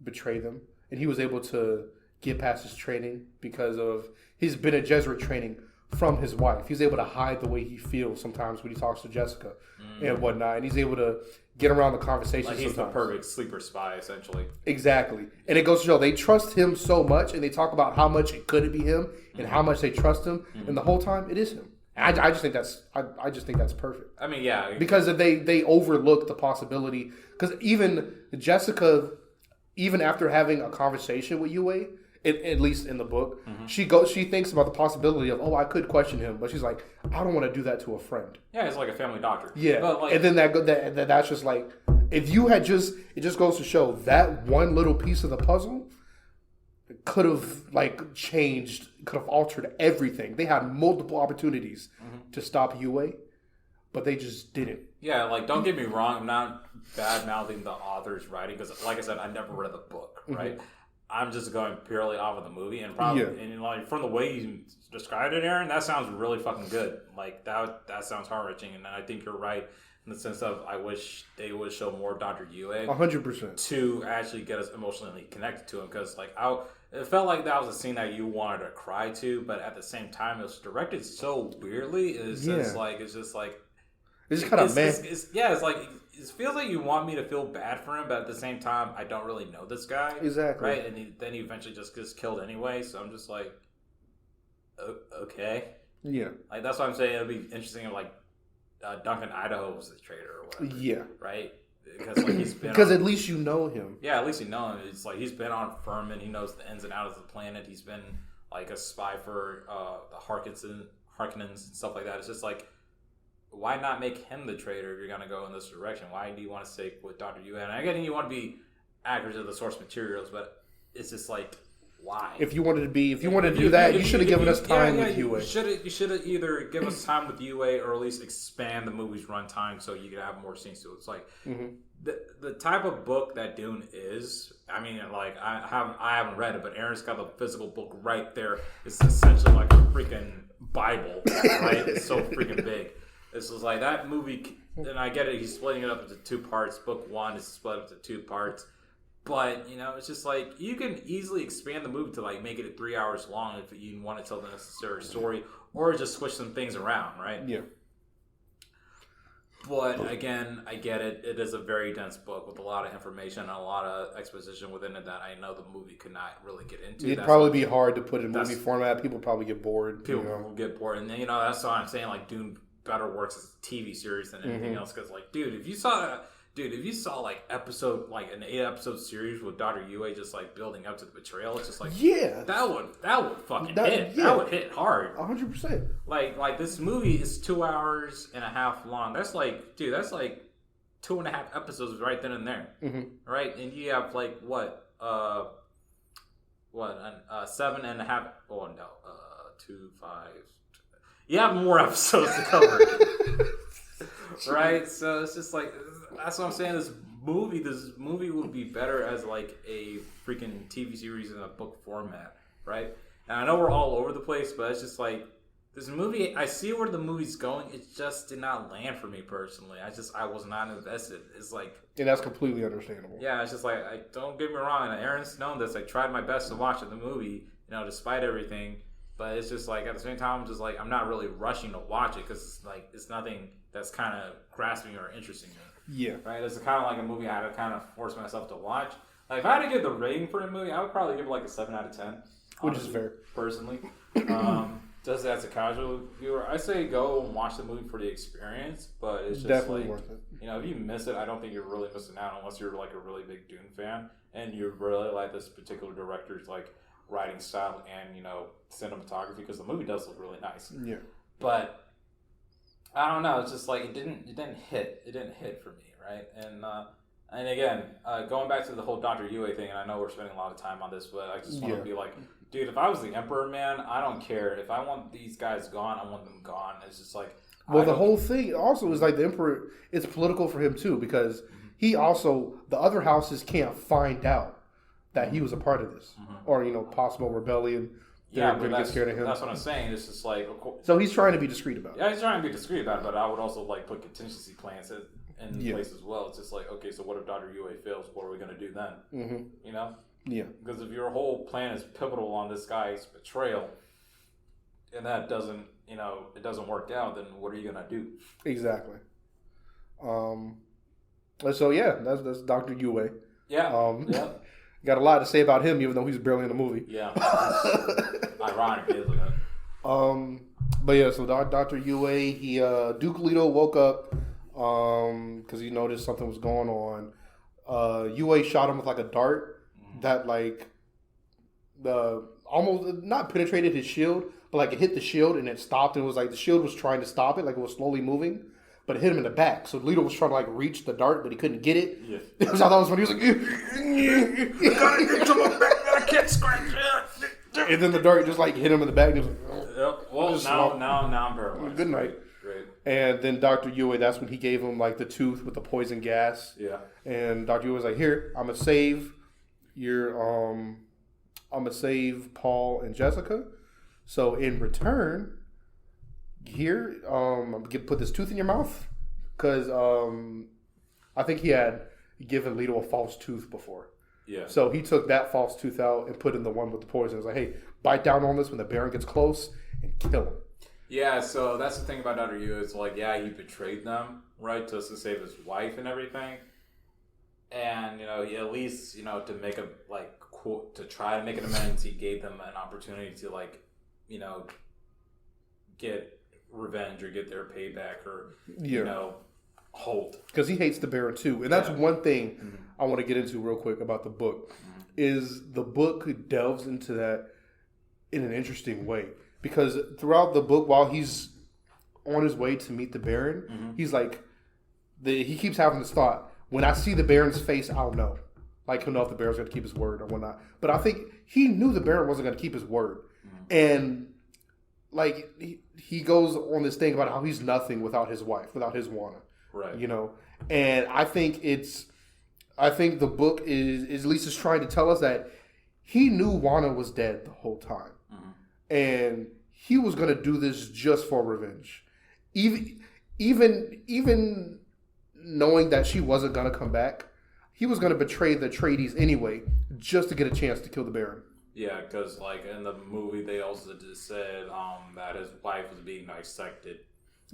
betray them, and he was able to get past his training because of his Bene Gesserit training from his wife. He's able to hide the way he feels sometimes when he talks to Jessica and whatnot, and he's able to get around the conversation. Like, he's sometimes. the perfect sleeper spy, essentially. Exactly, and it goes to show they trust him so much, and they talk about how much it could be him and how much they trust him, and the whole time it is him. I just think that's perfect. I mean, yeah, because they overlook the possibility, because even Jessica, even after having a conversation with Yue, at least in the book, she thinks about the possibility of, I could question him, but she's like, I don't want to do that to a friend. Yeah, it's like a family doctor. Yeah, but like, and then that's just like, if you had it just goes to show that one little piece of the puzzle could have like changed, could have altered everything. They had multiple opportunities to stop Yue, but they just didn't. Yeah, like, don't get me wrong, I'm not bad-mouthing the author's writing, because like I said, I never read the book, right? I'm just going purely off of the movie, and probably and like from the way you described it, Aaron, that sounds really fucking good. Like, that sounds heart-wrenching, and I think you're right in the sense of, I wish they would show more Dr. Yue 100% to actually get us emotionally connected to him, because like it felt like that was a scene that you wanted to cry to, but at the same time it was directed so weirdly. It's just like It's just kind of meh. It's like it feels like you want me to feel bad for him, but at the same time, I don't really know this guy. Exactly. Right, and then he eventually just gets killed anyway. So I'm just like, okay. Yeah. Like that's what I'm saying. It'd be interesting if like Duncan Idaho was the traitor or whatever. Yeah. Right. Because like he's been at least you know him. Yeah, at least you know him. It's like he's been on Furman. He knows the ins and outs of the planet. He's been like a spy for the Harkonnens and stuff like that. It's just like, why not make him the traitor if you're gonna go in this direction? Why do you want to stick with Dr. Yueh? And I get you want to be accurate to the source materials, but it's just like, why? If you wanted to do that, you should have given us time with Yueh. You should have either give us time with Yueh or at least expand the movie's runtime so you could have more scenes to it. It's like the type of book that Dune is. I mean, like I haven't read it, but Aaron's got the physical book right there. It's essentially like a freaking Bible, right? It's so freaking big. This is like that movie, and I get it. He's splitting it up into 2 parts. Book 1 is split up into 2 parts. But, it's just like, you can easily expand the movie to, like, make it 3 hours long if you want to tell the necessary story, or just switch some things around, right? Yeah. But, again, I get it. It is a very dense book with a lot of information and a lot of exposition within it that I know the movie could not really get into. It'd probably be hard to put in movie format. People probably get bored. People will get bored. And, that's why I'm saying, like, Dune better works as a TV series than anything else. Because, like, if you saw like an 8-episode series with Dr. Yueh just like building up to the betrayal, it's just like that would fucking hit. Yeah. That would hit hard. 100%. Like this movie is 2 hours and a half long. That's like 2.5 episodes right then and there. Right? And you have like 7.5. Oh no, 2, 5. You have more episodes to cover. Right? So it's just like, that's what I'm saying. This movie would be better as like a freaking TV series in a book format, right? And I know we're all over the place, but it's just like this movie. I see where the movie's going. It just did not land for me personally. I was not invested. It's like, and that's completely understandable. Yeah, it's just like, don't get me wrong. And Aaron's known this. I tried my best to watch the movie, despite everything. But it's just like, at the same time, I'm just like, I'm not really rushing to watch it because it's like, it's nothing that's kind of grasping or interesting me. Yeah. Right? It's kind of like a movie I had to kind of force myself to watch. Like, if I had to give the rating for a movie, I would probably give it like a 7 out of 10. Which is fair. Personally. Just as a casual viewer, I say go and watch the movie for the experience, but it's just definitely like, worth it. If you miss it, I don't think you're really missing out unless you're like a really big Dune fan and you really like this particular director's like writing style and cinematography, because the movie does look really nice. Yeah. But I don't know. It's just like it didn't hit. It didn't hit for me, right? And again, going back to the whole Dr. Yueh thing, and I know we're spending a lot of time on this, but I just want to be like, dude, if I was the Emperor, man, I don't care. If I want these guys gone, I want them gone. It's just like, well, the whole thing also is like the Emperor. It's political for him too, because he also, the other houses can't find out that he was a part of this, or possible rebellion. Yeah, but get scared of him. That's what I'm saying. It's just like, so he's trying to be discreet about it. Yeah, he's trying to be discreet about it, but I would also like put contingency plans in place as well. It's just like, okay, so what if Dr. Yueh fails? What are we going to do then? Yeah. Because if your whole plan is pivotal on this guy's betrayal, and that doesn't, it doesn't work out, then what are you going to do? Exactly. So yeah, that's Dr. Yueh. Yeah. Got a lot to say about him, even though he's barely in the movie. Yeah. Ironic, isn't it? But yeah, so Dr. Yueh, Duke Leto woke up because he noticed something was going on. Yueh shot him with like a dart that like almost not penetrated his shield, but like it hit the shield and it stopped, and it was like the shield was trying to stop it, like it was slowly moving. But it hit him in the back. So Leto was trying to like reach the dart, but he couldn't get it. Yes. Which I thought was funny. He was like, you gotta get to my back, I can't scratch it. And then the dart just like hit him in the back. And he was like, yep. Well, now I'm paralyzed. Good night. Great. And then Dr. Yueh, that's when he gave him like the tooth with the poison gas. Yeah. And Dr. Yueh was like, here, I'm gonna save Paul and Jessica. So in return, here, I'm gonna put this tooth in your mouth, because I think he had given Leto a false tooth before. Yeah. So he took that false tooth out and put in the one with the poison. It was like, hey, bite down on this when the Baron gets close and kill him. Yeah, so that's the thing about Dr. Yu. It's like, yeah, he betrayed them, right, just to save his wife and everything. And, he at least, to make a, like, to try to make an amends, he gave them an opportunity to, like, get revenge or get their payback or, hold. Because he hates the Baron too. And that's one thing I want to get into real quick about the book, is the book delves into that in an interesting way. Because throughout the book, while he's on his way to meet the Baron, he's like, he keeps having this thought, when I see the Baron's face, I'll know. Like, he'll know if the Baron's going to keep his word or whatnot. But I think he knew the Baron wasn't going to keep his word. And, like, he goes on this thing about how he's nothing without his wife, without his Juana. Right. And I think the book is at least is trying to tell us that he knew Juana was dead the whole time. And he was going to do this just for revenge. Even knowing that she wasn't going to come back, he was going to betray the Atreides anyway, just to get a chance to kill the Baron. Yeah, because, like, in the movie, they also just said that his wife was being dissected.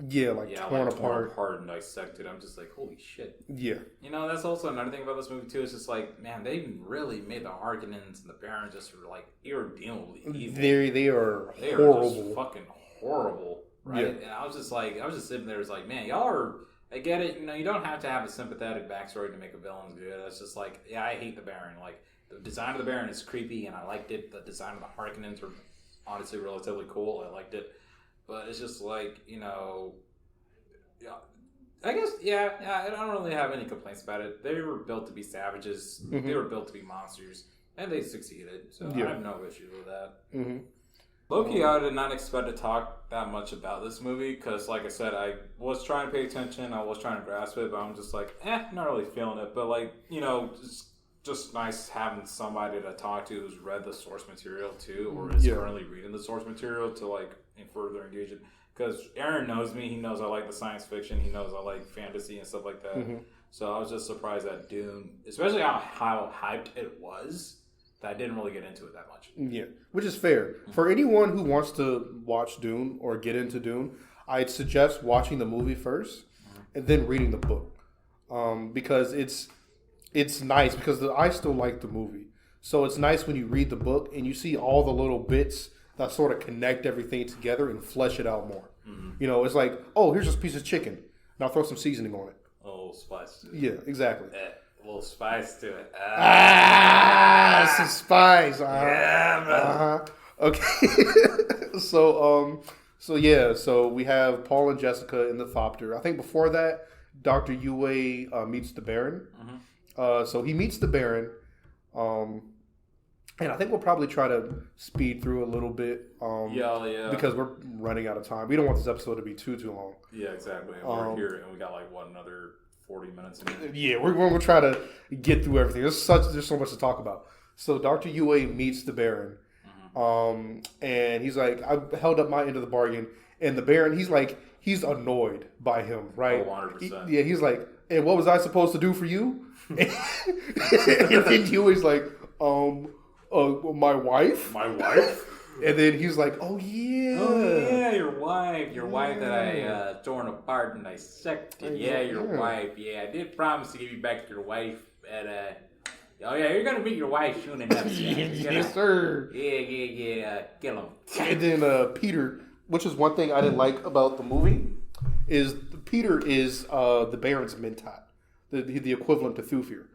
Yeah, torn apart and dissected. I'm just like, holy shit. Yeah. That's also another thing about this movie, too. It's just like, man, they really made the Harkonnens and the Baron just like irredeemably evil. They are They horrible. are just fucking horrible, right? Yeah. And I was just sitting there, like, man, y'all are, I get it. You don't have to have a sympathetic backstory to make a villain good. It's just like, yeah, I hate the Baron. Like, the design of the Baron is creepy, and I liked it. The design of the Harkonnens were honestly relatively cool. I liked it. But it's just like, I guess, I don't really have any complaints about it. They were built to be savages. They were built to be monsters. And they succeeded. So I have no issues with that. Low-key, I did not expect to talk that much about this movie. Because, like I said, I was trying to pay attention. I was trying to grasp it. But I'm just like, not really feeling it. But, like, just nice having somebody to talk to who's read the source material, too. Or is currently reading the source material to, like, further engage it. Because Aaron knows me. He knows I like the science fiction. He knows I like fantasy and stuff like that. So I was just surprised at Dune, especially how hyped it was, that I didn't really get into it that much. Yeah, which is fair. For anyone who wants to watch Dune or get into Dune, I'd suggest watching the movie first and then reading the book. Because it's nice, because I still like the movie. So it's nice when you read the book and you see all the little bits that sort of connect everything together and flesh it out more. It's like, oh, here's this piece of chicken. Now throw some seasoning on it. A little spice to it. Yeah, exactly. A little spice to it. Some spice. Okay. So we have Paul and Jessica in the Thopter. I think before that, Dr. Yue meets the Baron. So he meets the Baron. And I think we'll probably try to speed through a little bit. Because we're running out of time. We don't want this episode to be too long. Yeah, exactly. And we're here, and we got another 40 minutes in it. Yeah, we're going to try to get through everything. There's so much to talk about. So Dr. Yue meets the Baron. And he's like, I held up my end of the bargain. And the Baron, he's annoyed by him, right? 100%. He's like, and what was I supposed to do for you? And then Yue's like, my wife? My wife? And then he's like, oh yeah, your wife that I torn apart and dissected. Yeah, your wife. Yeah, I did promise to give you back your wife. And you're gonna meet your wife soon enough. Yes, sir. Yeah, kill him. And then Peter, which is one thing I didn't like about the movie, is Peter is the Baron's mentat, the equivalent to Thufir,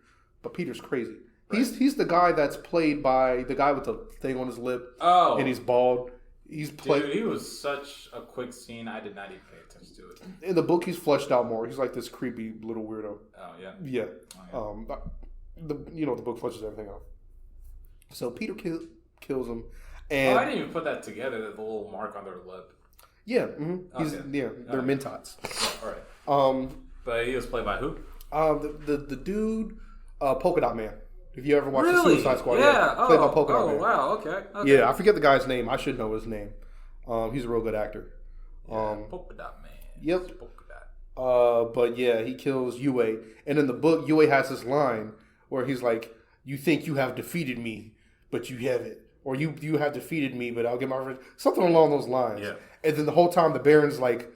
but Peter's crazy. Right. He's the guy that's played by the guy with the thing on his lip. Oh, and he's bald. Dude, he was such a quick scene. I did not even pay attention to it. In the book, he's fleshed out more. He's like this creepy little weirdo. Oh yeah. Yeah. Oh, yeah. The book fleshes everything out. So Peter kills him. And I didn't even put that together. The little mark on their lip. Yeah. They're mentats. All right. But he was played by who? The dude, Polka Dot Man. If you ever watched the Really? Suicide Squad, Yeah. played by Polka Dot Man. Oh, wow. Okay. Yeah, I forget the guy's name. I should know his name. He's a real good actor. Polka Dot Man. Yep. Polka Dot. But yeah, he kills Yue. And in the book, Yue has this line where he's like, "You think you have defeated me, but you haven't." or you have defeated me, but I'll get my revenge. Something along those lines. Yeah. And then the whole time the Baron's like,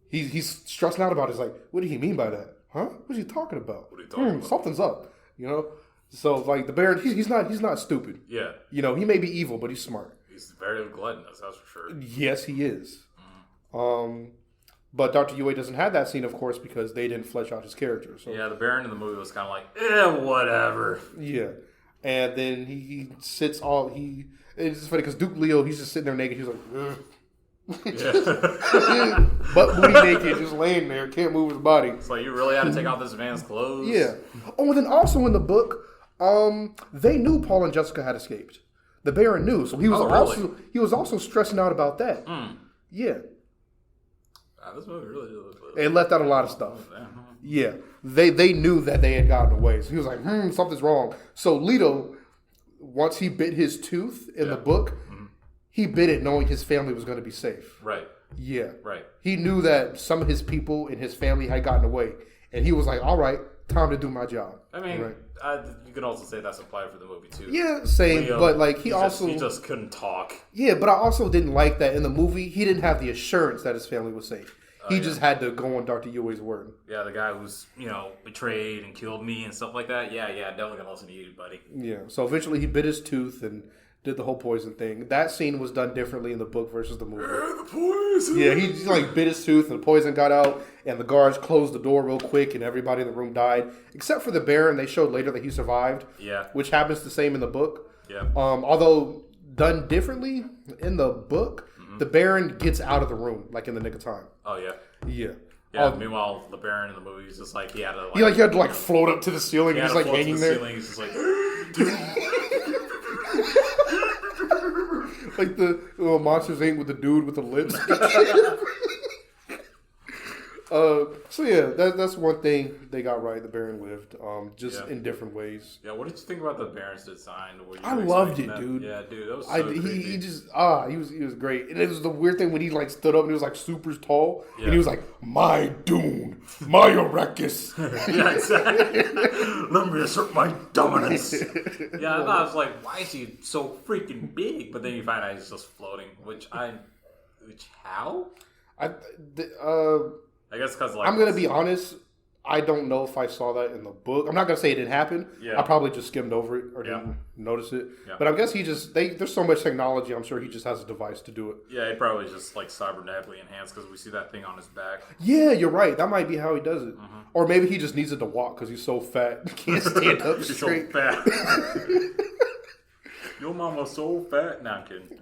he's stressing out about it. He's like, what did he mean by that? Huh? What's he talking about? What are you talking about? Something's up. You know? So like the Baron, he's not stupid. Yeah. You know, he may be evil, but he's smart. He's very gluttonous, that's for sure. Yes, he is. But Dr. Yue doesn't have that scene, of course, because they didn't flesh out his character. So yeah, the Baron in the movie was kind of like, whatever. Yeah. And then he sits all it's just funny because Duke Leo, he's just sitting there naked. He's like, butt booty naked, just laying there, can't move his body. It's like, you really had to take off this man's clothes? Yeah. Oh, and then also in the book, they knew Paul and Jessica had escaped. The Baron knew, so he was also stressing out about that. Yeah. This movie really did. It left out a lot of stuff. Yeah. They knew that they had gotten away. So he was like, something's wrong. So Leto, once he bit his tooth in the book, he bit it knowing his family was going to be safe. Right. Yeah. Right. He knew that some of his people in his family had gotten away. And he was like, all right, time to do my job. I mean, you could also say that's applied for the movie, too. Yeah, same. Leo, but like he just couldn't talk. Yeah, but I also didn't like that in the movie. He didn't have the assurance that his family was safe. He just had to go on Dr. Yue's word. Yeah, the guy who's, betrayed and killed me and stuff like that. Yeah, definitely gonna listen to you, buddy. Yeah, so eventually he bit his tooth and did the whole poison thing. That scene was done differently in the book versus the movie. The poison! Yeah, he like bit his tooth and the poison got out and the guards closed the door real quick and everybody in the room died. Except for the Baron, they showed later that he survived. Yeah. Which happens the same in the book. Yeah. Although done differently in the book, the Baron gets out of the room like in the nick of time. Oh, yeah. Yeah. Yeah, meanwhile, the Baron in the movie is just like, he had to like... He had to float up to the ceiling and he's like hanging there. He's just like... like the little Monsters Inc. with the dude with the lips. So yeah, that's one thing they got right. The Baron lived, in different ways. Yeah, what did you think about the Baron's design? I loved it, dude. Yeah, dude, that was so creepy. He was great. And it was the weird thing when he stood up and he was super tall, and he was like, "My Dune, my Arrakis." Yeah, exactly. Let me assert my dominance. Yeah, I thought I was like, why is he so freaking big? But then you find out he's just floating, which how? I guess because I'm gonna be honest. I don't know if I saw that in the book. I'm not gonna say it didn't happen. Yeah. I probably just skimmed over it or didn't notice it. Yeah. But I guess there's so much technology. I'm sure he just has a device to do it. Yeah, he probably just cybernetically enhanced because we see that thing on his back. Yeah, you're right. That might be how he does it. Mm-hmm. Or maybe he just needs it to walk because he's so fat he can't stand up He's straight. So fat. Your mama's so fat. No, I'm kidding.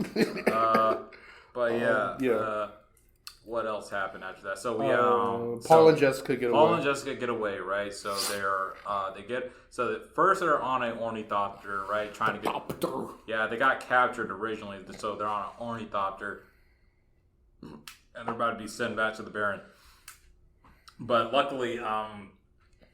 But yeah. What else happened after that? So Paul and Jessica get away. Paul and Jessica get away, right? So first they're on an ornithopter, right? Trying to get. Yeah, they got captured originally, so they're on an ornithopter, and they're about to be sent back to the Baron. But luckily,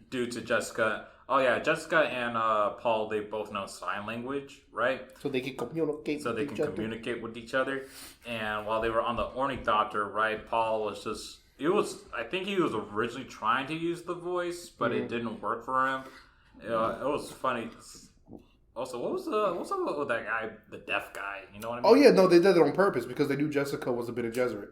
due to Jessica. Oh yeah, Jessica and Paul, they both know sign language, right? So they can communicate. Communicate with each other. And while they were on the ornithopter, right, Paul was just. I think he was originally trying to use the voice, but it didn't work for him. It was funny. Also, what's up with that guy, the deaf guy? You know what I mean? Oh yeah, no, they did it on purpose because they knew Jessica was a Bene Gesserit.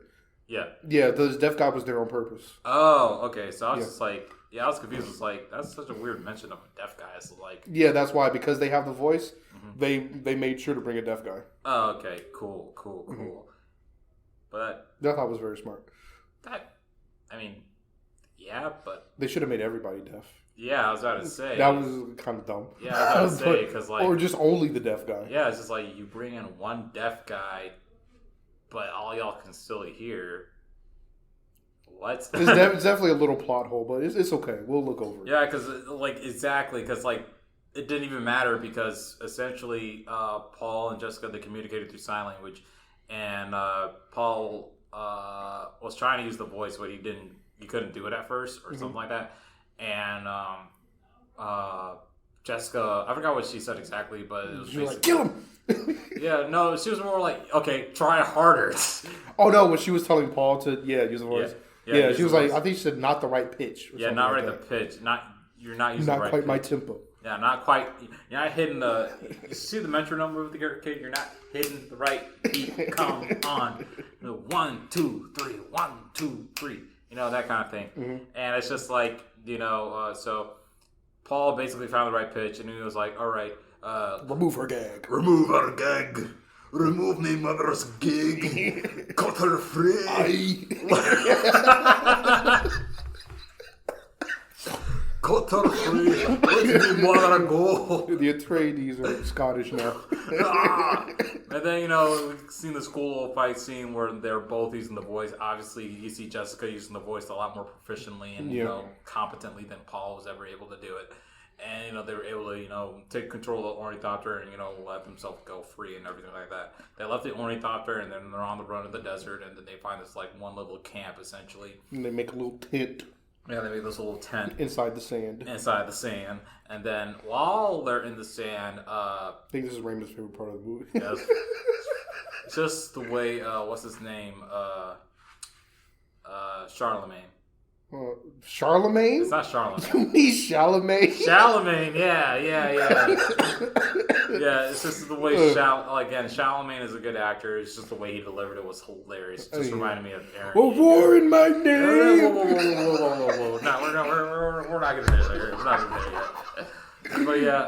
Yeah. Yeah, the deaf guy was there on purpose. Oh, okay. So I was just like. Yeah, I was confused. It's like, that's such a weird mention of a deaf guy. So yeah, that's why, because they have the voice, they made sure to bring a deaf guy. Oh, okay. Cool. But that I thought was very smart. But they should have made everybody deaf. Yeah, I was about to say. That was kind of dumb. Yeah, I was about to say, because or just only the deaf guy. Yeah, it's just like, you bring in one deaf guy, but all y'all can still hear. What? It's definitely a little plot hole, but it's okay. We'll look over it. Yeah, because it didn't even matter because essentially Paul and Jessica, they communicated through sign language, and Paul was trying to use the voice, but he couldn't do it at first or something like that, and Jessica, I forgot what she said exactly, but it was basically like, kill him. Yeah, no, she was more like, okay, try harder. Oh no, when she was telling Paul to use the voice. Yeah, she was like, I think she said not the right pitch. Not right the pitch. You're not using the right quite pitch. My tempo. Yeah, not quite. You're not hitting the. You see the metronome move with the kid. You're not hitting the right beat. Come on, 1, 2, 3, 1, 2, 3. That kind of thing. Mm-hmm. And it's just like so Paul basically found the right pitch, and he was like, "All right, remove her gag. Remove her gag. Remove me mother's gig. Cut her free." Cut her free. Let me mother go. The Atreides are Scottish now. And then, we've seen this cool little fight scene where they're both using the voice. Obviously, you see Jessica using the voice a lot more proficiently and, competently than Paul was ever able to do it. And, they were able to, take control of the Ornithopter and, let themselves go free and everything like that. They left the Ornithopter and then they're on the run in the desert and then they find this, one little camp, essentially. And they make a little tent. Yeah, they make this little tent. Inside the sand. And then while they're in the sand... I think this is Raymond's favorite part of the movie. Yes. Just the way... what's his name? Charlemagne. Charlemagne? It's not Charlemagne. You mean Charlemagne? Charlemagne, yeah. Yeah, it's just the way Charlemagne is a good actor. It's just the way he delivered it was hilarious. It just reminded me of Aaron. A war in my name! Whoa. No, we're not going to do it. We're not going to do it yet.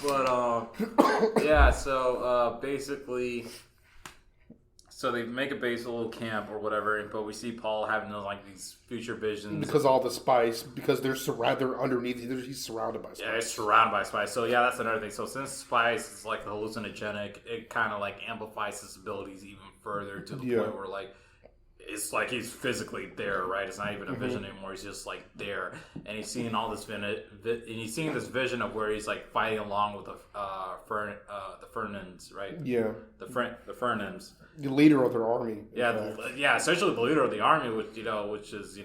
But yeah. So basically... So they make a base, a little camp or whatever, but we see Paul having these future visions. Because all the spice, because they're underneath, he's surrounded by spice. Yeah, he's surrounded by spice. So yeah, that's another thing. So since spice is hallucinogenic, it kind of amplifies his abilities even further to the point where it's like he's physically there, right? It's not even a vision anymore. He's just there, and he's seeing all this he's seeing this vision of where he's fighting along with the Fernans, right? Yeah, the Fernans, the leader of their army. Yeah, essentially the leader of the army, which is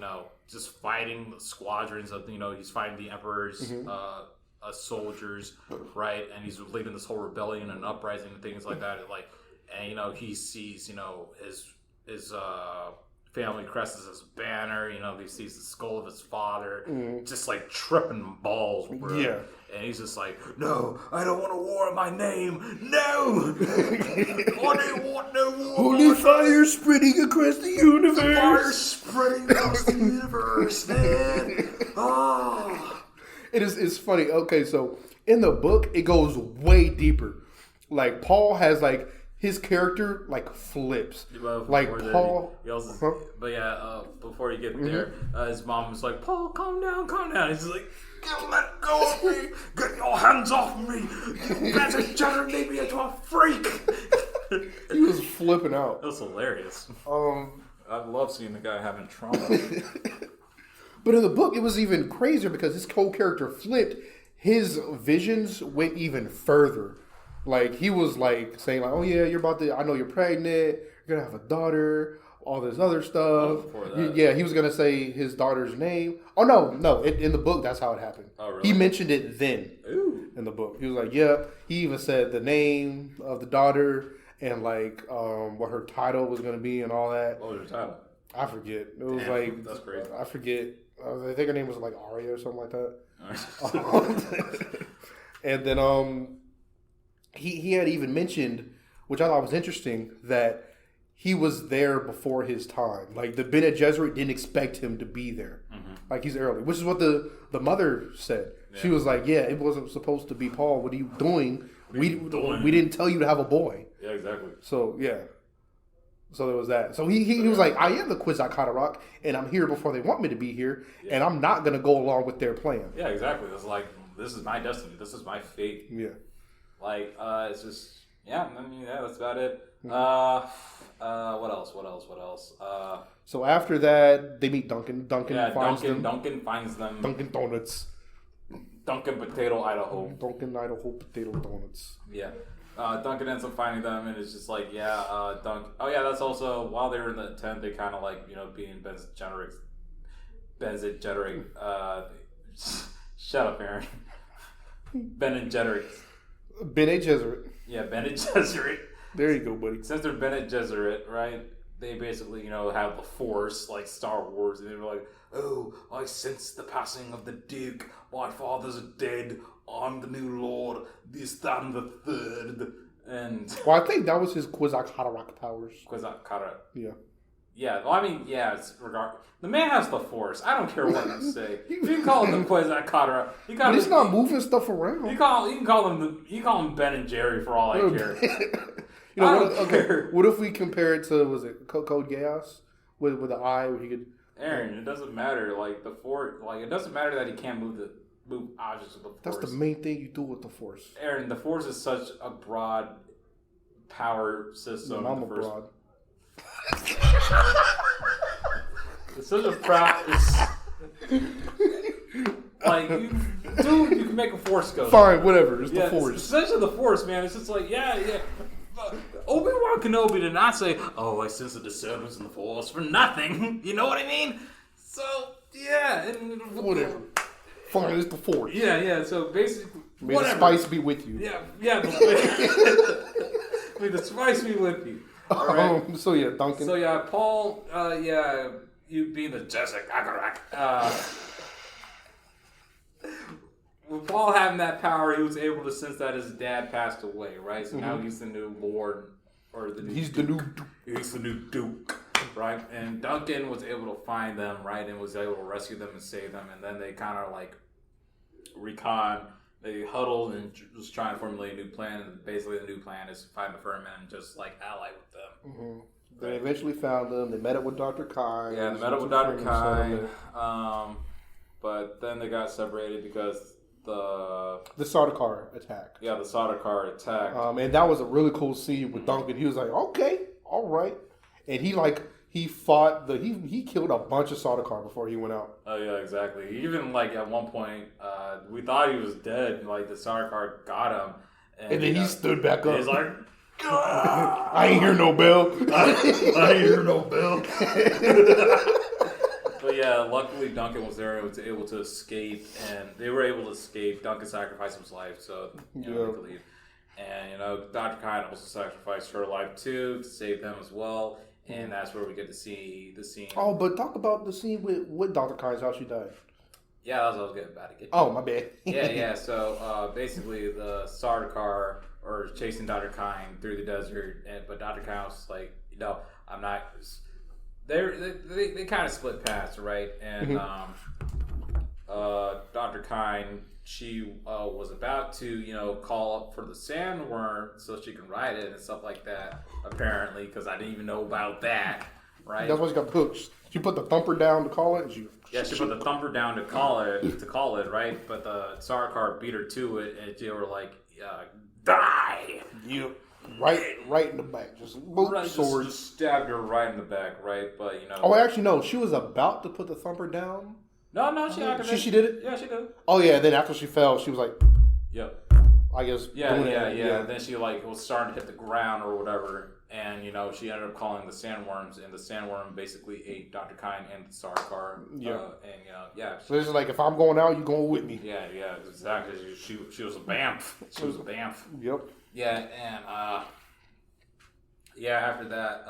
just fighting the squadrons of he's fighting the emperor's soldiers, right? And he's leading this whole rebellion and uprising and things like that. And he sees his family crest is his banner. He sees the skull of his father, just tripping balls. Yeah, and he's just no, I don't want a war in my name. No, I don't want no war. Holy fire spreading across the universe. Fire spreading across the universe, man. Oh, it's funny. Okay, so in the book, it goes way deeper. Paul has his character flips. Paul. But yeah, before you get there, his mom was like, "Paul, calm down." He's like, "Let go of me! Get your hands off me! You better generate me into a freak!" He was flipping out. It was hilarious. I love seeing the guy having trauma. But in the book, it was even crazier because his co-character flipped. His visions went even further. He was saying oh yeah, you're about to, I know you're pregnant, you're gonna have a daughter, all this other stuff. Yeah, he was gonna say his daughter's name. Oh no, in the book that's how it happened. Oh really? He mentioned it then. Ooh. In the book. He was like, yeah. He even said the name of the daughter and what her title was gonna be and all that. What was her title? I forget. It was that's crazy. I forget. I think her name was Arya or something like that. And then He had even mentioned, which I thought was interesting, that he was there before his time. The Bene Gesserit didn't expect him to be there. Mm-hmm. He's early, which is what the mother said. Yeah. She was like, "Yeah, it wasn't supposed to be Paul. What are you doing? We didn't tell you to have a boy." Yeah, exactly. So yeah, so there was that. So he was like, "I am the Kwisatz-Haderach, and I'm here before they want me to be here, and I'm not gonna go along with their plan." Yeah, exactly. It's this is my destiny. This is my fate. Yeah. It's just, that's about it. What else? So after that, they meet Duncan. Duncan finds them. Duncan finds them. Dunkin' Donuts. Duncan Potato Idaho. Duncan Idaho Potato Donuts. Yeah. Duncan ends up finding them, and it's just Duncan. Oh yeah, that's also, while they were in the tent, they kind of being Benzegeneric. Shut up, Aaron. Benzegeneric. Bene Gesserit. Yeah, Bene Gesserit. There you go, buddy. Since they're Bene Gesserit, right? they basically, have the Force, like Star Wars, and they were like, "Oh, I sense the passing of the Duke. My father's dead. I'm the new Lord. This, that, and the third." And well, I think that was his Kwisatz Haderach powers. Kwisatz Haderach. Yeah. Yeah, well, I mean, yeah, the man has the Force. I don't care what you say. You can call him the Kwisatz Haderach. But he's not moving stuff around. You can call him Ben and Jerry for all I care. What if we compare it to, was it Code Geass with the eye where he could? Aaron, it doesn't matter. Like the Force, it doesn't matter that he can't move objects with the Force. That's the main thing you do with the Force. Aaron, the Force is such a broad power system. I'm a broad. It's such a proud. You can make a Force ghost. Fine, whatever. It's the Force. It's essentially the Force, man. It's just like, yeah. Obi-Wan Kenobi did not say, "Oh, I sense a disturbance in the Force" for nothing. You know what I mean? So, yeah. Whatever. Fine, it's the Force. Yeah. So basically, may the spice be with you. Yeah. May the spice be with you. All right? So yeah, Duncan. So yeah, Paul. You being the Jessic Agarak. With Paul having that power, he was able to sense that his dad passed away, right? So now he's the new Lord, or the new He's the new Duke, right? And Duncan was able to find them, right, and was able to rescue them and save them. And then they kind of they huddled and was trying to formulate a new plan. And basically, the new plan is to find the Furman and just ally with them. Mm-hmm. They eventually found them. They met up with Dr. Kine. Yeah, they met up with Dr. Kine. But then they got separated because the Sardaukar attack. Yeah, the Sardaukar attack. And that was a really cool scene with Duncan. He was like, "Okay, all right," and he fought he killed a bunch of Sardaukar before he went out. Oh yeah, exactly. Even at one point, we thought he was dead. Like the Sardaukar got him, and then he stood back up. He's like, "I ain't hear no bell. I ain't hear no bell." But yeah, luckily Duncan was there and was able to escape, and they were able to escape. Duncan sacrificed his life, so they could leave. And Dr. Kine also sacrificed her life too to save them as well, and that's where we get to see the scene. Oh, but talk about the scene with Dr. Kine, how she died. Yeah, that's what I was getting about to get to. Oh, my bad. yeah. So basically, the Sardaukar are chasing Dr. Kine through the desert, but Dr. Kine was like, I'm not. They kind of split paths, right? And Dr. Kine, she was about to call up for the sandworm so she can ride it and stuff like that. Apparently, because I didn't even know about that, right? That's why she got hooked. She put the thumper down to call it. And she put the thumper down to call it, right? But the Sardaukar beat her to it, and they were like, "Die!" You. Right in the back, just sword. Just stabbed her right in the back, right? But Oh, actually, no. She was about to put the thumper down. No, she she did it. Yeah, she did. Oh yeah. Then after she fell, she was like, "Yep." I guess. Yeah. Then she was starting to hit the ground or whatever, and she ended up calling the sandworms, and the sandworm basically ate Dr. Kine and the Sardaukar. Yeah. So this is like, if I'm going out, you going with me. Yeah, exactly. She was a bamf. She was a bamf. Yep. Yeah, and after that,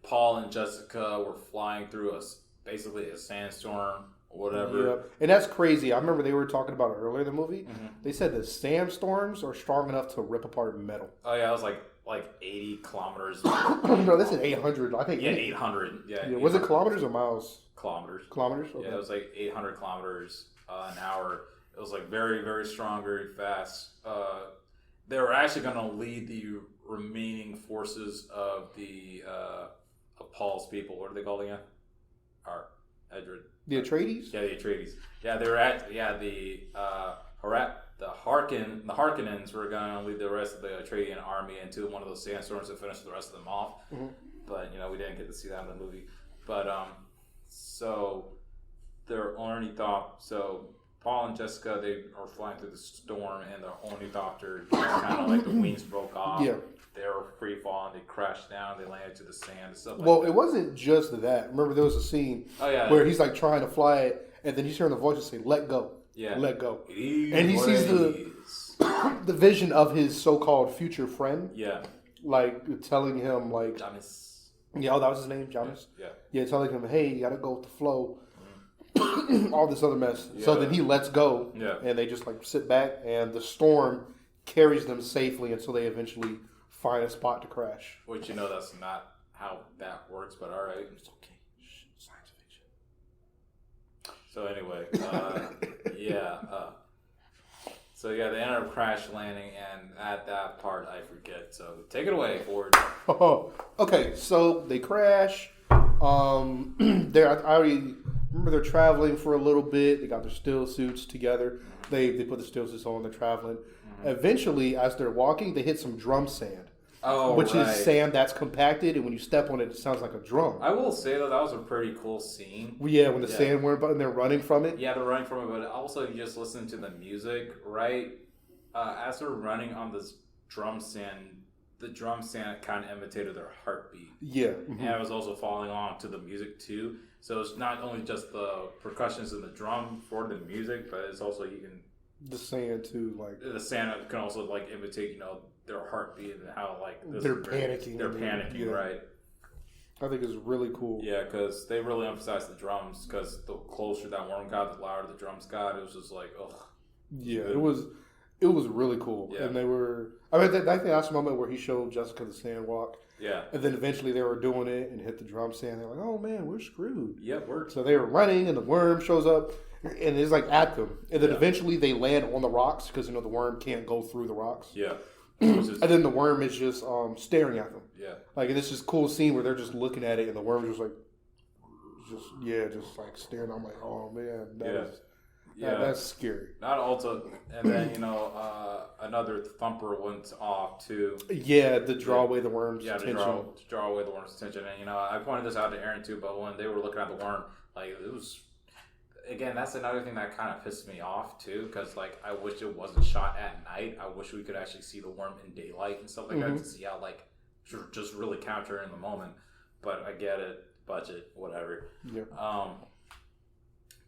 Paul and Jessica were flying through basically a sandstorm or whatever. Yep. And that's crazy. I remember they were talking about it earlier in the movie. Mm-hmm. They said that sandstorms are strong enough to rip apart metal. Oh yeah, it was like 80 kilometers. No, they said 800. I think. Yeah, 800. Yeah. 800. Was it kilometers or miles? Kilometers. Okay. Yeah, it was like 800 kilometers an hour. It was very, very strong, very fast. They were actually going to lead the remaining forces of of Paul's people. What are they called again? Edred. The Atreides? Yeah, the Atreides. Yeah, they were the Harkonnens were going to lead the rest of the Atreidian army into one of those sandstorms to finish the rest of them off. Mm-hmm. But we didn't get to see that in the movie. But so their only thought. So Paul and Jessica, they are flying through the storm, and the Ornithopter kind of like the wings broke off. Yeah. They were free falling. They crashed down. They landed to the sand and stuff like that. Well, it wasn't just that. Remember, there was a scene where he's like trying to fly it, and then you hear the voice and say, "Let go." Yeah. Let go. And he sees the vision of his so-called future friend. Yeah. like telling him like, Jamis. yeah, oh, that was his name, Jamis. Yeah, telling him, hey, you gotta go with the flow. All this other mess. Yeah. So then he lets go, Yeah. and they just like sit back, and the storm carries them safely until they eventually find a spot to crash. Which that's not how that works, but all right. It's okay. Science fiction. So anyway, so they ended up crash landing, and at that part I forget. So take it away, Ford. Okay, so they crash. I already remember they're traveling for a little bit. They got their still suits together. They put the still suits on. They're traveling. Eventually, as they're walking, they hit some drum sand. Which is sand that's compacted, and when you step on it, it sounds like a drum. I will say though, that was a pretty cool scene. Yeah, when the sandworm and they're running from it. Yeah, they're running from it, but also you just listen to the music, right? As they're running on this drum sand, the drum sand kind of imitated their heartbeat. Yeah, and it was also falling on to the music too. So it's not only just the percussions and the drum for the music, but it's also the sand too, like the sand can also like imitate, their heartbeat and how like they're panicking. They're panicking, right? I think it's really cool. Yeah, because they really emphasized the drums. Because the closer that worm got, the louder the drums got. It was just like, ugh. Yeah, it was really cool. Yeah. And they were. I mean, I think that's the moment where he showed Jessica the sand walk. Yeah. And then eventually they were doing it and hit the drum stand. They're like, oh man, we're screwed. Yep, we're. So they were running, and the worm shows up, and it's like at them. And then eventually they land on the rocks because the worm can't go through the rocks. Yeah. And then the worm is just staring at them. Yeah. Like, and it's this cool scene where they're just looking at it, and the worm just like, just like staring. I'm like, oh man, that's scary. Not also, and then another thumper went off too. Yeah, to draw away the worm's attention. to draw away the worm's attention. And I pointed this out to Aaron too, but when they were looking at the worm, like it was. Again, that's another thing that kind of pissed me off too, because like I wish it wasn't shot at night. I wish we could actually see the worm in daylight and stuff like that to see how like just really capture it in the moment. But I get it, budget, whatever. Yep.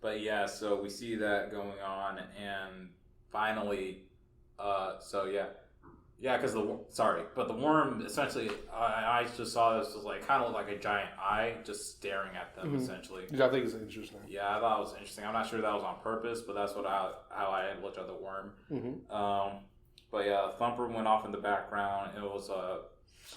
But yeah, so we see that going on, and finally, because but the worm essentially, I just saw this was like kind of like a giant eye just staring at them essentially. Yeah, I think it's interesting. Yeah, I thought it was interesting. I'm not sure that was on purpose, but that's how I looked at the worm. But yeah, Thumper went off in the background. It was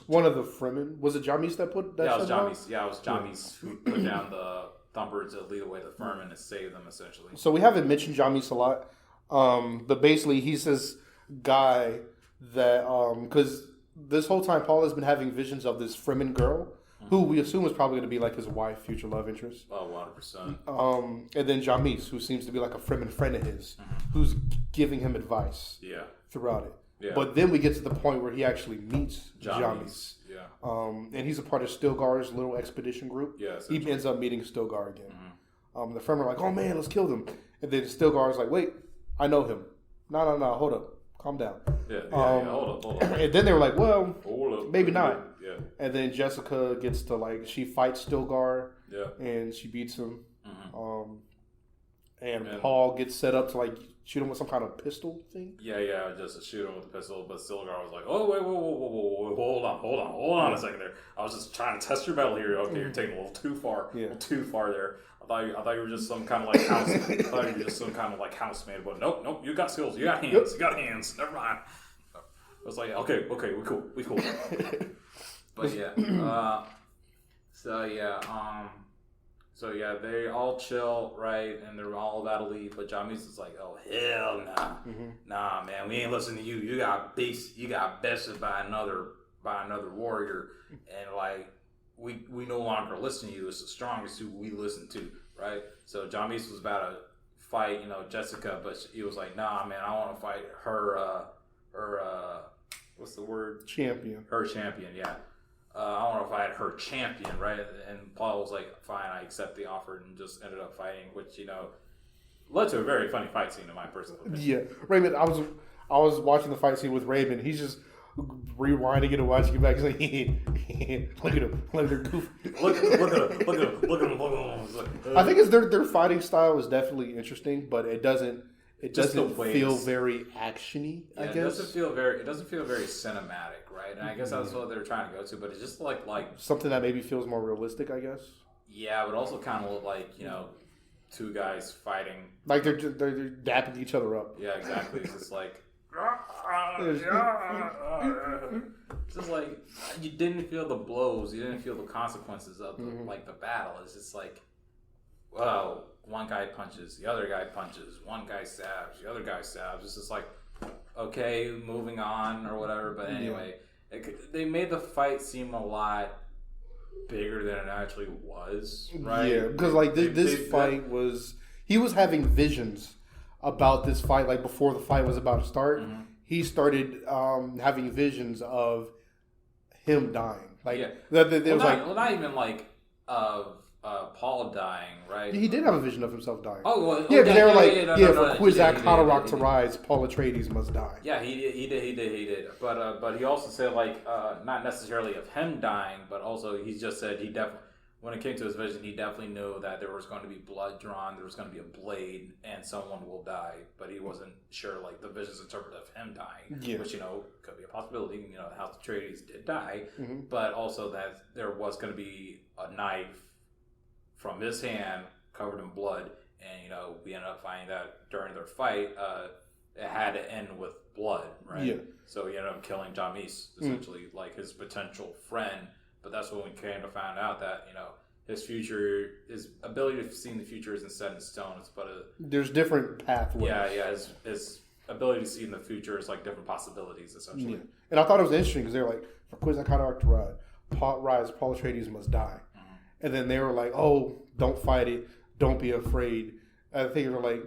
one of the Fremen. Was it Jamis that put that? Yeah, it was Jamis. Yeah, it was Jamis who put down the Thumper to lead away the Fremen and save them essentially. So we haven't mentioned Jamis a lot, but basically he's this guy that because this whole time Paul has been having visions of this Fremen girl who we assume is probably going to be like his wife, future love interest. Oh, 100%. And then Jamis, who seems to be like a Fremen friend of his, who's giving him advice throughout it. Yeah. But then we get to the point where he actually meets Jamis. Yeah. And he's a part of Stilgar's little expedition group. Yeah. He ends up meeting Stilgar again. The Fremen are like, oh man, let's kill them. And then Stilgar's like, wait, I know him. No, hold up. Calm down. Yeah, hold up. And then they were like, well, maybe not. Yeah. And then Jessica gets to she fights Stilgar. Yeah. And she beats him. And Paul gets set up to shoot him with some kind of pistol thing. Yeah, just to shoot him with a pistol. But Stilgar was like, oh, wait, whoa, hold on a second there. I was just trying to test your metal here. Okay, you're taking a little too far. Yeah. Too far there. I thought you were just some kind of house. I thought you were just some kind of housemaid. But nope. You got skills. You got hands. Yep. You got hands. Never mind. I was like, okay, we cool. But yeah. So they all chill, right? And they're all about to leave. But Jamis is like, oh hell nah, nah, man, we ain't listening to you. You got bested by another warrior, and we no longer listen to you. It's the strongest who we listen to, right? So Jamis was about to fight, Jessica, but he was like, nah, man, I want to fight her what's the word? Champion. Her champion, yeah. I want to fight her champion, right? And Paul was like, fine, I accept the offer, and just ended up fighting, which, led to a very funny fight scene in my personal opinion. Yeah. Raymond, I was watching the fight scene with Raymond. He's just rewinding it and watching it back. He's like, look at him. Look at her goof. Look at him. I think their fighting style is definitely interesting, but it doesn't it Just the doesn't way feel it's- very actiony. Yeah, I guess it doesn't feel very cinematic, right? And I guess that's what they're trying to go to, but it's just like something that maybe feels more realistic. I guess yeah, but also kind of like two guys fighting. like they're dapping each other up. Yeah, exactly. It's just like. It's just like you didn't feel the blows, you didn't feel the consequences of the battle. It's just like, well, one guy punches, the other guy punches, one guy stabs, the other guy stabs. It's just like, okay, moving on or whatever. But anyway, they made the fight seem a lot bigger than it actually was, right? Yeah, because like this fight was, he was having visions about this fight, like before the fight was about to start. He started having visions of him dying. Like not even like of Paul dying, right? He did have a vision of himself dying. Oh, well, yeah, because they were like, for Kwisatz he Haderach did. to rise, Paul Atreides must die. Yeah, he did. But he also said like not necessarily of him dying, but also he just said he definitely, when it came to his vision, he definitely knew that there was going to be blood drawn, there was going to be a blade, and someone will die. But he wasn't sure, like, the vision's interpreted of him dying, which, could be a possibility. House Atreides did die, but also that there was going to be a knife from his hand covered in blood, and, we ended up finding that during their fight, it had to end with blood, right? Yeah. So he ended up killing Jamis, essentially, like his potential friend. But that's when we came to find out that, his future, his ability to see in the future isn't set in stone. It's there's different pathways. Yeah. His ability to see in the future is like different possibilities, essentially. Yeah. And I thought it was interesting because they were like, for Kwisatz Haderach to rise, Paul Atreides must die. And then they were like, oh, don't fight it. Don't be afraid. I think they were like,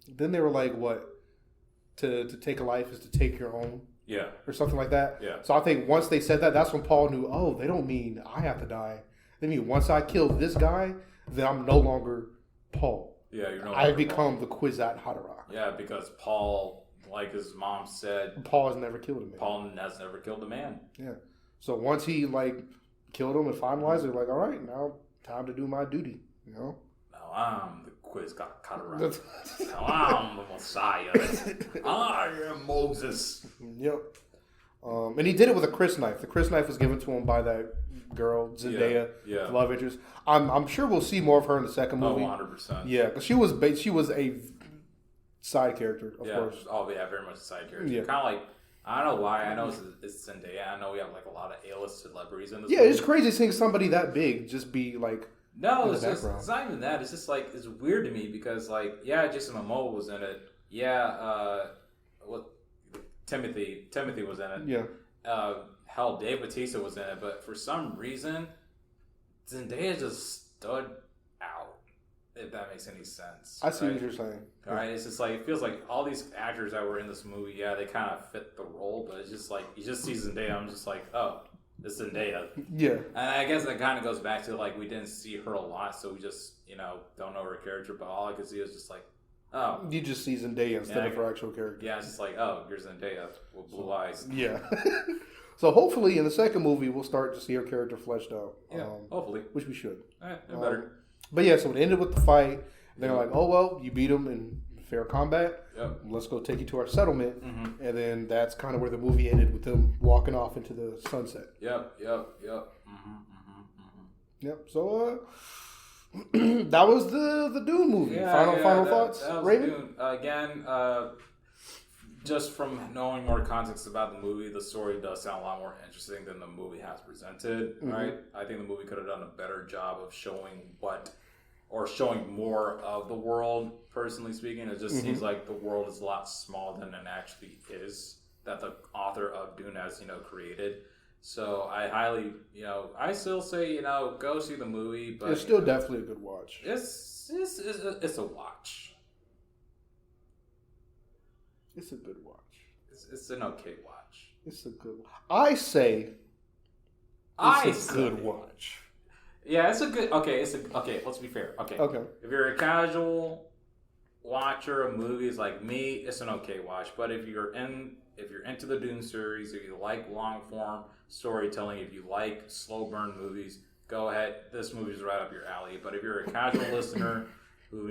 then they were like, what? To take a life is to take your own. Yeah. Or something like that. Yeah. So I think once they said that, that's when Paul knew, oh, they don't mean I have to die. They mean once I kill this guy, then I'm no longer Paul. Yeah, you're no longer I become the Kwisatz Haderach. Yeah, because Paul, like his mom said, Paul has never killed a man. Paul has never killed a man. Yeah. So once he killed him and finalized it, like, all right, now time to do my duty. Now I'm the Kwisatz Haderach. Now I'm the Messiah. I am Moses. Yep. And he did it with a crysknife. The crysknife was given to him by that girl, Zendaya, the love interest. I'm sure we'll see more of her in the second movie. 100%. Yeah, because she was a side character, of course. Oh, yeah, very much a side character. Yeah. Kind of like, I don't know why. I know it's Zendaya. I know we have a lot of A-list celebrities in this Yeah, movie. it's crazy seeing somebody that big just be No, it's not even that. It's just it's weird to me because Jason Momoa was in it. Yeah, Timothy was in it. Yeah. Hell, Dave Bautista was in it, but for some reason, Zendaya just stood out. If that makes any sense. I see what you're saying. All right, it's just it feels like all these actors that were in this movie, they kind of fit the role, but it's just you just see Zendaya, I'm just like, oh, it's Zendaya. Yeah. And I guess that kind of goes back to we didn't see her a lot, so we just don't know her character, but all I could see is just oh. You just see Zendaya instead of her actual character. Yeah, it's just oh, you're Zendaya with blue eyes. Yeah. So hopefully in the second movie we'll start to see her character fleshed out. Yeah, hopefully. Which we should. Better. But yeah, so it ended with the fight. They're like, oh, well, you beat him in fair combat. Yep. Let's go take you to our settlement. And then that's kind of where the movie ended with them walking off into the sunset. Yep. Yep. So that was the Dune movie. Final thoughts, that was Raymond? Dune. Again, just from knowing more context about the movie, the story does sound a lot more interesting than the movie has presented, right? I think the movie could have done a better job of showing more of the world, personally speaking. It just seems like the world is a lot smaller than it actually is, that the author of Dune has, created. So I highly, I still say, go see the movie, but it's still definitely a good watch. It's a watch. It's a good watch. It's an okay watch. It's a good. I say. It's a good watch. Yeah, it's a good. Okay, let's be fair. Okay. If you're a casual watcher of movies like me, it's an okay watch. But if you're into the Dune series, if you like long form storytelling, if you like slow burn movies, go ahead. This movie's right up your alley. But if you're a casual listener who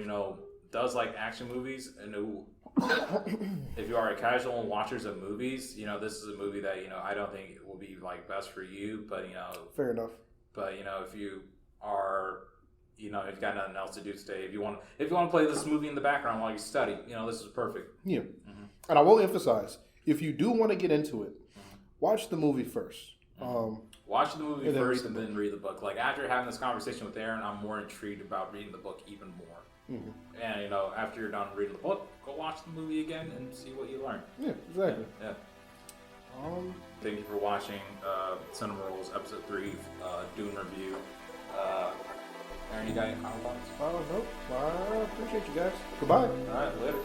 does like action movies and who, if you are a casual watchers of movies, you know, this is a movie that, you know, I don't think it will be like best for you, but you know, fair enough. But you know, if you are, you know, if you've got nothing else to do today, if you want to play this movie in the background while you study, you know, this is perfect. Yeah, and I will emphasize, if you do want to get into it, watch the movie first. Watch the movie first and then read the book. Like after having this conversation with Aaron, I'm more intrigued about reading the book even more. And you know, after you're done reading the book, go watch the movie again and see what you learn. Yeah, exactly. Yeah. Thank you for watching Cinema Rolls Episode 3 Dune review. Aaron, you got any final thoughts? Nope. I appreciate you guys. Goodbye. All right, later.